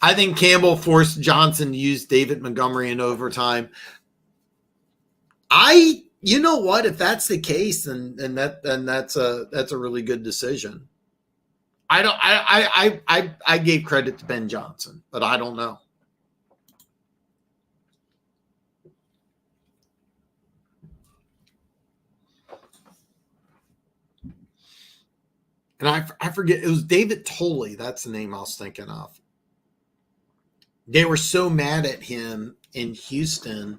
I think Campbell forced Johnson to use David Montgomery in overtime. You know what? If that's the case, then that's a really good decision. I gave credit to Ben Johnson, but I don't know. And I forget, it was David Tolley. That's the name I was thinking of. They were so mad at him in Houston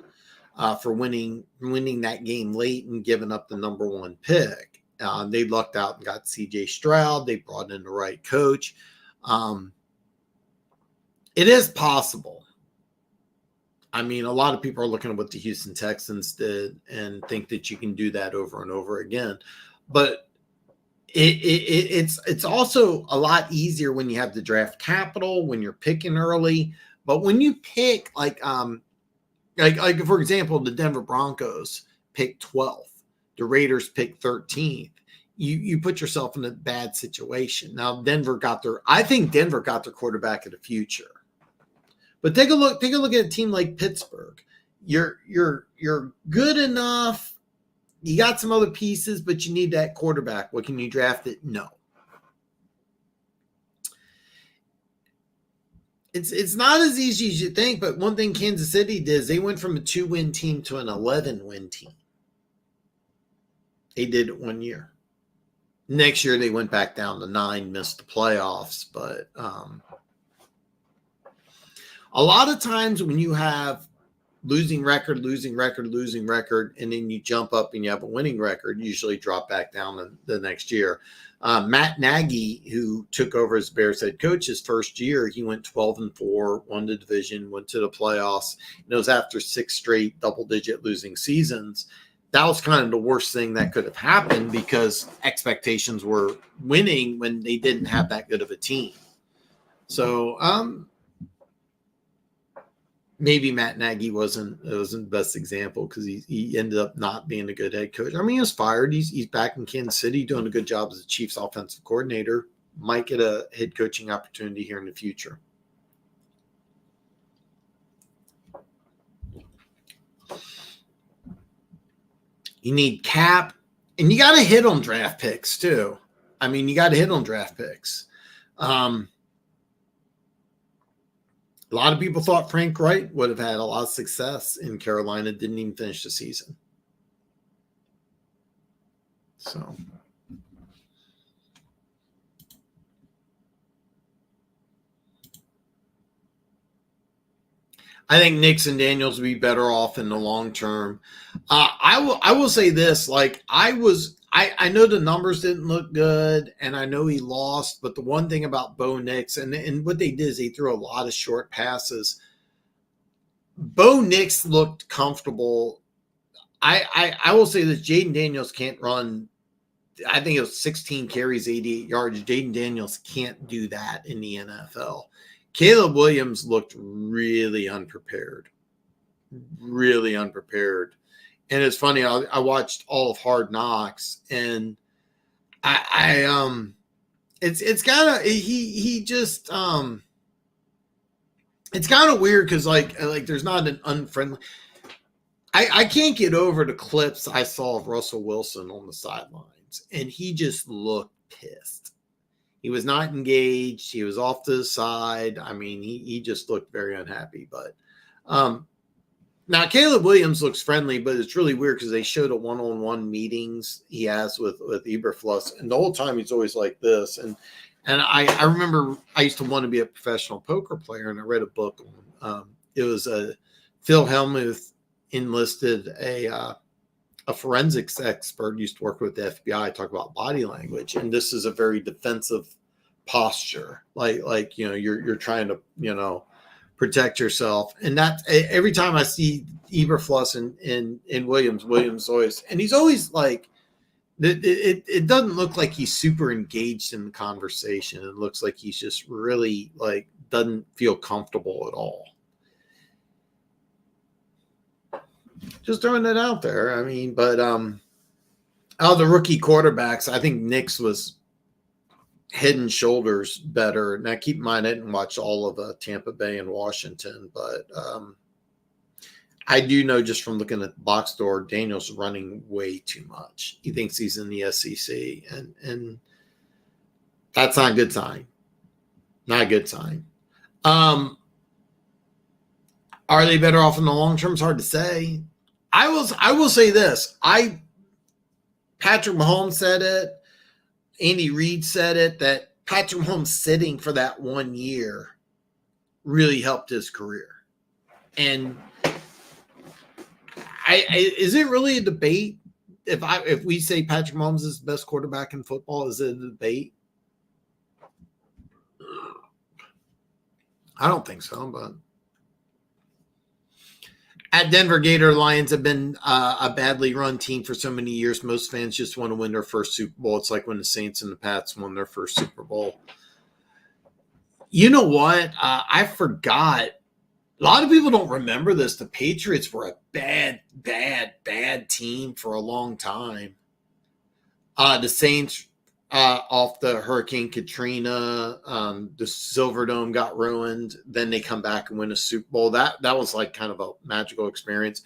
for winning that game late and giving up the number 1 pick. They lucked out and got C.J. Stroud. They brought in the right coach. It is possible. I mean, a lot of people are looking at what the Houston Texans did and think that you can do that over and over again. But it's also a lot easier when you have the draft capital, when you're picking early. But when you pick like for example, the Denver Broncos pick 12th, the Raiders pick 13th. You put yourself in a bad situation. Now I think Denver got their quarterback of the future. But take a look at a team like Pittsburgh. You're good enough. You got some other pieces, but you need that quarterback. What, can you draft it? No. It's not as easy as you think, but one thing Kansas City did is they went from a 2-win team to an 11-win team. They did it 1 year. Next year, they went back down to 9, missed the playoffs. But a lot of times when you have losing record, and then you jump up and you have a winning record, you usually drop back down the next year. Matt Nagy, who took over as Bears head coach his first year, he went 12-4, won the division, went to the playoffs. And it was after 6 straight double-digit losing seasons. that was kind of the worst thing that could have happened because expectations were winning when they didn't have that good of a team. So maybe Matt Nagy wasn't the best example because he ended up not being a good head coach. I mean, he was fired. He's back in Kansas City doing a good job as the Chiefs offensive coordinator. Might get a head coaching opportunity here in the future. You need cap, and you got to hit on draft picks too. I mean, you got to hit on draft picks. A lot of people thought Frank Wright would have had a lot of success in Carolina, didn't even finish the season. So I think Nix and Daniels would be better off in the long term. I will say this, like I know the numbers didn't look good and I know he lost, but the one thing about Bo Nix and what they did is they threw a lot of short passes. Bo Nix looked comfortable. I will say this, Jaden Daniels can't run. I think it was 16 carries, 88 yards. Jaden Daniels can't do that in the NFL. Caleb Williams looked really unprepared. And it's funny, I watched all of Hard Knocks, and it's kind of he just it's kind of weird because like there's not an unfriendly. I can't get over the clips I saw of Russell Wilson on the sidelines, and he just looked pissed. He was not engaged. He was off to the side. I mean, he just looked very unhappy. But now Caleb Williams looks friendly, but it's really weird because they showed a one-on-one meetings he has with Eberflus, and the whole time he's always like this. And I remember I used to want to be a professional poker player, and I read a book on it was Phil Hellmuth enlisted a forensics expert, used to work with the FBI, talk about body language, and this is a very defensive posture, like you're trying to protect yourself, and that every time I see Eberflus and Williams always, and he's always like it doesn't look like he's super engaged in the conversation. It looks like he's just really like doesn't feel comfortable at all. Just throwing it out there. I mean, but out of the rookie quarterbacks, I think Nix was head and shoulders better. Now, keep in mind, I didn't watch all of Tampa Bay and Washington, but I do know just from looking at the box score, Daniel's running way too much. He thinks he's in the SEC, and that's not a good sign. Not a good sign. Are they better off in the long term? It's hard to say. I will say this. Patrick Mahomes said it. Andy Reid said it, that Patrick Mahomes sitting for that 1 year really helped his career. And is it really a debate? If we say Patrick Mahomes is the best quarterback in football, is it a debate? I don't think so, but at Denver, Gator Lions have been a badly run team for so many years. Most fans just want to win their first Super Bowl. It's like when the Saints and the Pats won their first Super Bowl. You know what? I forgot. A lot of people don't remember this. The Patriots were a bad team for a long time. The Saints, off the Hurricane Katrina, the Silverdome got ruined. Then they come back and win a Super Bowl. That was like kind of a magical experience.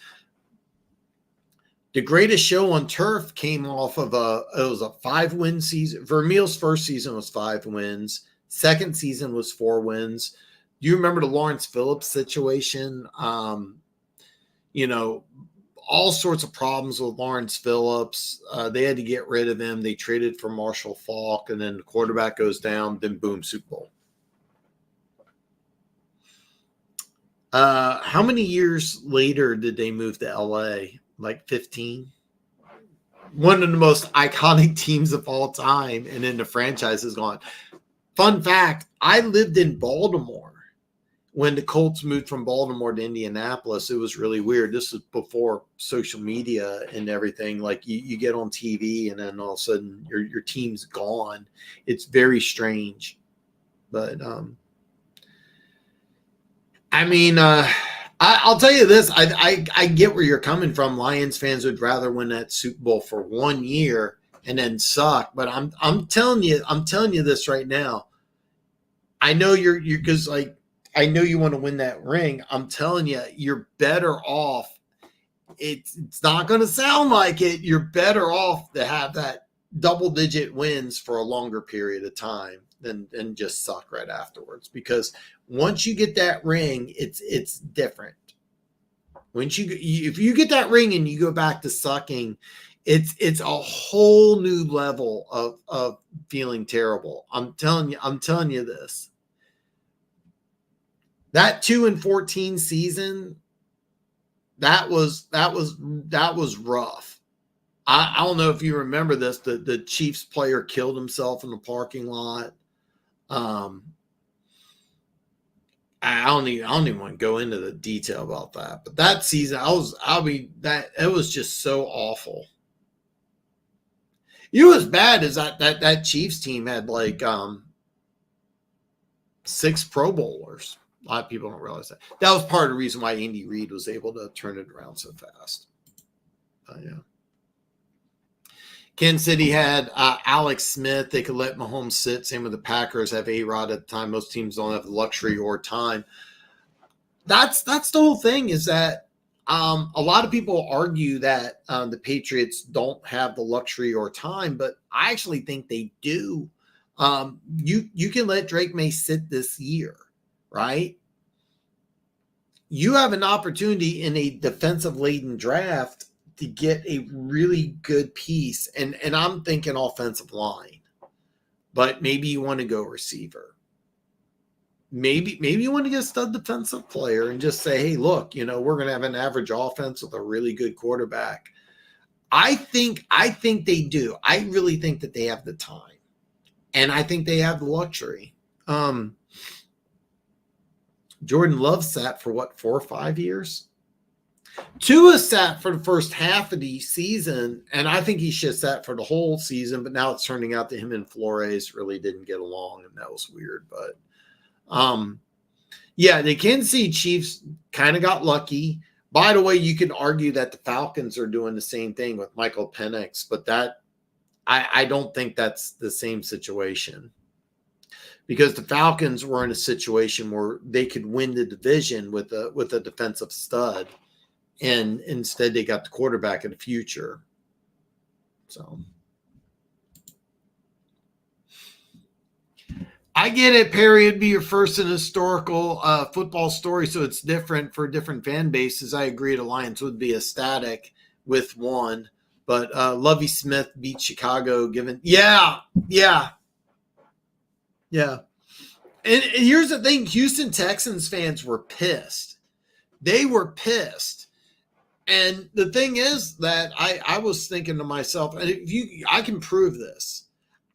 The greatest show on turf came off of it was a 5-win season. Vermeil's first season was 5 wins. Second season was 4 wins. Do you remember the Lawrence Phillips situation? All sorts of problems with Lawrence Phillips. They had to get rid of him. They traded for Marshall Faulk, and then the quarterback goes down, then boom, Super Bowl. How many years later did they move to LA? Like 15? One of the most iconic teams of all time, and then the franchise is gone. Fun fact, I lived in Baltimore when the Colts moved from Baltimore to Indianapolis, it was really weird. This was before social media and everything. Like you get on TV and then all of a sudden your team's gone. It's very strange. But I mean, I'll tell you this. I get where you're coming from. Lions fans would rather win that Super Bowl for 1 year and then suck. But I'm telling you this right now. I know you're because like I know you want to win that ring. I'm telling you, you're better off. It's not going to sound like it. You're better off to have that double-digit wins for a longer period of time than just suck right afterwards. Because once you get that ring, it's different. Once if you get that ring and you go back to sucking, it's a whole new level of feeling terrible. I'm telling you this. That 2-14 season, that was rough. I don't know if you remember this. The Chiefs player killed himself in the parking lot. I don't even want to go into the detail about that. But that season, it was just so awful. You know what's bad is that Chiefs team had like 6 Pro Bowlers. A lot of people don't realize that. That was part of the reason why Andy Reid was able to turn it around so fast. Yeah. Kansas City had Alex Smith. They could let Mahomes sit. Same with the Packers. Have A-Rod at the time. Most teams don't have the luxury or time. That's the whole thing is that a lot of people argue that the Patriots don't have the luxury or time, but I actually think they do. You can let Drake May sit this year, right? You have an opportunity in a defensive-laden draft to get a really good piece, and I'm thinking offensive line, but maybe you want to go receiver. Maybe you want to get a stud defensive player and just say, hey, look, we're going to have an average offense with a really good quarterback. I think they do. I really think that they have the time, and I think they have the luxury. Jordan Love sat for 4 or 5 years? Tua sat for the first half of the season, and I think he should have sat for the whole season, but now it's turning out that him and Flores really didn't get along, and that was weird. But, yeah, the Kansas City Chiefs kind of got lucky. By the way, you can argue that the Falcons are doing the same thing with Michael Penix, but I don't think that's the same situation. Because the Falcons were in a situation where they could win the division with a defensive stud, and instead they got the quarterback of the future. So I get it, Perry. It'd be your first in historical football story, so it's different for different fan bases. I agree. The Lions would be ecstatic with one, but Lovie Smith beat Chicago. Yeah. And here's the thing: Houston Texans fans were pissed. They were pissed. And the thing is that I was thinking to myself, I can prove this.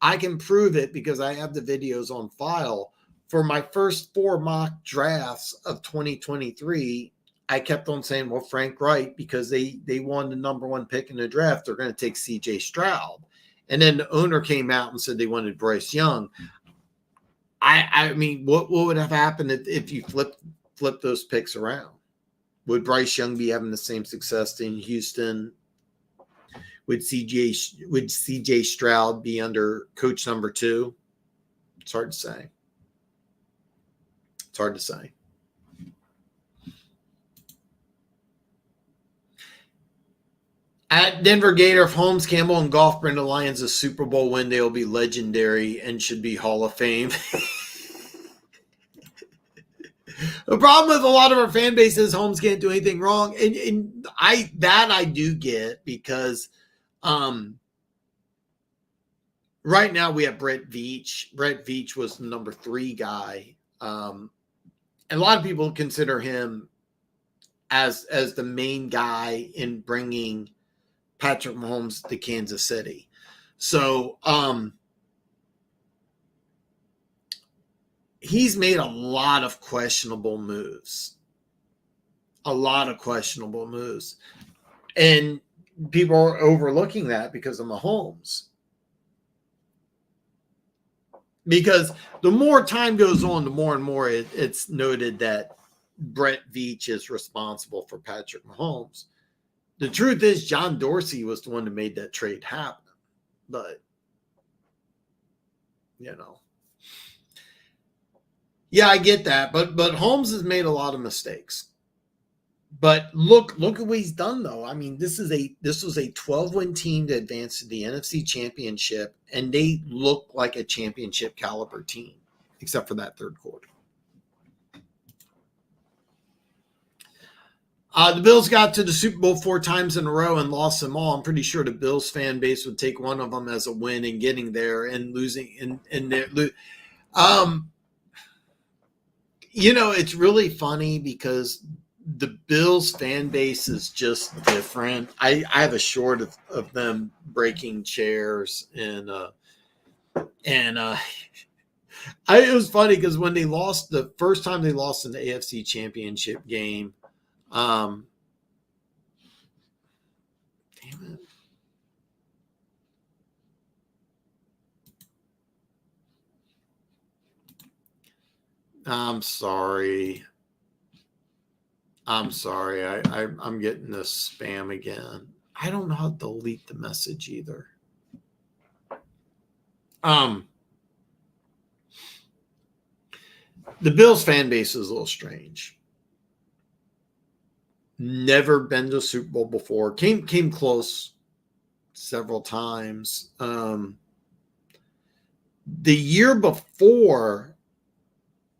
I can prove it because I have the videos on file. For my first 4 mock drafts of 2023, I kept on saying, well, Frank Wright, because they won the number 1 pick in the draft, they're going to take C.J. Stroud. And then the owner came out and said they wanted Bryce Young. I mean, what would have happened if you flip those picks around? Would Bryce Young be having the same success in Houston? Would CJ Stroud be under coach number 2? It's hard to say. It's hard to say. At Denver Gator, if Holmes, Campbell, and Goff bring the Lions a Super Bowl win, they will be legendary and should be Hall of Fame. The problem with a lot of our fan base is Holmes can't do anything wrong. And I do get because right now we have Brett Veach. Brett Veach was the number 3 guy. And a lot of people consider him as the main guy in bringing Patrick Mahomes to Kansas City. So he's made a lot of questionable moves. A lot of questionable moves. And people are overlooking that because of Mahomes. Because the more time goes on, the more and more it's noted that Brett Veach is responsible for Patrick Mahomes. The truth is, John Dorsey was the one that made that trade happen. But, yeah, I get that. But Holmes has made a lot of mistakes. But look at what he's done, though. I mean, this was a 12-win team to advance to the NFC Championship, and they look like a championship caliber team, except for that third quarter. The Bills got to the Super Bowl 4 times in a row and lost them all. I'm pretty sure the Bills fan base would take one of them as a win in getting there and losing in their. It's really funny because the Bills fan base is just different. I have a short of them breaking chairs and it was funny because when they lost the first time they lost in the AFC Championship game, damn it. I'm sorry. I'm getting this spam again. I don't know how to delete the message either. The Bills fan base is a little strange. Never been to a Super Bowl before. Came close several times. The year before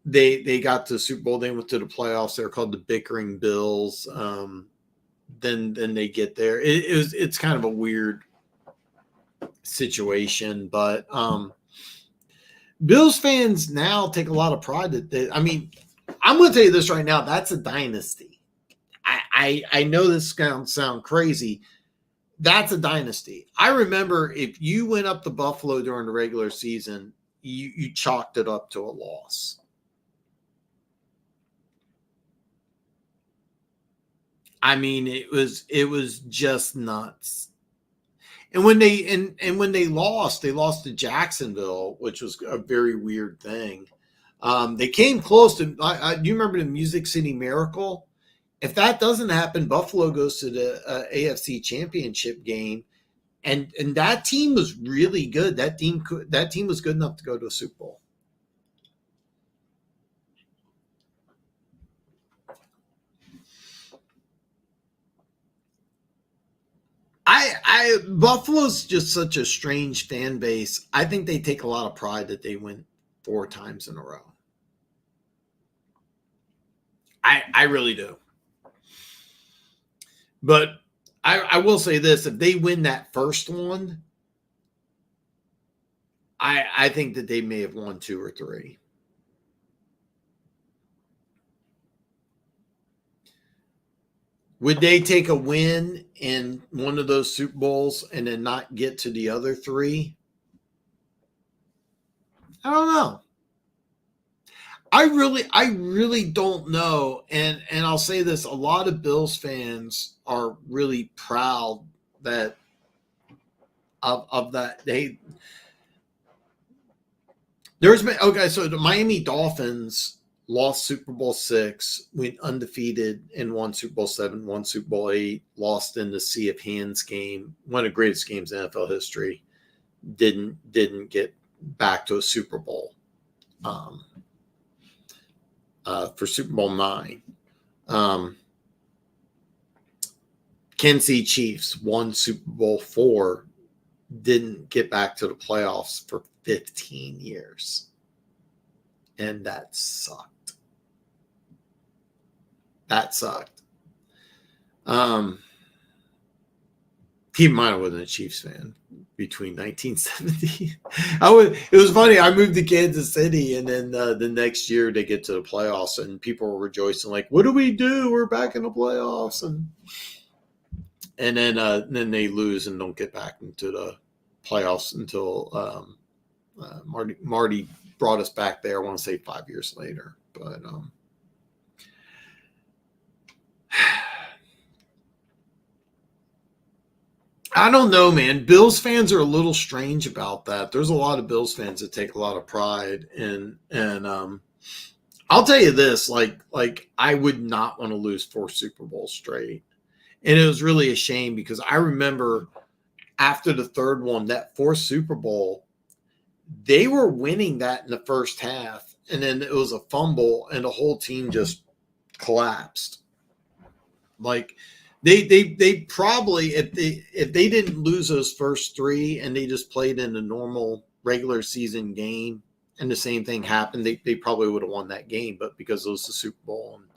they got to the Super Bowl, they went to the playoffs. They're called the Bickering Bills. Then they get there. It's kind of a weird situation, but Bills fans now take a lot of pride that I'm going to tell you this right now. That's a dynasty. I know this is going to sound crazy. That's a dynasty. I remember if you went up to Buffalo during the regular season, you chalked it up to a loss. It was just nuts. And when they lost to Jacksonville, which was a very weird thing. They came close to. Do you remember the Music City Miracle? If that doesn't happen, Buffalo goes to the AFC Championship game, and that team was really good. That team was good enough to go to a Super Bowl. Buffalo's just such a strange fan base. I think they take a lot of pride that they win 4 times in a row. I really do. But I will say this: if they win that first one, I think that they may have won 2 or 3. Would they take a win in one of those Super Bowls and then not get to the other 3? I don't know. I really don't know. And I'll say this: a lot of Bills fans are really proud that of that. So the Miami Dolphins lost Super Bowl 6, went undefeated, and won Super Bowl 7, won Super Bowl 8, lost in the Sea of Hands game, one of the greatest games in NFL history. Didn't get back to a Super Bowl for Super Bowl 9. Kansas City Chiefs won Super Bowl 4, didn't get back to the playoffs for 15 years. And that sucked. Keep in mind, I wasn't a Chiefs fan between 1970. It was funny. I moved to Kansas City, and then the next year they get to the playoffs, and people were rejoicing, like, "What do we do? We're back in the playoffs!" And then they lose and don't get back into the playoffs until Marty brought us back there. I want to say 5 years later, but I don't know, man. Bills fans are a little strange about that. There's a lot of Bills fans that take a lot of pride in, and I'll tell you this, like I would not want to lose 4 Super Bowls straight. And it was really a shame because I remember after the third one, that 4th Super Bowl, they were winning that in the first half. And then it was a fumble and the whole team just collapsed. Like they probably, if they didn't lose those first 3 and they just played in a normal regular season game and the same thing happened, they probably would have won that game. But because it was the Super Bowl and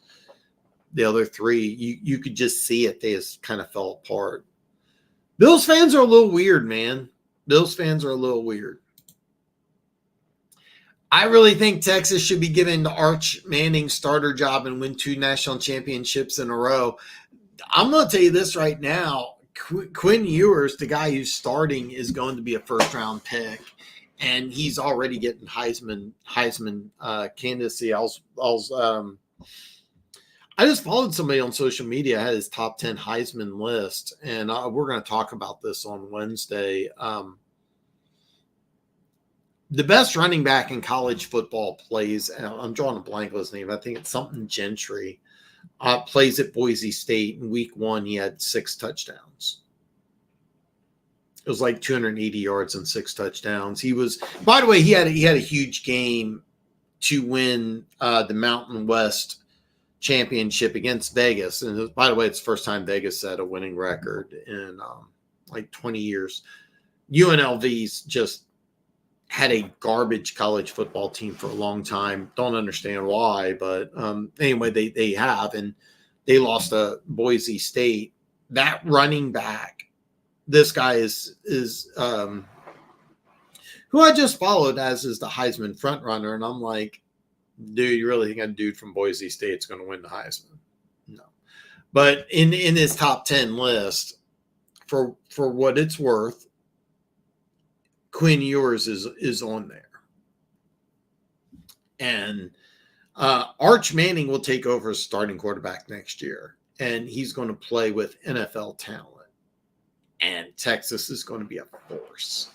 the other 3, you could just see it. They just kind of fell apart. Bills fans are a little weird, man. Bills fans are a little weird. I really think Texas should be given the Arch Manning starter job and win 2 national championships in a row. I'm going to tell you this right now. Quinn Ewers, the guy who's starting, is going to be a first-round pick, and he's already getting Heisman candidacy. I just followed somebody on social media, had his top 10 Heisman list, and we're going to talk about this on Wednesday. The best running back in college football plays, I'm drawing a blank on his name, I think it's something Gentry, plays at Boise State. In week 1, he had 6 touchdowns. It was like 280 yards and 6 touchdowns. He was, by the way, he had a huge game to win the Mountain West championship against Vegas. And by the way, it's the first time Vegas had a winning record in like 20 years. UNLV's just had a garbage college football team for a long time. Don't understand why, but anyway, they have, and they lost to Boise State. That running back, this guy is who I just followed as is the Heisman front runner, and I'm like, dude, you really think a dude from Boise State is going to win the Heisman? No. But in his top 10 list, for what it's worth, Quinn Ewers is on there. And Arch Manning will take over as starting quarterback next year, and he's going to play with NFL talent. And Texas is going to be a force.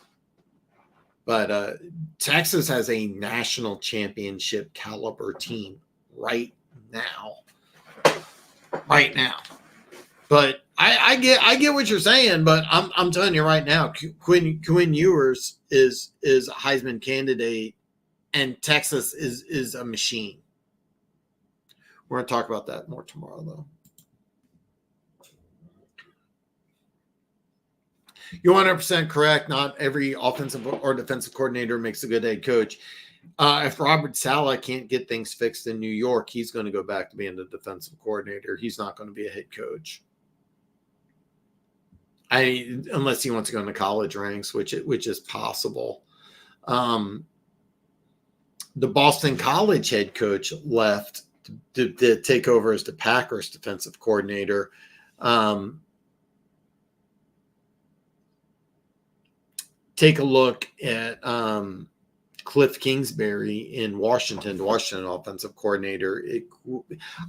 But Texas has a national championship caliber team right now. Right now. But I get what you're saying, but I'm telling you right now, Quinn Ewers is a Heisman candidate, and Texas is a machine. We're going to talk about that more tomorrow, though. You're 100% correct. Not every offensive or defensive coordinator makes a good head coach. If Robert Saleh can't get things fixed in New York, he's going to go back to being the defensive coordinator. He's not going to be a head coach. Unless he wants to go into college ranks, which is possible. The Boston College head coach left to take over as the Packers defensive coordinator. Take a look at Cliff Kingsbury in Washington, the Washington offensive coordinator.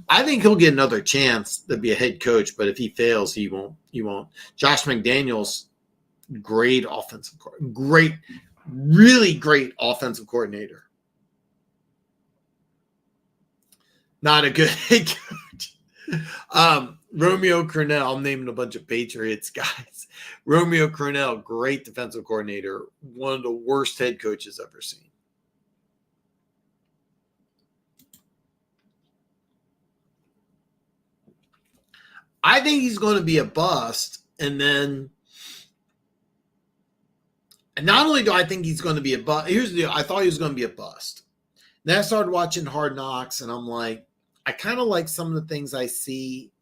I think he'll get another chance to be a head coach, but if he fails, he won't. Josh McDaniels, great offensive coordinator, really great offensive coordinator. Not a good head coach. Romeo Crennel, I'm naming a bunch of Patriots guys. Romeo Crennel, great defensive coordinator, one of the worst head coaches ever seen. I think he's going to be a bust, and then not only do I think he's going to be a bust, here's the deal, I thought he was going to be a bust. Then I started watching Hard Knocks, and I'm like, I kind of like some of the things I see.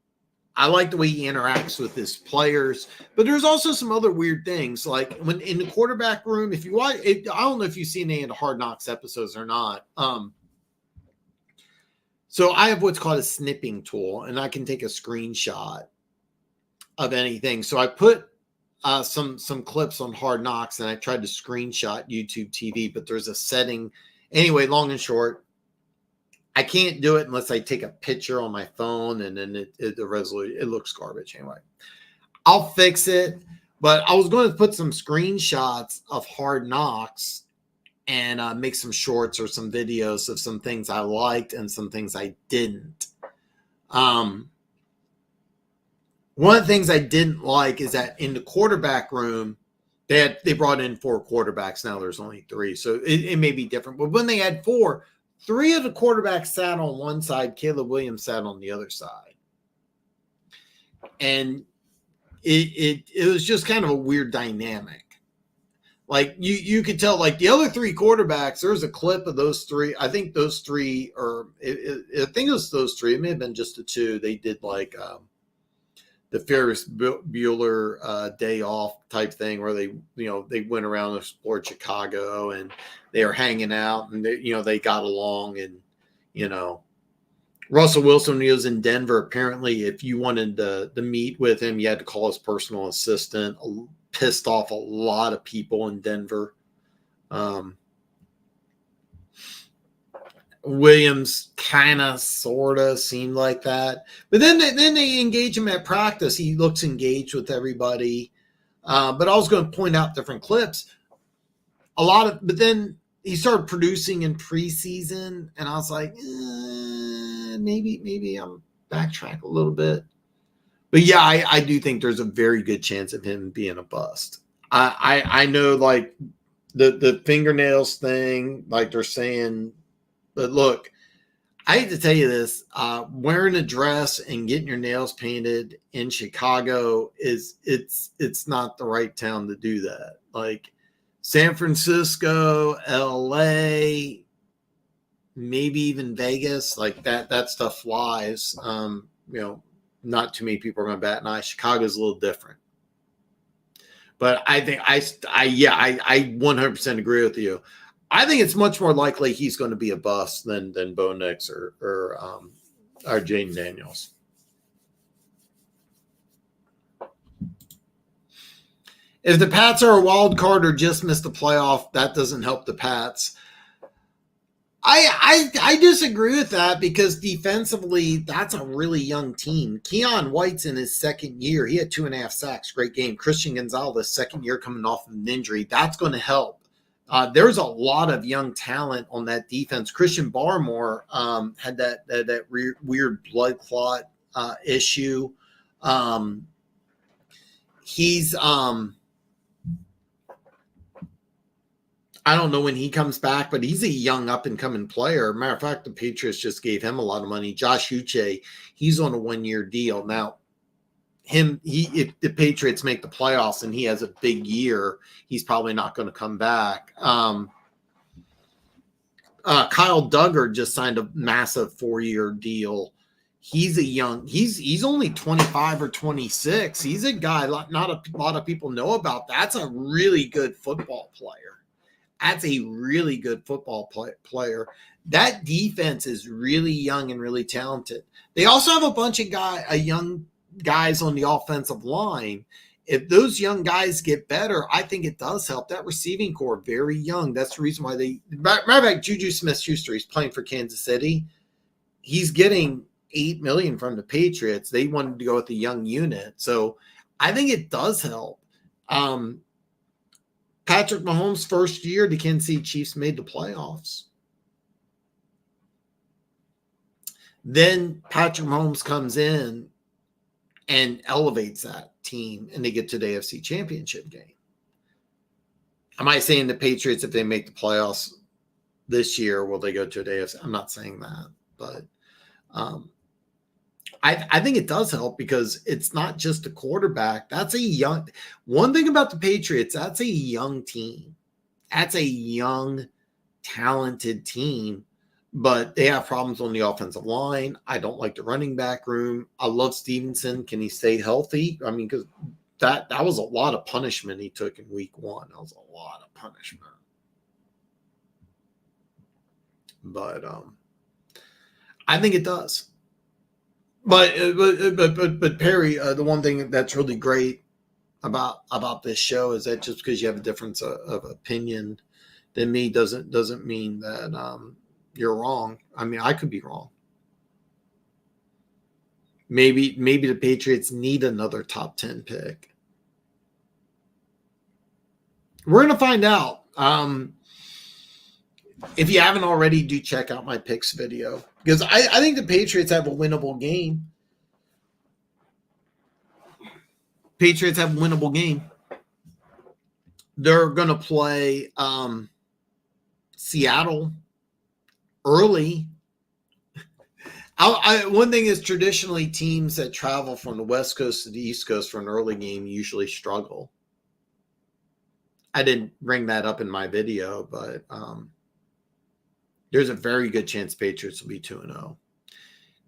I like the way he interacts with his players, but there's also some other weird things. Like when in the quarterback room, if you watch it, I don't know if you've seen any of the Hard Knocks episodes or not. So I have what's called a snipping tool, and I can take a screenshot of anything. So I put some clips on Hard Knocks, and I tried to screenshot YouTube TV, but there's a setting Anyway, long and short, I can't do it unless I take a picture on my phone, and then the resolution, it looks garbage anyway. I'll fix it, but I was going to put some screenshots of Hard Knocks and make some shorts or some videos of some things I liked and some things I didn't. One of the things I didn't like is that in the quarterback room, they brought in 4 quarterbacks. Now there's only 3, so it may be different. But when they had 4, 3 of the quarterbacks sat on one side, Caleb Williams sat on the other side, and it was just kind of a weird dynamic. Like you could tell, like the other 3 quarterbacks, there's a clip of those 3. I think those 3 are, I think it was those 3. It may have been just the 2. They did like the Ferris Bueller day off type thing where they went around and explored Chicago and they were hanging out and they got along. And, Russell Wilson, when he was in Denver, apparently if you wanted to meet with him, you had to call his personal assistant. Pissed off a lot of people in Denver. Williams kind of sort of seemed like that, but then they engage him at practice. He looks engaged with everybody. But I was going to point out different clips. But then he started producing in preseason, and I was like, maybe I'm backtrack a little bit. But yeah, I do think there's a very good chance of him being a bust. I know, like the fingernails thing, like they're saying. But look, I hate to tell you this, wearing a dress and getting your nails painted in Chicago it's not the right town to do that. Like San Francisco, LA, maybe even Vegas, like that stuff flies. Not too many people are going to bat an eye. Chicago's a little different. But I think I 100% agree with you. I think it's much more likely he's going to be a bust than Bo Nix or Jaden Daniels. If the Pats are a wild card or just miss the playoff, that doesn't help the Pats. I disagree with that because defensively, that's a really young team. Keon White's in his second year. He had 2.5 sacks. Great game. Christian Gonzalez, second year coming off of an injury. That's going to help. There's a lot of young talent on that defense. Christian Barmore had that weird blood clot issue. He's I don't know when he comes back, but he's a young up-and-coming player. Matter of fact, the Patriots just gave him a lot of money. Josh Uche, he's on a 1-year deal. Now, if the Patriots make the playoffs and he has a big year, he's probably not going to come back. Kyle Duggar just signed a massive 4-year deal. He's he's only 25 or 26. He's a guy not a lot of people know about. That's a really good football player. That's a really good football player. That defense is really young and really talented. They also have a bunch of young guys on the offensive line. If those young guys get better, I think it does help. That receiving core, very young. That's the reason why matter of fact, Juju Smith-Schuster, he's playing for Kansas City. He's getting $8 million from the Patriots. They wanted to go with the young unit. So I think it does help. Patrick Mahomes' first year, the Kansas City Chiefs made the playoffs. Then Patrick Mahomes comes in and elevates that team, and they get to the AFC Championship game. Am I saying the Patriots, if they make the playoffs this year, will they go to the AFC? I'm not saying that, but I think it does help because it's not just a quarterback. That's a young – one thing about the Patriots, that's a young team. That's a young, talented team, but they have problems on the offensive line. I don't like the running back room. I love Stevenson. Can he stay healthy? I mean, because that was a lot of punishment he took in week 1. That was a lot of punishment. But I think it does. But Perry, the one thing that's really great about this show is that just because you have a difference of opinion than me doesn't mean that you're wrong. I mean, I could be wrong. Maybe the Patriots need another top 10 pick. We're going to find out. If you haven't already, do check out my picks video, because I think the Patriots have a winnable game. They're going to play Seattle early. One thing is, traditionally teams that travel from the West Coast to the East Coast for an early game usually struggle. I didn't bring that up in my video, but there's a very good chance Patriots will be 2-0.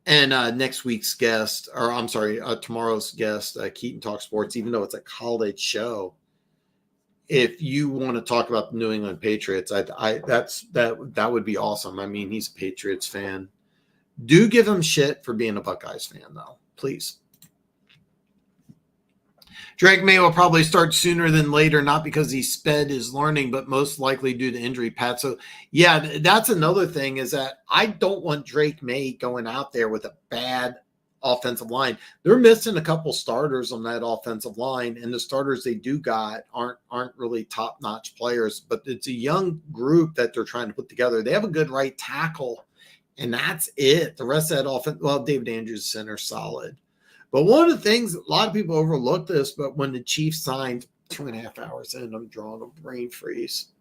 And next week's guest, or I'm sorry, tomorrow's guest, Keaton Talk Sports, even though it's a college show, if you want to talk about the New England Patriots, that would be awesome. I mean, he's a Patriots fan. Do give him shit for being a Buckeyes fan, though, please. Drake May will probably start sooner than later, not because he sped his learning, but most likely due to injury, Pat. So, yeah, that's another thing, is that I don't want Drake May going out there with a bad offensive line. They're missing a couple starters on that offensive line, and the starters they do got aren't really top-notch players, but it's a young group that they're trying to put together. They have a good right tackle, and that's it. The rest of that offense, well, David Andrews center, solid. But one of the things, a lot of people overlook this, but when the Chiefs signed 2.5 hours in, I'm drawing a brain freeze,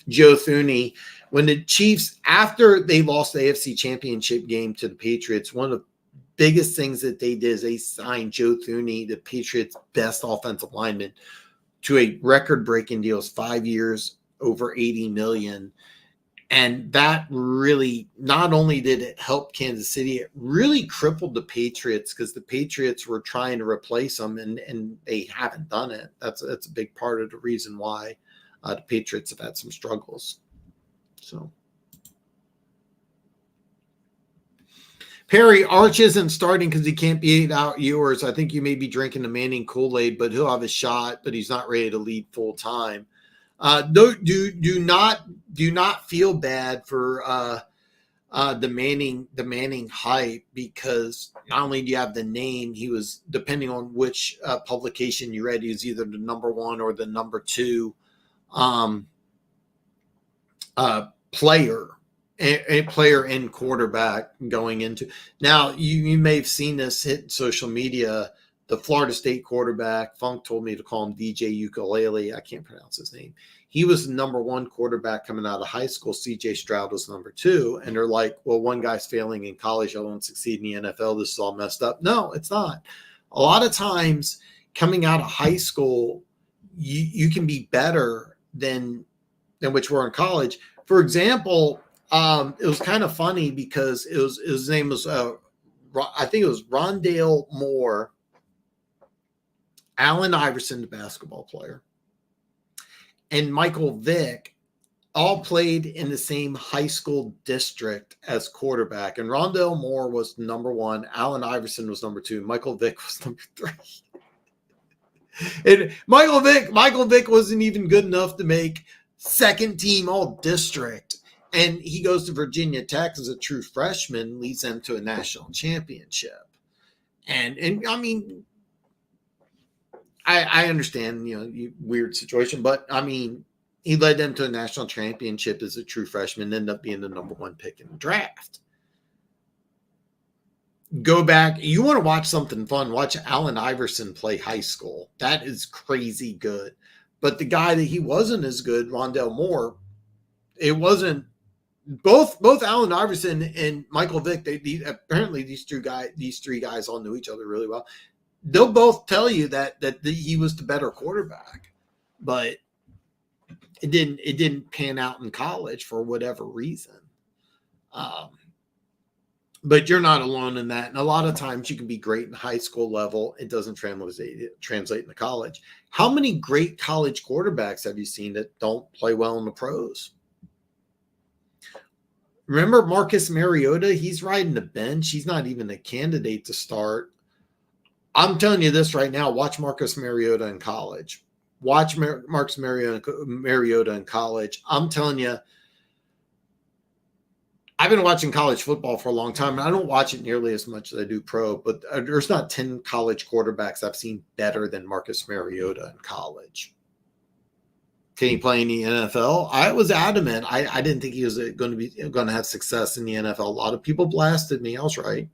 Joe Thuney, when the Chiefs, after they lost the AFC Championship game to the Patriots, one of the biggest things that they did is they signed Joe Thuney, the Patriots' best offensive lineman, to a record-breaking deal. 5 years, over $80 million. And that really, not only did it help Kansas City, it really crippled the Patriots, because the Patriots were trying to replace them, and they haven't done it. That's a big part of the reason why the Patriots have had some struggles. So, Perry, Arch isn't starting because he can't be out yours. I think you may be drinking the Manning Kool-Aid, but he'll have a shot, but he's not ready to lead full time. Do not feel bad for the Manning hype, because not only do you have the name, he was, depending on which publication you read, he was either the number 1 or the number 2 player, a player and quarterback going into. Now you may have seen this hit social media. The Florida State quarterback, Funk told me to call him DJ Ukulele. I can't pronounce his name. He was the number 1 quarterback coming out of high school. CJ Stroud was number 2. And they're like, well, one guy's failing in college, I won't succeed in the NFL. This is all messed up. No, it's not. A lot of times coming out of high school, you can be better than which were in college. For example, it was kind of funny because his name was, I think it was Rondale Moore, Allen Iverson, the basketball player, and Michael Vick all played in the same high school district as quarterback. And Rondale Moore was number 1. Allen Iverson was number 2. Michael Vick was number 3. And Michael Vick wasn't even good enough to make second team all district. And he goes to Virginia Tech as a true freshman, leads them to a national championship. And I mean, I understand, weird situation, but I mean, he led them to a national championship as a true freshman, ended up being the number 1 pick in the draft. Go back. You want to watch something fun, watch Allen Iverson play high school. That is crazy good. But the guy that he wasn't as good, Rondale Moore, it wasn't. Both Allen Iverson and Michael Vick, apparently these 3 guys all knew each other really well. They'll both tell you that he was the better quarterback, but it didn't pan out in college for whatever reason. But you're not alone in that. And a lot of times you can be great in high school level. It doesn't translate into college. How many great college quarterbacks have you seen that don't play well in the pros? Remember Marcus Mariota? He's riding the bench. He's not even a candidate to start. I'm telling you this right now. Watch Marcus Mariota in college. Watch Marcus Mariota in college. I'm telling you, I've been watching college football for a long time, and I don't watch it nearly as much as I do pro, but there's not 10 college quarterbacks I've seen better than Marcus Mariota in college. Can he play in the NFL? I was adamant. I didn't think he was going to have success in the NFL. A lot of people blasted me. I was right.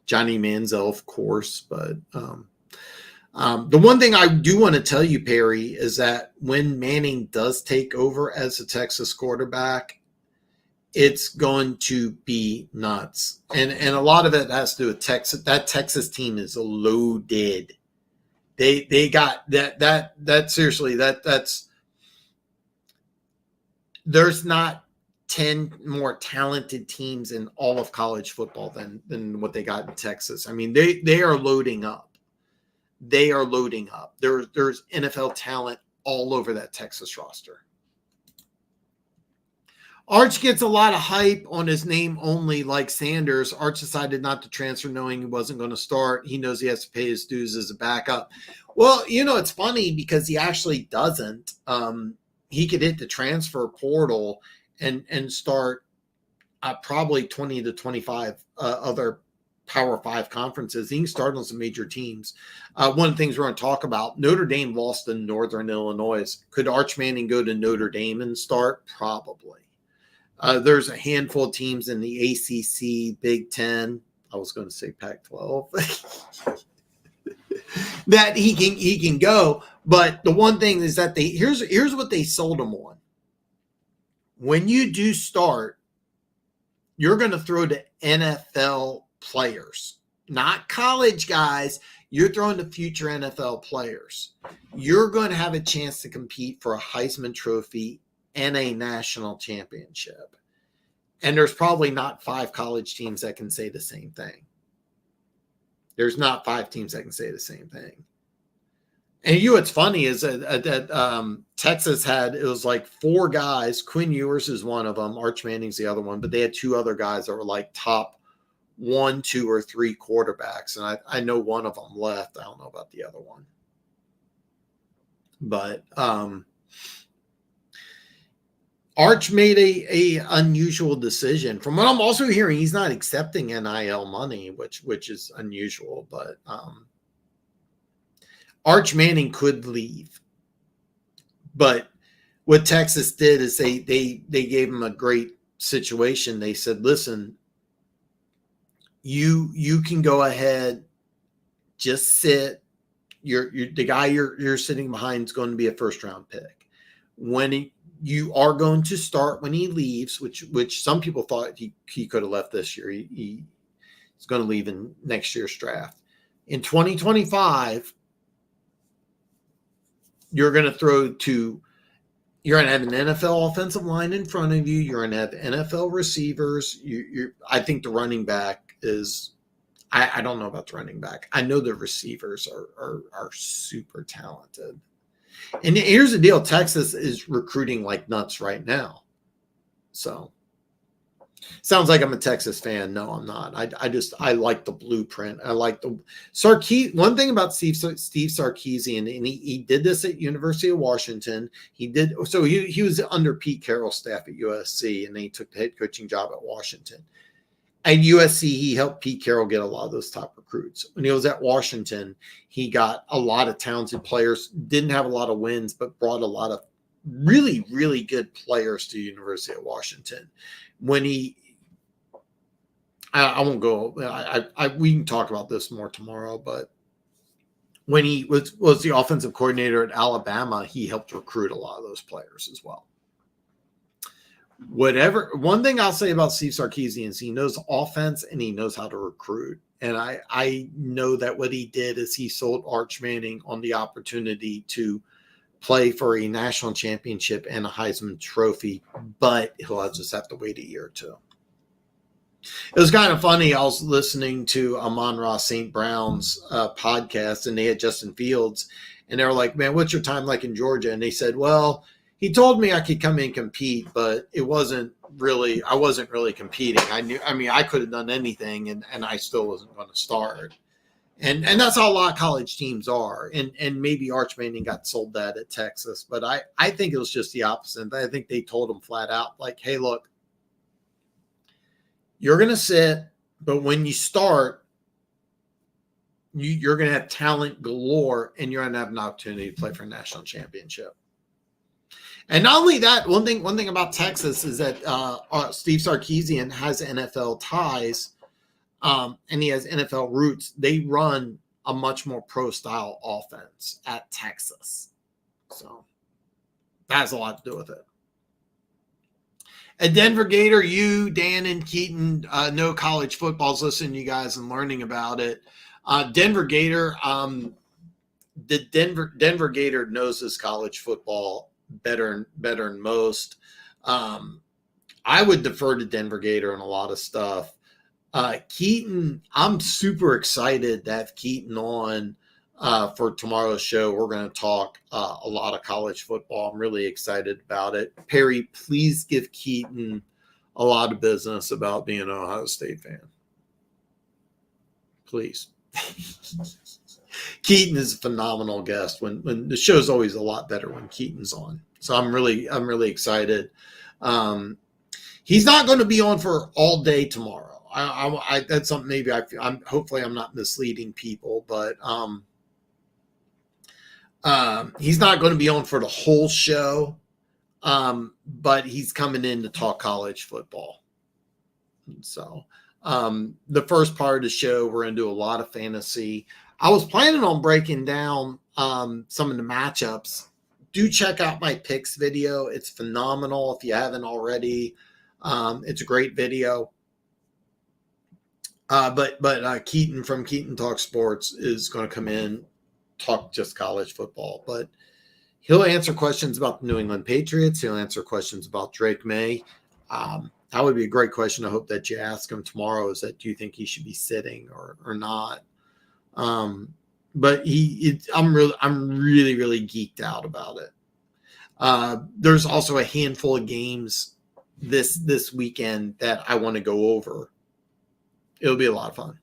Johnny Manziel, of course, but the one thing I do want to tell you, Perry, is that when Manning does take over as a Texas quarterback, it's going to be nuts. And a lot of it has to do with Texas. That Texas team is loaded. They got that seriously, that's there's not 10 more talented teams in all of college football than what they got in Texas. I mean, they are loading up. They are loading up. There's NFL talent all over that Texas roster. Arch gets a lot of hype on his name only, like Sanders. Arch decided not to transfer knowing he wasn't going to start. He knows he has to pay his dues as a backup. Well, it's funny because he actually doesn't. He could hit the transfer portal and start probably 20 to 25 other Power 5 conferences. He can start on some major teams. One of the things we're going to talk about, Notre Dame lost in Northern Illinois. Could Arch Manning go to Notre Dame and start? Probably. There's a handful of teams in the ACC, Big Ten. I was going to say Pac-12 that he can go. But the one thing is that here's what they sold him on. When you do start, you're going to throw to NFL players, not college guys. You're throwing to future NFL players. You're going to have a chance to compete for a Heisman Trophy and a national championship. And there's probably not 5 college teams that can say the same thing. There's not 5 teams that can say the same thing. And what's funny is that Texas it was like 4 guys. Quinn Ewers is one of them. Arch Manning's the other one. But they had 2 other guys that were like top 1, 2, or 3 quarterbacks. And I know one of them left. I don't know about the other one. But Arch made a unusual decision. From what I'm also hearing, he's not accepting NIL money, which is unusual. But Arch Manning could leave. But what Texas did is they gave him a great situation. They said, "Listen, you can go ahead, just sit. The guy you're sitting behind is going to be a first round pick. You are going to start when he leaves, which some people thought he could have left this year. He's going to leave in next year's draft. In 2025, you're going to have an NFL offensive line in front of you. You're going to have NFL receivers. I think the running back is, I don't know about the running back. I know the receivers are super talented. And here's the deal. Texas is recruiting like nuts right now. So sounds like I'm a Texas fan. No, I'm not. I like the blueprint. I like the one thing about Steve Sarkisian, and he did this at University of Washington. He was under Pete Carroll's staff at USC, and then he took the head coaching job at Washington. At USC, he helped Pete Carroll get a lot of those top recruits. When he was at Washington, he got a lot of talented players, didn't have a lot of wins, but brought a lot of really, really good players to the University of Washington. When I won't go, we can talk about this more tomorrow, but when he was the offensive coordinator at Alabama, he helped recruit a lot of those players as well. One thing I'll say about Steve Sarkisian is he knows offense and he knows how to recruit. And I know that what he did is he sold Arch Manning on the opportunity to play for a national championship and a Heisman Trophy, but he'll just have to wait a year or two. It was kind of funny. I was listening to Amon-Ra St. Brown's podcast, and they had Justin Fields, and they were like, "Man, what's your time like in Georgia?" And they said, "Well, he told me I could come in and compete, but I wasn't really competing. I knew, I could have done anything and I still wasn't going to start." And that's how a lot of college teams are. And maybe Arch Manning got sold that at Texas, but I think it was just the opposite. I think they told him flat out, like, hey, look, you're going to sit, but when you start, you're going to have talent galore, and you're going to have an opportunity to play for a national championship. And not only that, one thing about Texas is that Steve Sarkisian has NFL ties, and he has NFL roots. They run a much more pro-style offense at Texas. So that has a lot to do with it. At Denver Gator, you, Dan, and Keaton know college football's listening to you guys and learning about it. Denver Gator, the Denver Gator knows his college football better than most. I would defer to Denver Gator on a lot of stuff. Keaton, I'm super excited to have Keaton on for tomorrow's show. We're going to talk a lot of college football. I'm really excited about it. Perry, please give Keaton a lot of business about being an Ohio State fan. Please. Keaton is a phenomenal guest. When the show's always a lot better when Keaton's on. So I'm really excited. He's not going to be on for all day tomorrow. I that's something maybe I'm hopefully I'm not misleading people, but he's not going to be on for the whole show. But he's coming in to talk college football. So the first part of the show, we're going to do a lot of fantasy. I was planning on breaking down some of the matchups. Do check out my picks video. It's phenomenal if you haven't already. It's a great video. But Keaton from Keaton Talk Sports is going to come in, talk just college football. But he'll answer questions about the New England Patriots. He'll answer questions about Drake May. That would be a great question. I hope that you ask him tomorrow. Is that, do you think he should be sitting or not? But I'm really geeked out about it. There's also a handful of games this weekend that I want to go over. It'll be a lot of fun.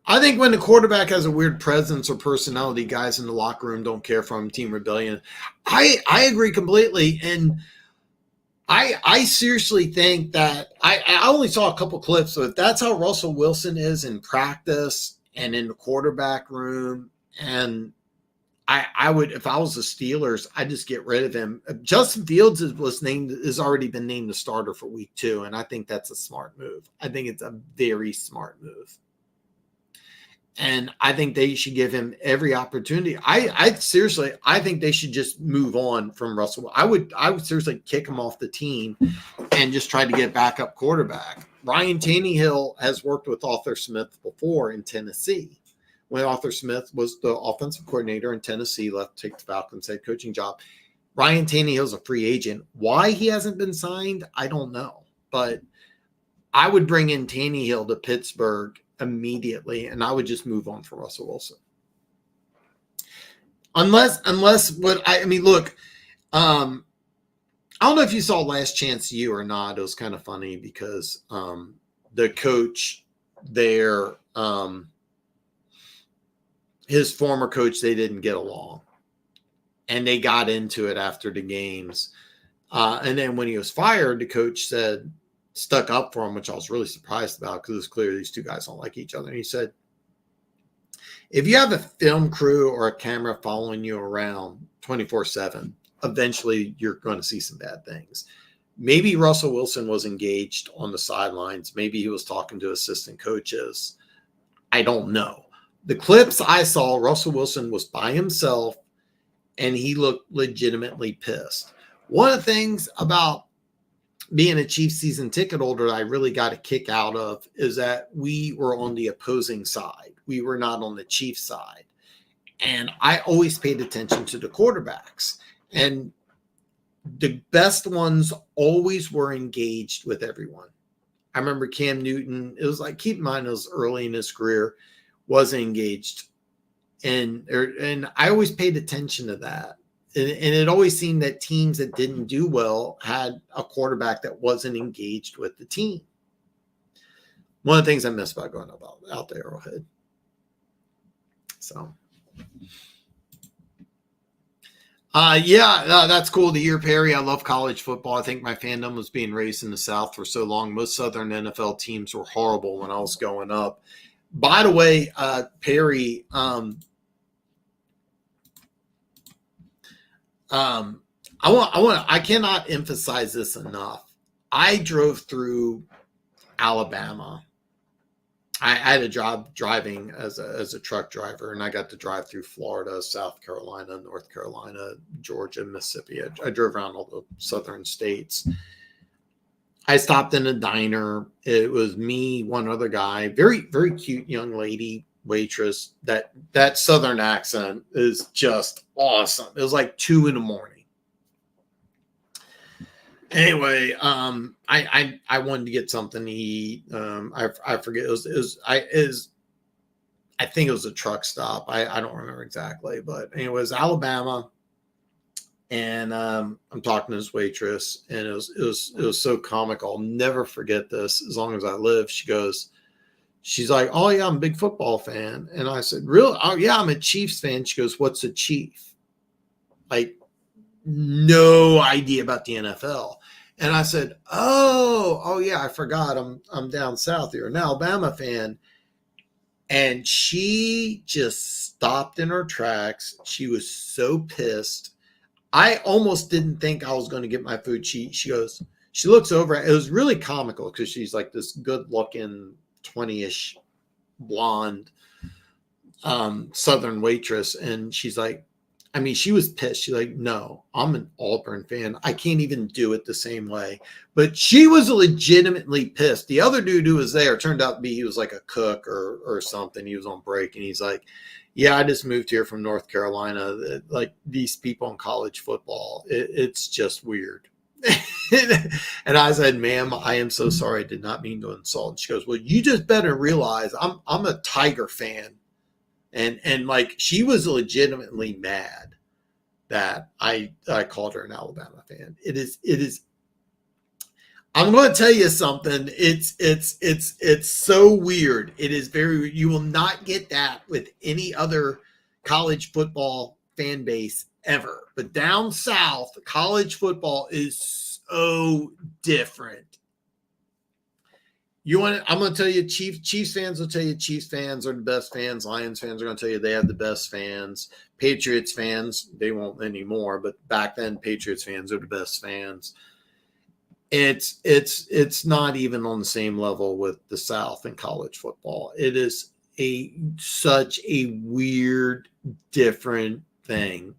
I think when the quarterback has a weird presence or personality, guys in the locker room don't care for him. Team rebellion. I agree completely. And I seriously think that I only saw a couple clips, but if that's how Russell Wilson is in practice and in the quarterback room, and I would, if I was the Steelers, I'd just get rid of him. Justin Fields has already been named the starter for week 2, and I think that's a smart move. I think it's a very smart move. And I think they should give him every opportunity. I seriously think they should just move on from Russell. I would seriously kick him off the team and just try to get backup quarterback. Ryan Tannehill has worked with Arthur Smith before in Tennessee. When Arthur Smith was the offensive coordinator in Tennessee, left to take the Falcons head coaching job. Ryan Tannehill's a free agent. Why he hasn't been signed, I don't know. But I would bring in Tannehill to Pittsburgh immediately, and I would just move on from Russell Wilson. Unless what I mean, look, I don't know if you saw Last Chance U or not. It was kind of funny because the coach there, his former coach, they didn't get along, and they got into it after the games. And then when he was fired, the coach stuck up for him, which I was really surprised about because it's clear these two guys don't like each other. And he said, if you have a film crew or a camera following you around 24/7, eventually you're going to see some bad things. Maybe Russell Wilson was engaged on the sidelines. Maybe he was talking to assistant coaches. I don't know. The clips I saw, Russell Wilson was by himself and he looked legitimately pissed. One of the things about being a Chiefs season ticket holder that I really got a kick out of is that we were on the opposing side. We were not on the Chiefs side. And I always paid attention to the quarterbacks. And the best ones always were engaged with everyone. I remember Cam Newton, it was like, keep in mind, it was early in his career, wasn't engaged. And I always paid attention to that. And it always seemed that teams that didn't do well had a quarterback that wasn't engaged with the team. One of the things I miss about going out to Arrowhead. So, that's cool to hear, Perry. I love college football. I think my fandom was being raised in the South for so long. Most Southern NFL teams were horrible when I was growing up. By the way, Perry, I cannot emphasize this enough. I drove through Alabama. I had a job driving as a truck driver, and I got to drive through Florida, South Carolina, North Carolina, Georgia, Mississippi. I drove around all the southern states. I stopped in a diner. It was me, one other guy, very, very cute young lady, waitress. That southern accent is just awesome. It was like 2 a.m. Anyway, I wanted to get something to eat. I forget, I think it was a truck stop. I don't remember exactly, but anyways, Alabama. And I'm talking to this waitress, and it was so comical. I'll never forget this as long as I live. She's like, "Oh yeah, I'm a big football fan." And I said, "Really? Oh yeah, I'm a Chiefs fan." She goes, "What's a Chief?" Like, no idea about the NFL. And I said, oh yeah, I forgot. I'm down south. You're an Alabama fan. And she just stopped in her tracks. She was so pissed. I almost didn't think I was going to get my food. She looks over. It was really comical because she's like this good looking 20-ish blonde Southern waitress. And she's like, I mean, she was pissed. She's like, no, I'm an Auburn fan. I can't even do it the same way. But she was legitimately pissed. The other dude who was there turned out to be, he was like a cook or something. He was on break. And he's like, yeah, I just moved here from North Carolina. Like, these people in college football, it's just weird. And I said, ma'am, I am so sorry. I did not mean to insult. And she goes, well, you just better realize I'm a Tiger fan. And like, she was legitimately mad that I called her an Alabama fan. It is. I'm going to tell you something. It's so weird. It is very. You will not get that with any other college football fan base ever. But down south, college football is so different. I'm going to tell you, Chiefs fans will tell you Chiefs fans are the best fans. Lions fans are going to tell you they have the best fans. Patriots fans, they won't anymore, but back then, Patriots fans are the best fans. It's not even on the same level with the South in college football. It is such a weird, different thing.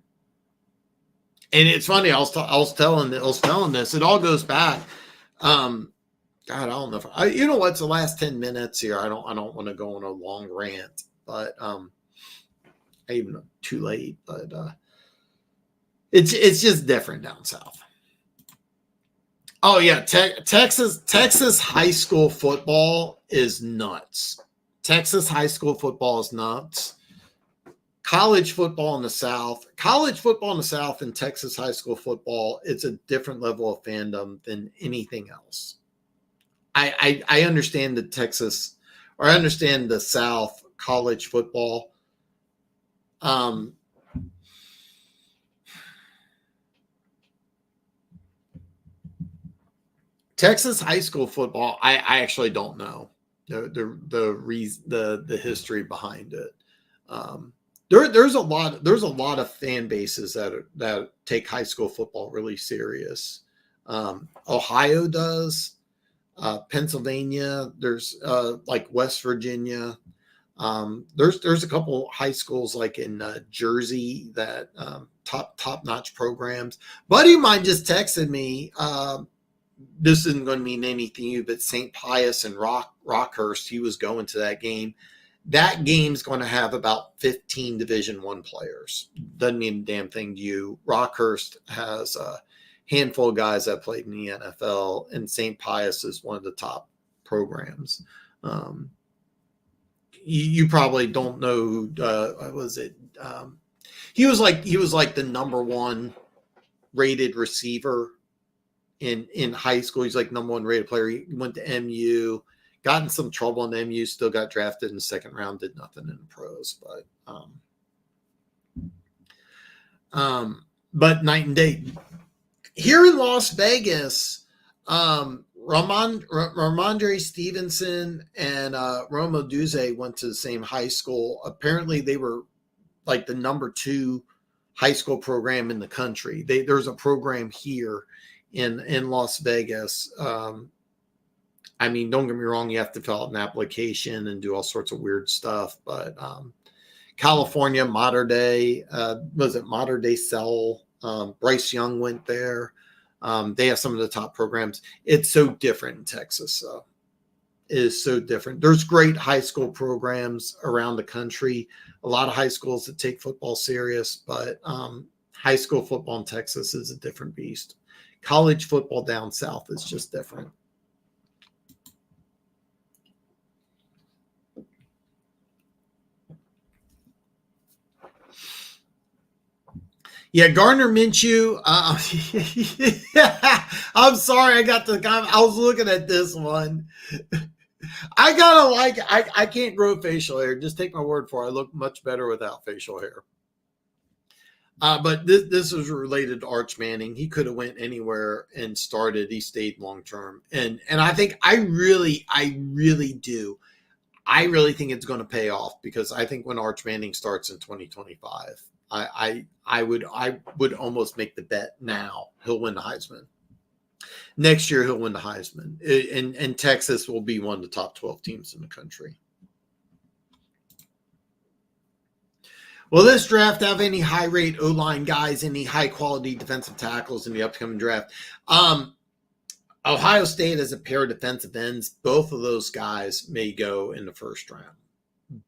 And it's funny. I was telling this. It all goes back. God, I don't know if you know what's the last 10 minutes here. I don't want to go on a long rant, but even too late. But it's just different down south. Oh yeah, Texas high school football is nuts. Texas high school football is nuts. College football in the South and Texas high school football, it's a different level of fandom than anything else. I understand I understand the South college football. Texas high school football, I actually don't know the history behind it. There's a lot of fan bases that take high school football really serious. Ohio does. Pennsylvania, there's like West Virginia. There's a couple high schools like in Jersey that top notch programs. Buddy of mine just texted me. This isn't going to mean anything to you, but St. Pius and Rockhurst, he was going to that game. That game's going to have about 15 Division I players. Doesn't mean a damn thing to you. Rockhurst has handful of guys that played in the NFL, and St. Pius is one of the top programs. You probably don't know. What was it? He was like the number one rated receiver in high school. He's like number one rated player. He went to MU, got in some trouble in the MU, still got drafted in the second round, did nothing in the pros, but night and day. Here in Las Vegas, Ramondre Stevenson and Romo Duze went to the same high school. Apparently, they were like the number 2 high school program in the country. There's a program here in Las Vegas. I mean, don't get me wrong, you have to fill out an application and do all sorts of weird stuff, but California, Mater Dei, was it Mater Dei Cell? Bryce Young went there. They have some of the top programs. It's so different in Texas. It is so different. There's great high school programs around the country. A lot of high schools that take football serious, but high school football in Texas is a different beast. College football down south is just different. Yeah, Gardner Minshew. I'm sorry, I was looking at this one. I can't grow facial hair. Just take my word for it. I look much better without facial hair. But this was related to Arch Manning. He could have went anywhere and started. He stayed long term, and I think I really do. I really think it's going to pay off, because I think when Arch Manning starts in 2025, I would almost make the bet now he'll win the Heisman. Next year he'll win the Heisman, and Texas will be one of the top 12 teams in the country. Will this draft have any high rate O-line guys, any high quality defensive tackles in the upcoming draft? Ohio State has a pair of defensive ends. Both of those guys may go in the first round.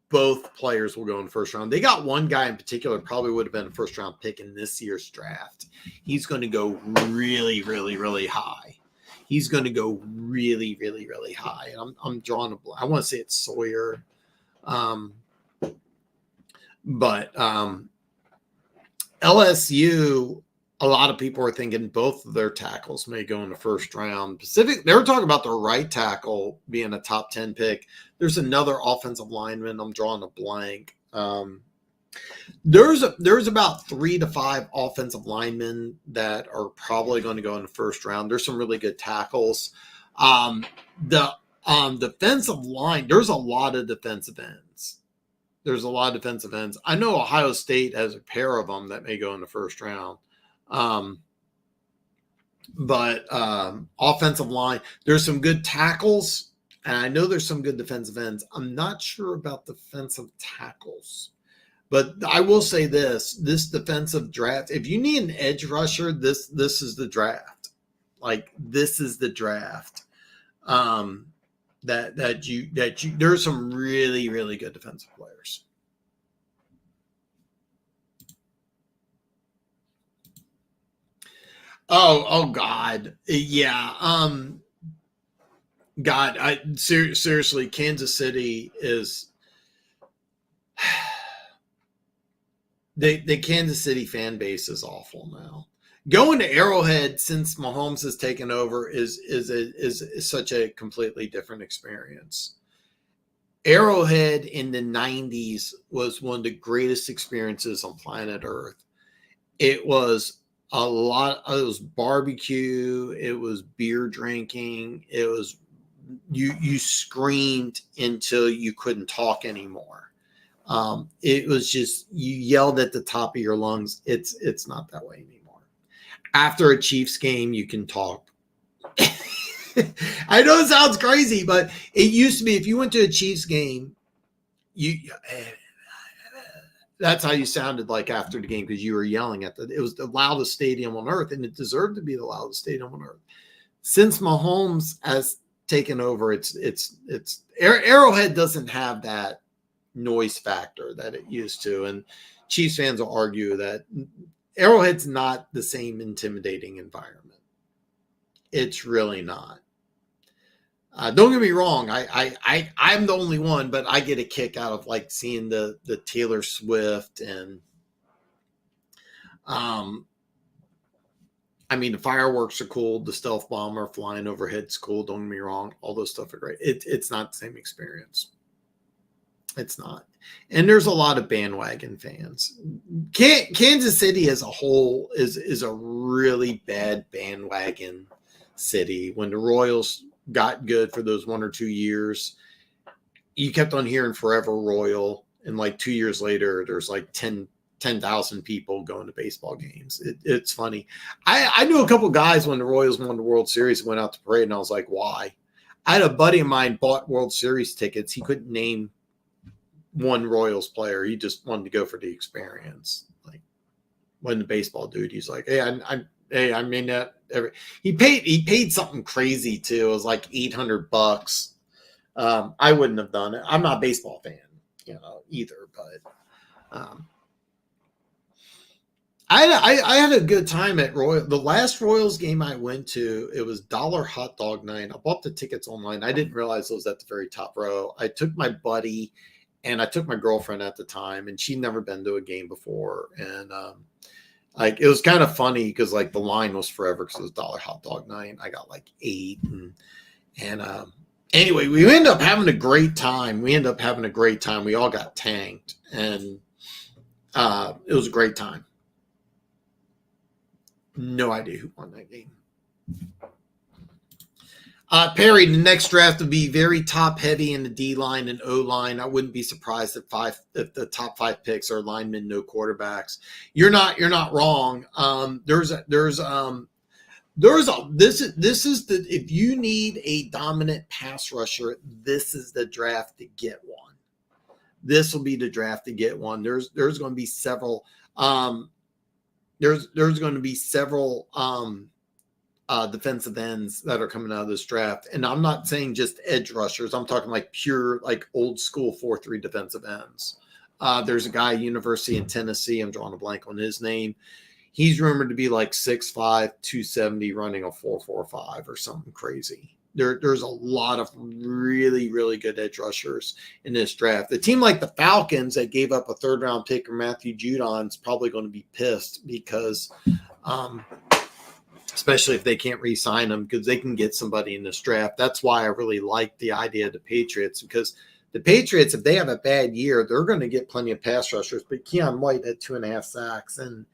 Both players will go in the first round. They got one guy in particular, probably would have been a first round pick in this year's draft. He's going to go really, really, really high. He's going to go really, really, really high. And I'm drawing a blank. I want to say it's Sawyer. But LSU, a lot of people are thinking both of their tackles may go in the first round. They were talking about the right tackle being a top 10 pick. There's another offensive lineman. I'm drawing a blank. There's about 3 to 5 offensive linemen that are probably going to go in the first round. There's some really good tackles. The defensive line, there's a lot of defensive ends. I know Ohio State has a pair of them that may go in the first round. But offensive line, there's some good tackles, and I know there's some good defensive ends. I'm not sure about defensive tackles, but I will say this defensive draft, if you need an edge rusher, this is the draft. Like, this is the draft. There's some really, really good defensive players. Oh God. Yeah. God, seriously, Kansas City is the Kansas City fan base is awful now. Going to Arrowhead since Mahomes has taken over is such a completely different experience. Arrowhead in the 90s was one of the greatest experiences on planet Earth. It was it was barbecue, it was beer drinking, it was you screamed until you couldn't talk anymore. It was just, you yelled at the top of your lungs. It's not that way anymore. After a Chiefs game, you can talk. I know it sounds crazy, but it used to be, if you went to a Chiefs game, that's how you sounded like after the game, because you were yelling at it was the loudest stadium on earth, and it deserved to be the loudest stadium on earth. Since Mahomes has taken over, it's Arrowhead doesn't have that noise factor that it used to, and Chiefs fans will argue that Arrowhead's not the same intimidating environment. It's really not. Don't get me wrong. I'm the only one, but I get a kick out of like seeing the Taylor Swift and I mean, the fireworks are cool. The stealth bomber flying overhead's cool. Don't get me wrong. All those stuff are great. It's not the same experience. It's not. And there's a lot of bandwagon fans. Kansas City as a whole is a really bad bandwagon city. When the Royals got good for those 1 or 2 years, you kept on hearing Forever Royal. And like 2 years later, there's like 10,000 people going to baseball games. It's funny. I knew a couple guys when the Royals won the World Series and went out to parade, and I was like, why? I had a buddy of mine bought World Series tickets. He couldn't name one Royals player. He just wanted to go for the experience. Like when the baseball dude, he's like, hey, I mean that he paid something crazy too. It was like $800. I wouldn't have done it. I'm not a baseball fan, either, but I had a good time at the last Royals game I went to. It was dollar hot dog night. I bought the tickets online. I didn't realize it was at the very top row. I took my buddy and I took my girlfriend at the time, and she'd never been to a game before. And like it was kind of funny because like the line was forever because it was dollar hot dog night. I got like 8, and anyway, we ended up having a great time. We all got tanked, and it was a great time. No idea who won that game. Perry, the next draft will be very top heavy in the D line and O line. I wouldn't be surprised if the top 5 picks are linemen, no quarterbacks. You're not wrong. This is if you need a dominant pass rusher, this is the draft to get one. This will be the draft to get one. There's going to be several. There's going to be several defensive ends that are coming out of this draft. And I'm not saying just edge rushers. I'm talking like pure, like old school 4-3 defensive ends. There's a guy at University in Tennessee. I'm drawing a blank on his name. He's rumored to be like 6'5", 270, running a 4.45 or something crazy. There's a lot of really, really good edge rushers in this draft. The team like the Falcons that gave up a 3rd-round pick for Matthew Judon is probably going to be pissed because especially if they can't re-sign him because they can get somebody in this draft. That's why I really like the idea of the Patriots, because the Patriots, if they have a bad year, they're going to get plenty of pass rushers. But Keon White had 2.5 sacks and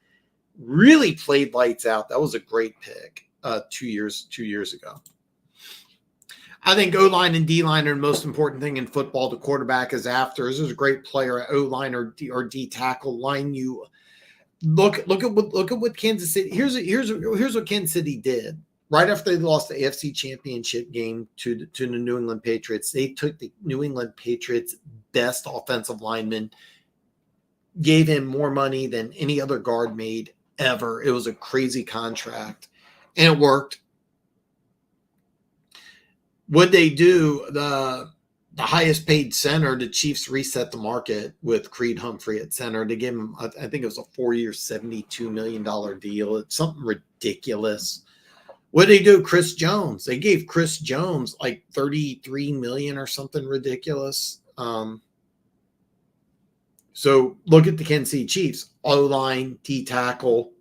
really played lights out. That was a great pick 2 years ago. I think O-line and D-line are the most important thing in football. The quarterback is after. This is a great player at O-line or D tackle. Line you. Look at what Kansas City. Here's what Kansas City did. Right after they lost the AFC Championship game to the New England Patriots, they took the New England Patriots' best offensive lineman, gave him more money than any other guard made ever. It was a crazy contract, and it worked. Would they do the highest paid center? The Chiefs reset the market with Creed Humphrey at center. They gave him, I think it was a 4-year, $72 million deal. It's something ridiculous. What did they do? Chris Jones. They gave Chris Jones like $33 million or something ridiculous. So look at the Kansas City Chiefs. O-line, D tackle.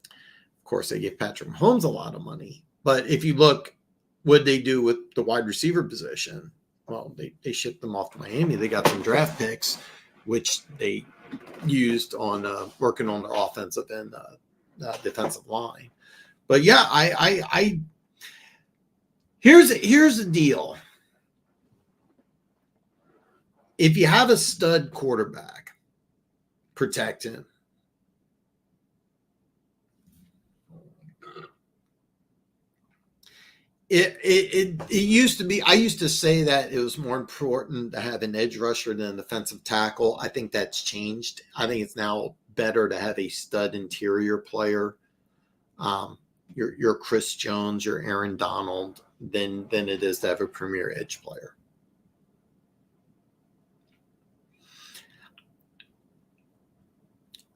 Of course, they gave Patrick Mahomes a lot of money. But if you look, what they do with the wide receiver position? Well, they shipped them off to Miami. They got some draft picks, which they used on working on their offensive and defensive line. But yeah, here's the deal. If you have a stud quarterback, protect him. It used to be, I used to say that it was more important to have an edge rusher than a defensive tackle. I think that's changed. I think it's now better to have a stud interior player, your Chris Jones, your Aaron Donald, than it is to have a premier edge player.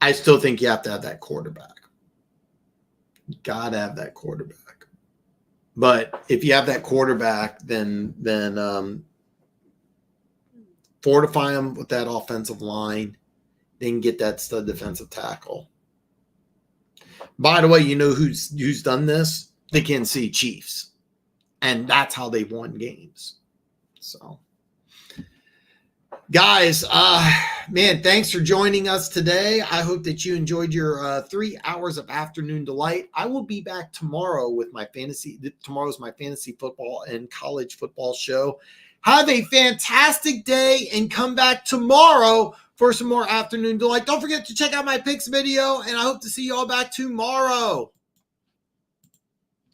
I still think you have to have that quarterback. You got to have that quarterback. But if you have that quarterback, then fortify them with that offensive line, then get that stud defensive tackle. By the way, you know who's done this? The Kansas City Chiefs. And that's how they've won games. So, guys, man, thanks for joining us today. I hope that you enjoyed your 3 hours of afternoon delight. I will be back tomorrow with my tomorrow's my fantasy football and college football show. Have a fantastic day and come back tomorrow for some more afternoon delight. Don't forget to check out my picks video, and I hope to see you all back tomorrow.